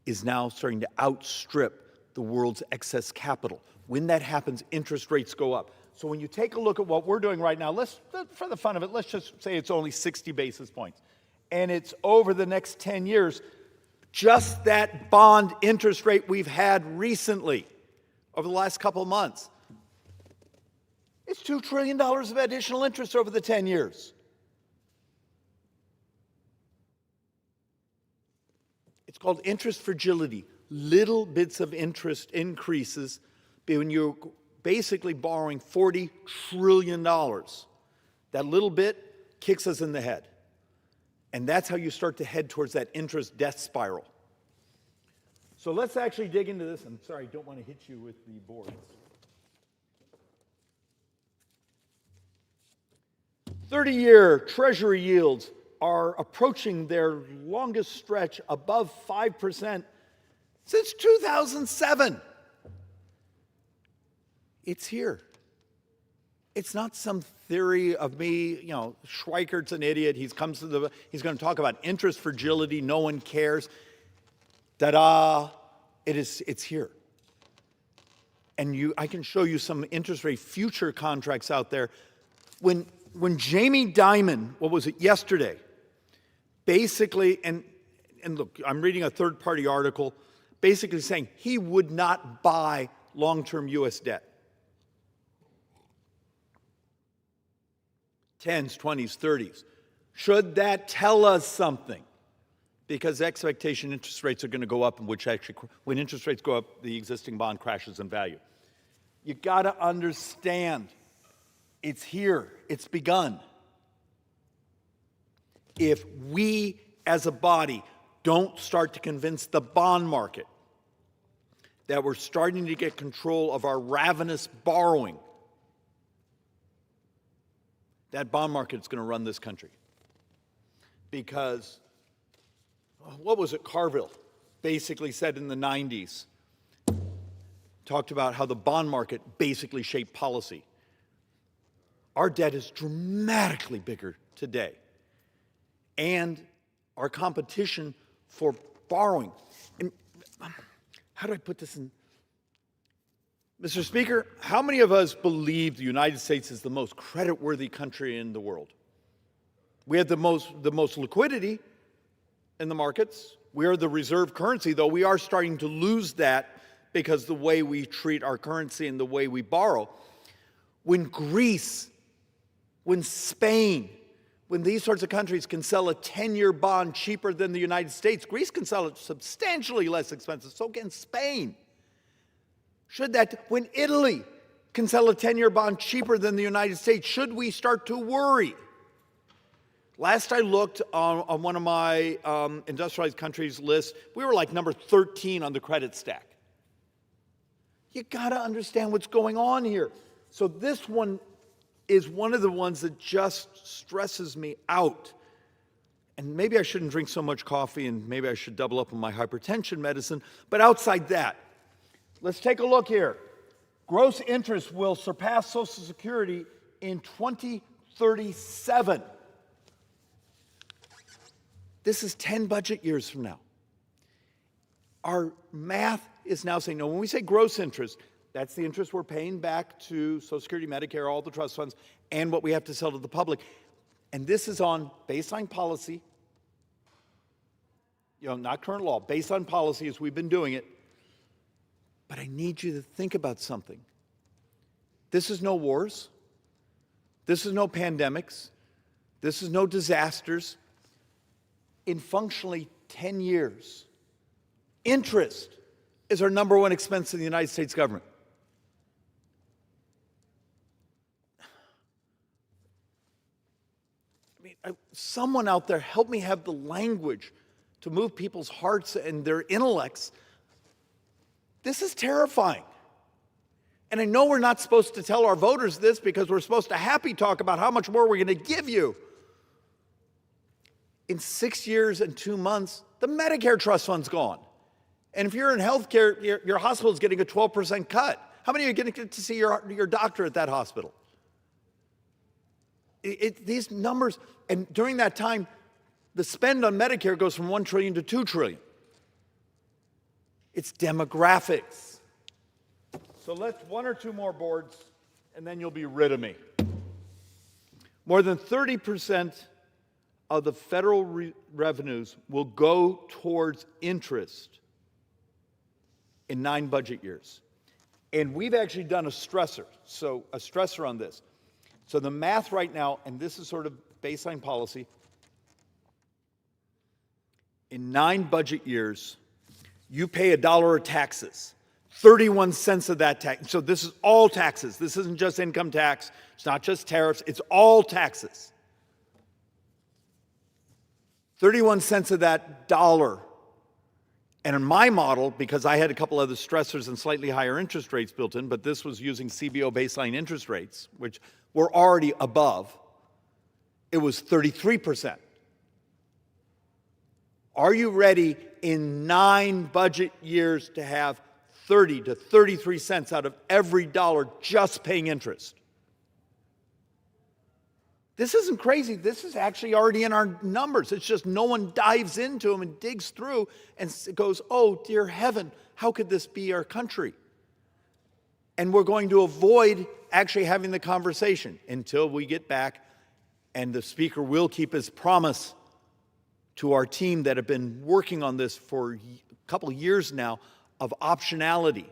is now starting to outstrip the world's excess capital. When that happens, interest rates go up. So when you take a look at what we're doing right now, for the fun of it, let's just say it's only 60 basis points. And it's over the next 10 years, just that bond interest rate we've had recently, over the last couple of months. It's $2 trillion of additional interest over the 10 years. It's called interest fragility. Little bits of interest increases when you're basically borrowing $40 trillion. That little bit kicks us in the head. And that's how you start to head towards that interest death spiral. So let's actually dig into this. I'm sorry, I don't want to hit you with the boards. 30-year Treasury yields are approaching their longest stretch above 5% since 2007. It's here. It's not some theory of me, Schweikert's an idiot. He's going to talk about interest fragility. No one cares. Ta-da! It's here. And I can show you some interest rate future contracts out there. When Jamie Dimon, what was it, yesterday, basically, and look, I'm reading a third-party article, basically saying he would not buy long-term U.S. debt. 10s, 20s, 30s. Should that tell us something? Because expectation interest rates are going to go up, and which actually, when interest rates go up, the existing bond crashes in value. You got to understand, it's here, it's begun. If we as a body don't start to convince the bond market that we're starting to get control of our ravenous borrowing, that bond market is going to run this country. Because, what was it, Carville basically said in the 90s, talked about how the bond market basically shaped policy. Our debt is dramatically bigger today. And our competition for borrowing. And how do I put this in? Mr. Speaker, how many of us believe the United States is the most creditworthy country in the world? We have the most liquidity in the markets. We are the reserve currency, though we are starting to lose that because the way we treat our currency and the way we borrow. When Greece, when Spain, when these sorts of countries can sell a 10-year bond cheaper than the United States, Greece can sell it substantially less expensive, so can Spain. When Italy can sell a 10-year bond cheaper than the United States, should we start to worry? Last I looked on one of my industrialized countries list, we were like number 13 on the credit stack. You gotta understand what's going on here. So this one is one of the ones that just stresses me out. And maybe I shouldn't drink so much coffee, and maybe I should double up on my hypertension medicine, but outside that, let's take a look here. Gross interest will surpass Social Security in 2037. This is 10 budget years from now. Our math is now saying, no, when we say gross interest, that's the interest we're paying back to Social Security, Medicare, all the trust funds, and what we have to sell to the public. And this is on baseline policy, not current law, baseline policy as we've been doing it. But I need you to think about something. This is no wars. This is no pandemics. This is no disasters. In functionally 10 years, interest is our number one expense in the United States government. Someone out there help me have the language to move people's hearts and their intellects. This is terrifying. And I know we're not supposed to tell our voters this because we're supposed to happy talk about how much more we're going to give you. In 6 years and 2 months, the Medicare trust fund's gone. And if you're in healthcare, your hospital is getting a 12% cut. How many of you are going to get to see your doctor at that hospital? These numbers, and during that time, the spend on Medicare goes from $1 trillion to $2 trillion. It's demographics. So let's one or two more boards, and then you'll be rid of me. More than 30% of the federal revenues will go towards interest in 9 budget years. And we've actually done a stressor on this. So the math right now, and this is sort of baseline policy, in 9 budget years, you pay $1 of taxes, 31 cents of that tax. So this is all taxes. This isn't just income tax. It's not just tariffs. It's all taxes. 31 cents of that dollar. And in my model, because I had a couple other stressors and slightly higher interest rates built in, but this was using CBO baseline interest rates, which were already above, it was 33%. Are you ready in 9 budget years to have 30 to 33 cents out of every dollar just paying interest? This isn't crazy. This is actually already in our numbers. It's just no one dives into them and digs through and goes, oh, dear heaven, how could this be our country? And we're going to avoid actually having the conversation until we get back, and the Speaker will keep his promise to our team that have been working on this for a couple of years now of optionality.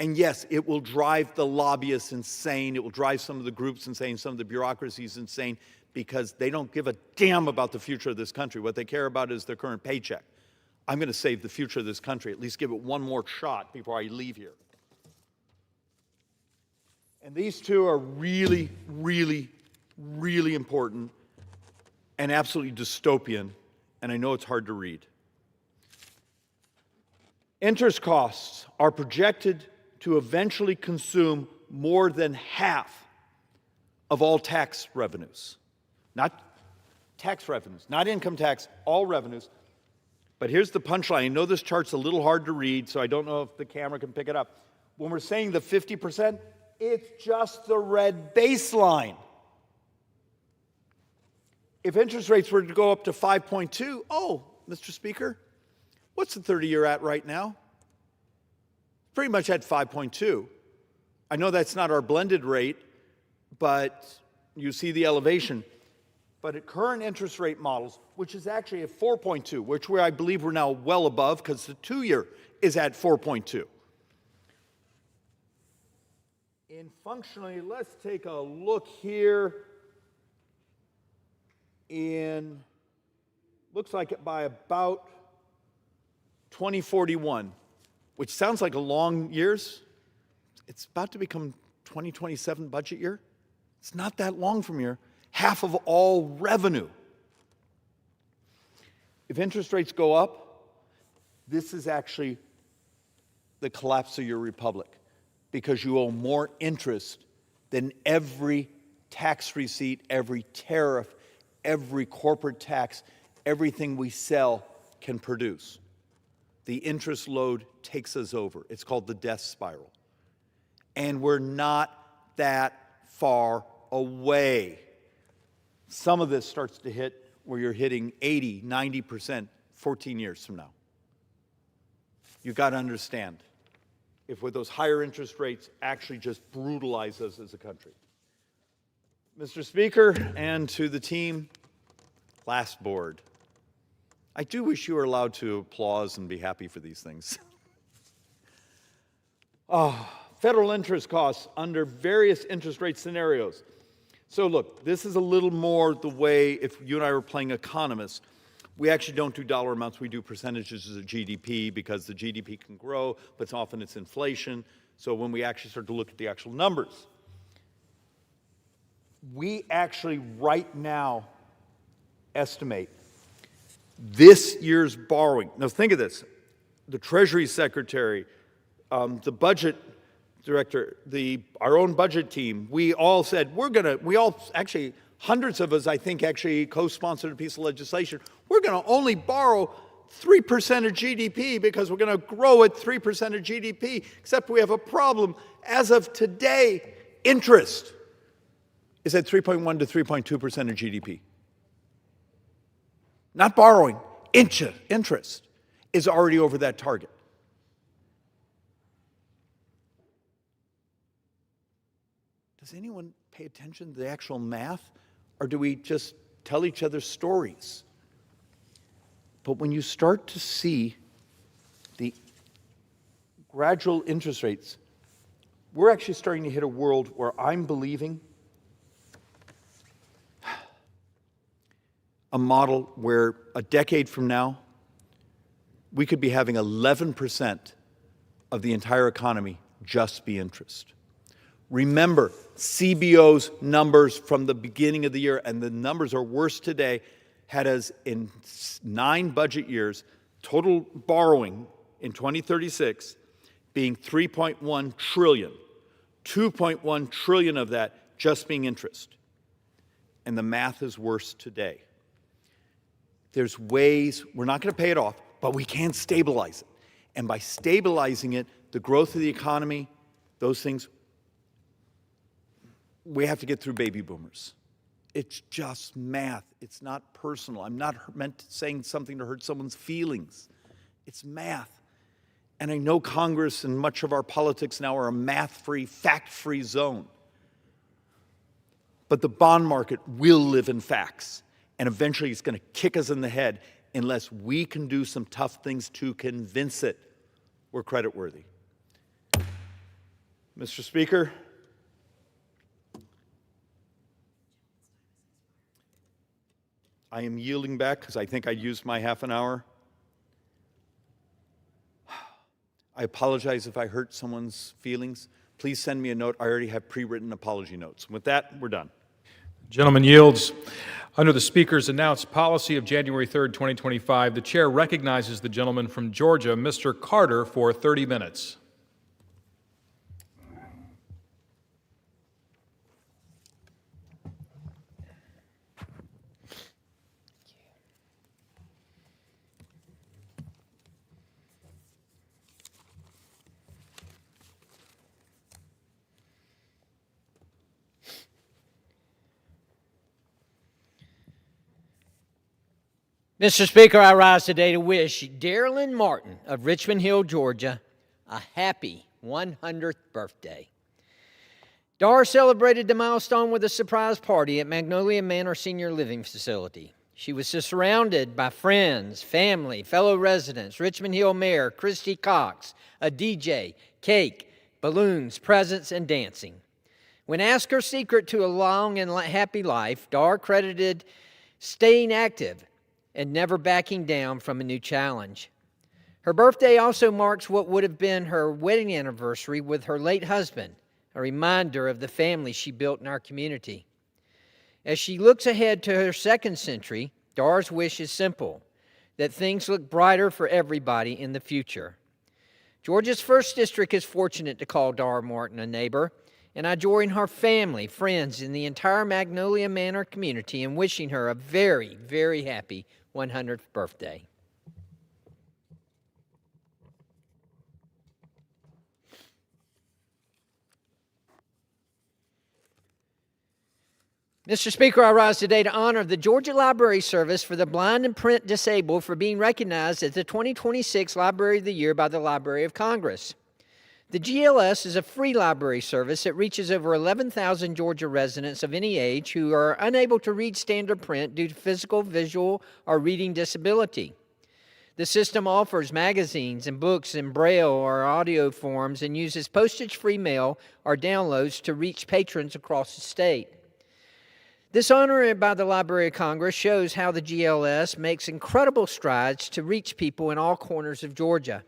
And yes, it will drive the lobbyists insane. It will drive some of the groups insane, some of the bureaucracies insane, because they don't give a damn about the future of this country. What they care about is their current paycheck. I'm going to save the future of this country, at least give it one more shot before I leave here. And these two are really, really, really important and absolutely dystopian, and I know it's hard to read. Interest costs are projected to eventually consume more than half of all tax revenues. Not tax revenues, not income tax, all revenues. But here's the punchline. I know this chart's a little hard to read, so I don't know if the camera can pick it up. When we're saying the 50%, it's just the red baseline. If interest rates were to go up to 5.2, oh, Mr. Speaker, what's the 30-year at right now? Pretty much at 5.2. I know that's not our blended rate, but you see the elevation. But at current interest rate models, which is actually at 4.2, which I believe we're now well above because the 2-year is at 4.2. And functionally, let's take a look here in, looks like by about 2041, which sounds like a long years. It's about to become 2027 budget year. It's not that long from here. Half of all revenue. If interest rates go up, this is actually the collapse of your republic, because you owe more interest than every tax receipt, every tariff, every corporate tax, everything we sell can produce. The interest load takes us over. It's called the death spiral. And we're not that far away. Some of this starts to hit where you're hitting 80, 90% 14 years from now. You've got to understand, if with those higher interest rates actually just brutalize us as a country. Mr. Speaker, and to the team, last board. I do wish you were allowed to applaud and be happy for these things. Federal interest costs under various interest rate scenarios. So look, this is a little more the way, if you and I were playing economists, we actually don't do dollar amounts, we do percentages of GDP, because the GDP can grow, but often it's inflation. So when we actually start to look at the actual numbers, we actually right now estimate this year's borrowing. Now think of this, the Treasury Secretary, the budget director, our own budget team, we all said, actually, hundreds of us, I think, actually co-sponsored a piece of legislation. We're going to only borrow 3% of GDP because we're going to grow at 3% of GDP, except we have a problem. As of today, interest is at 3.1 to 3.2% of GDP. Not borrowing, interest is already over that target. Does anyone pay attention to the actual math, or do we just tell each other stories? But when you start to see the gradual interest rates, we're actually starting to hit a world where I'm believing a model where a decade from now, we could be having 11% of the entire economy just be interest. Remember, CBO's numbers from the beginning of the year, and the numbers are worse today, had us in 9 budget years, total borrowing in 2036 being $3.1 trillion, $2.1 trillion of that just being interest. And the math is worse today. There's ways, we're not going to pay it off, but we can stabilize it. And by stabilizing it, the growth of the economy, those things, we have to get through baby boomers. It's just math. It's not personal. I'm not meant saying something to hurt someone's feelings. It's math. And I know Congress and much of our politics now are a math-free, fact-free zone. But the bond market will live in facts, and eventually it's going to kick us in the head unless we can do some tough things to convince it we're creditworthy. Mr. Speaker, I am yielding back because I think I used my half an hour. I apologize if I hurt someone's feelings. Please send me a note. I already have pre-written apology notes. With that, we're done. Gentleman yields. Under the Speaker's announced policy of January 3rd, 2025, the Chair recognizes the gentleman from Georgia, Mr. Carter, for 30 minutes. Mr. Speaker, I rise today to wish Darylyn Martin of Richmond Hill, Georgia, a happy 100th birthday. Dar celebrated the milestone with a surprise party at Magnolia Manor Senior Living Facility. She was surrounded by friends, family, fellow residents, Richmond Hill Mayor Christy Cox, a DJ, cake, balloons, presents, and dancing. When asked her secret to a long and happy life, Dar credited staying active and never backing down from a new challenge. Her birthday also marks what would have been her wedding anniversary with her late husband, a reminder of the family she built in our community. As she looks ahead to her second century, Dar's wish is simple, that things look brighter for everybody in the future. Georgia's 1st District is fortunate to call Dar Martin a neighbor, and I join her family, friends, and the entire Magnolia Manor community in wishing her a very, very happy 100th birthday. Mr. Speaker, I rise today to honor the Georgia Library Service for the blind and print disabled for being recognized as the 2026 Library of the Year by the Library of Congress. The GLS is a free library service that reaches over 11,000 Georgia residents of any age who are unable to read standard print due to physical, visual, or reading disability. The system offers magazines and books in Braille or audio forms and uses postage-free mail or downloads to reach patrons across the state. This honor by the Library of Congress shows how the GLS makes incredible strides to reach people in all corners of Georgia.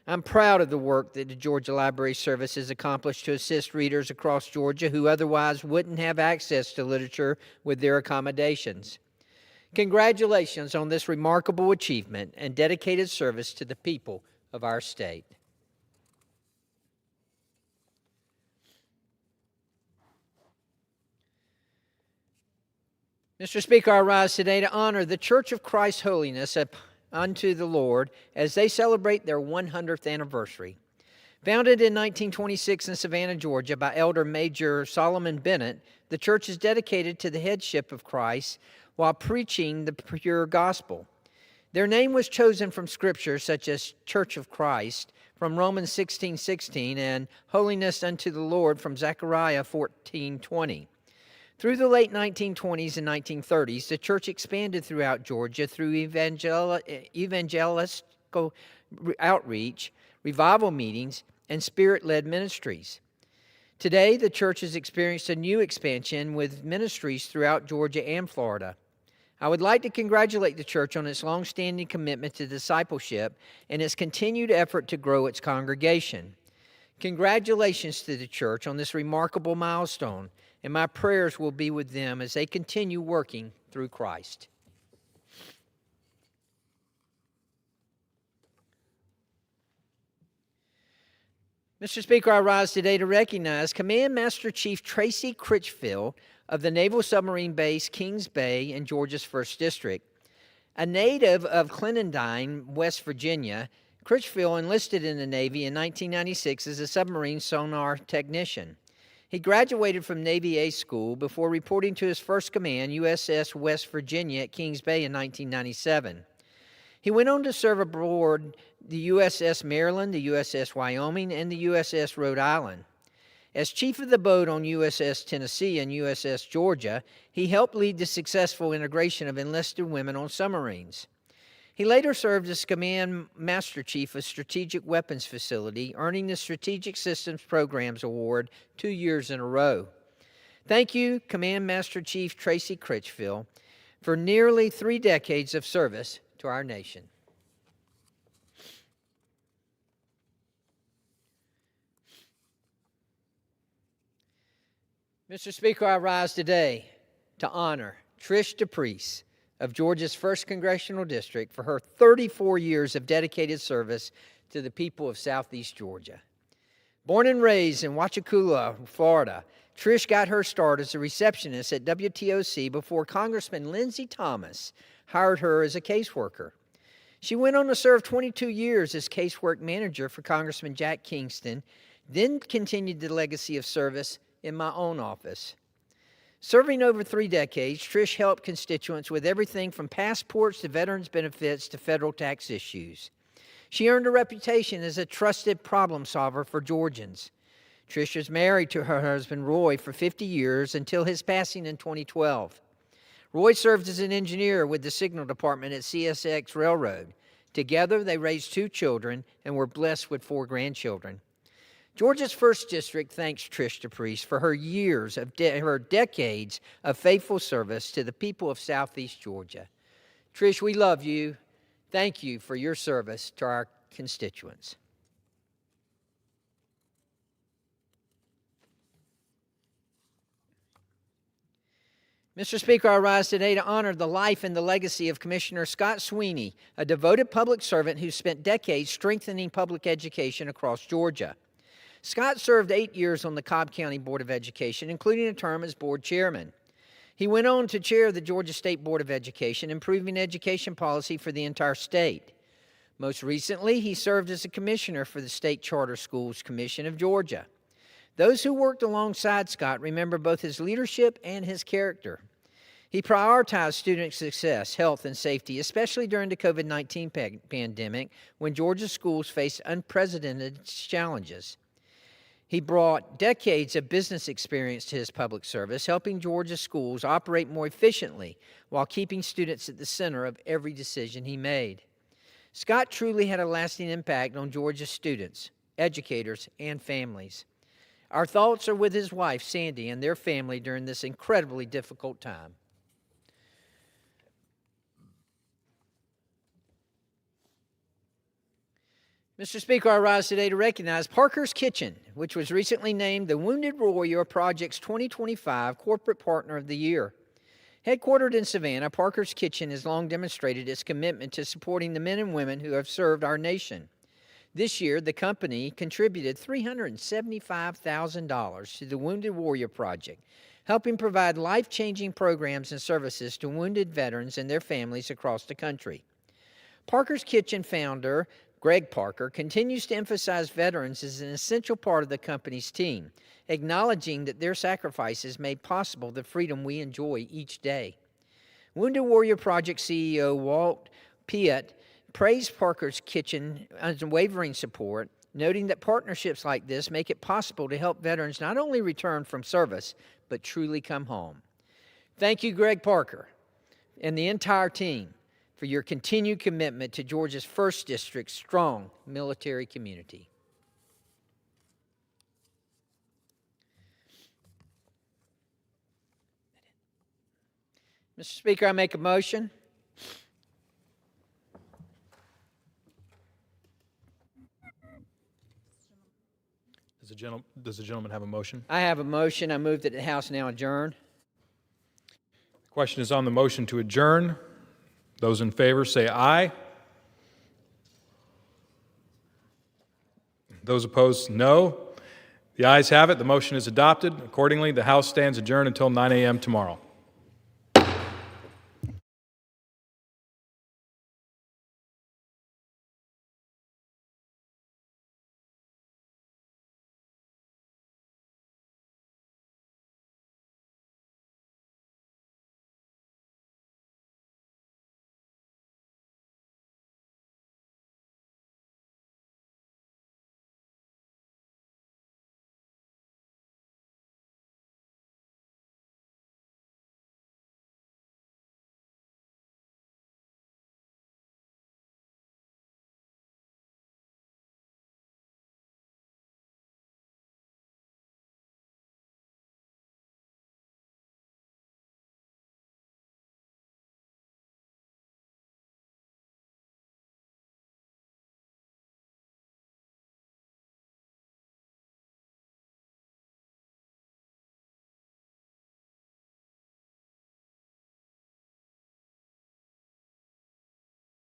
I'm proud of the work that the Georgia Library Service has accomplished to assist readers across Georgia who otherwise wouldn't have access to literature with their accommodations. Congratulations on this remarkable achievement and dedicated service to the people of our state. Mr. Speaker, I rise today to honor the Church of Christ Holiness unto the Lord as they celebrate their 100th anniversary. Founded in 1926 in Savannah, Georgia by Elder Major Solomon Bennett, the church is dedicated to the headship of Christ while preaching the pure gospel. Their name was chosen from scriptures such as Church of Christ from Romans 16:16 and Holiness unto the Lord from Zechariah 14:20. Through the late 1920s and 1930s, the church expanded throughout Georgia through evangelical outreach, revival meetings, and spirit-led ministries. Today, the church has experienced a new expansion with ministries throughout Georgia and Florida. I would like to congratulate the church on its long-standing commitment to discipleship and its continued effort to grow its congregation. Congratulations to the church on this remarkable milestone, and my prayers will be with them as they continue working through Christ. Mr. Speaker, I rise today to recognize Command Master Chief Tracy Critchfield of the Naval Submarine Base Kings Bay in Georgia's 1st District. A native of Clendenin, West Virginia, Critchfield enlisted in the Navy in 1996 as a submarine sonar technician. He graduated from Navy A School before reporting to his first command, USS West Virginia at Kings Bay in 1997. He went on to serve aboard the USS Maryland, the USS Wyoming, and the USS Rhode Island. As chief of the boat on USS Tennessee and USS Georgia, he helped lead the successful integration of enlisted women on submarines. He later served as Command Master Chief of Strategic Weapons Facility, earning the Strategic Systems Programs Award 2 years in a row. Thank you, Command Master Chief Tracy Critchfield, for nearly 3 decades of service to our nation. Mr. Speaker, I rise today to honor Trish DePriest of Georgia's 1st Congressional District for her 34 years of dedicated service to the people of Southeast Georgia. Born and raised in Wachakula, Florida, Trish got her start as a receptionist at WTOC before Congressman Lindsey Thomas hired her as a caseworker. She went on to serve 22 years as casework manager for Congressman Jack Kingston, then continued the legacy of service in my own office. Serving over 3 decades, Trish helped constituents with everything from passports to veterans benefits to federal tax issues. She earned a reputation as a trusted problem solver for Georgians. Trish was married to her husband, Roy, for 50 years until his passing in 2012. Roy served as an engineer with the signal department at CSX Railroad. Together, they raised 2 children and were blessed with 4 grandchildren. Georgia's 1st District thanks Trish DePriest for her years of her decades of faithful service to the people of Southeast Georgia. Trish, we love you. Thank you for your service to our constituents. Mr. Speaker, I rise today to honor the life and the legacy of Commissioner Scott Sweeney, a devoted public servant who spent decades strengthening public education across Georgia. Scott served 8 years on the Cobb County Board of Education, including a term as board chairman. He went on to chair the Georgia State Board of Education, improving education policy for the entire state. Most recently, he served as a commissioner for the State Charter Schools Commission of Georgia. Those who worked alongside Scott remember both his leadership and his character. He prioritized student success, health, and safety, especially during the COVID-19 pandemic when Georgia schools faced unprecedented challenges. He brought decades of business experience to his public service, helping Georgia schools operate more efficiently while keeping students at the center of every decision he made. Scott truly had a lasting impact on Georgia's students, educators, and families. Our thoughts are with his wife, Sandy, and their family during this incredibly difficult time. Mr. Speaker, I rise today to recognize Parker's Kitchen, which was recently named the Wounded Warrior Project's 2025 Corporate Partner of the Year. Headquartered in Savannah, Parker's Kitchen has long demonstrated its commitment to supporting the men and women who have served our nation. This year, the company contributed $375,000 to the Wounded Warrior Project, helping provide life-changing programs and services to wounded veterans and their families across the country. Parker's Kitchen founder, Greg Parker, continues to emphasize veterans as an essential part of the company's team, acknowledging that their sacrifices made possible the freedom we enjoy each day. Wounded Warrior Project CEO Walt Piet praised Parker's Kitchen's unwavering support, noting that partnerships like this make it possible to help veterans not only return from service, but truly come home. Thank you, Greg Parker, and the entire team for your continued commitment to Georgia's 1st District's strong military community. Mr. Speaker, I make a motion. Does the gentleman have a motion? I have a motion. I move that the House now adjourn. The question is on the motion to adjourn. Those in favor say aye. Those opposed, no. The ayes have it. The motion is adopted. Accordingly, the House stands adjourned until 9 a.m. tomorrow.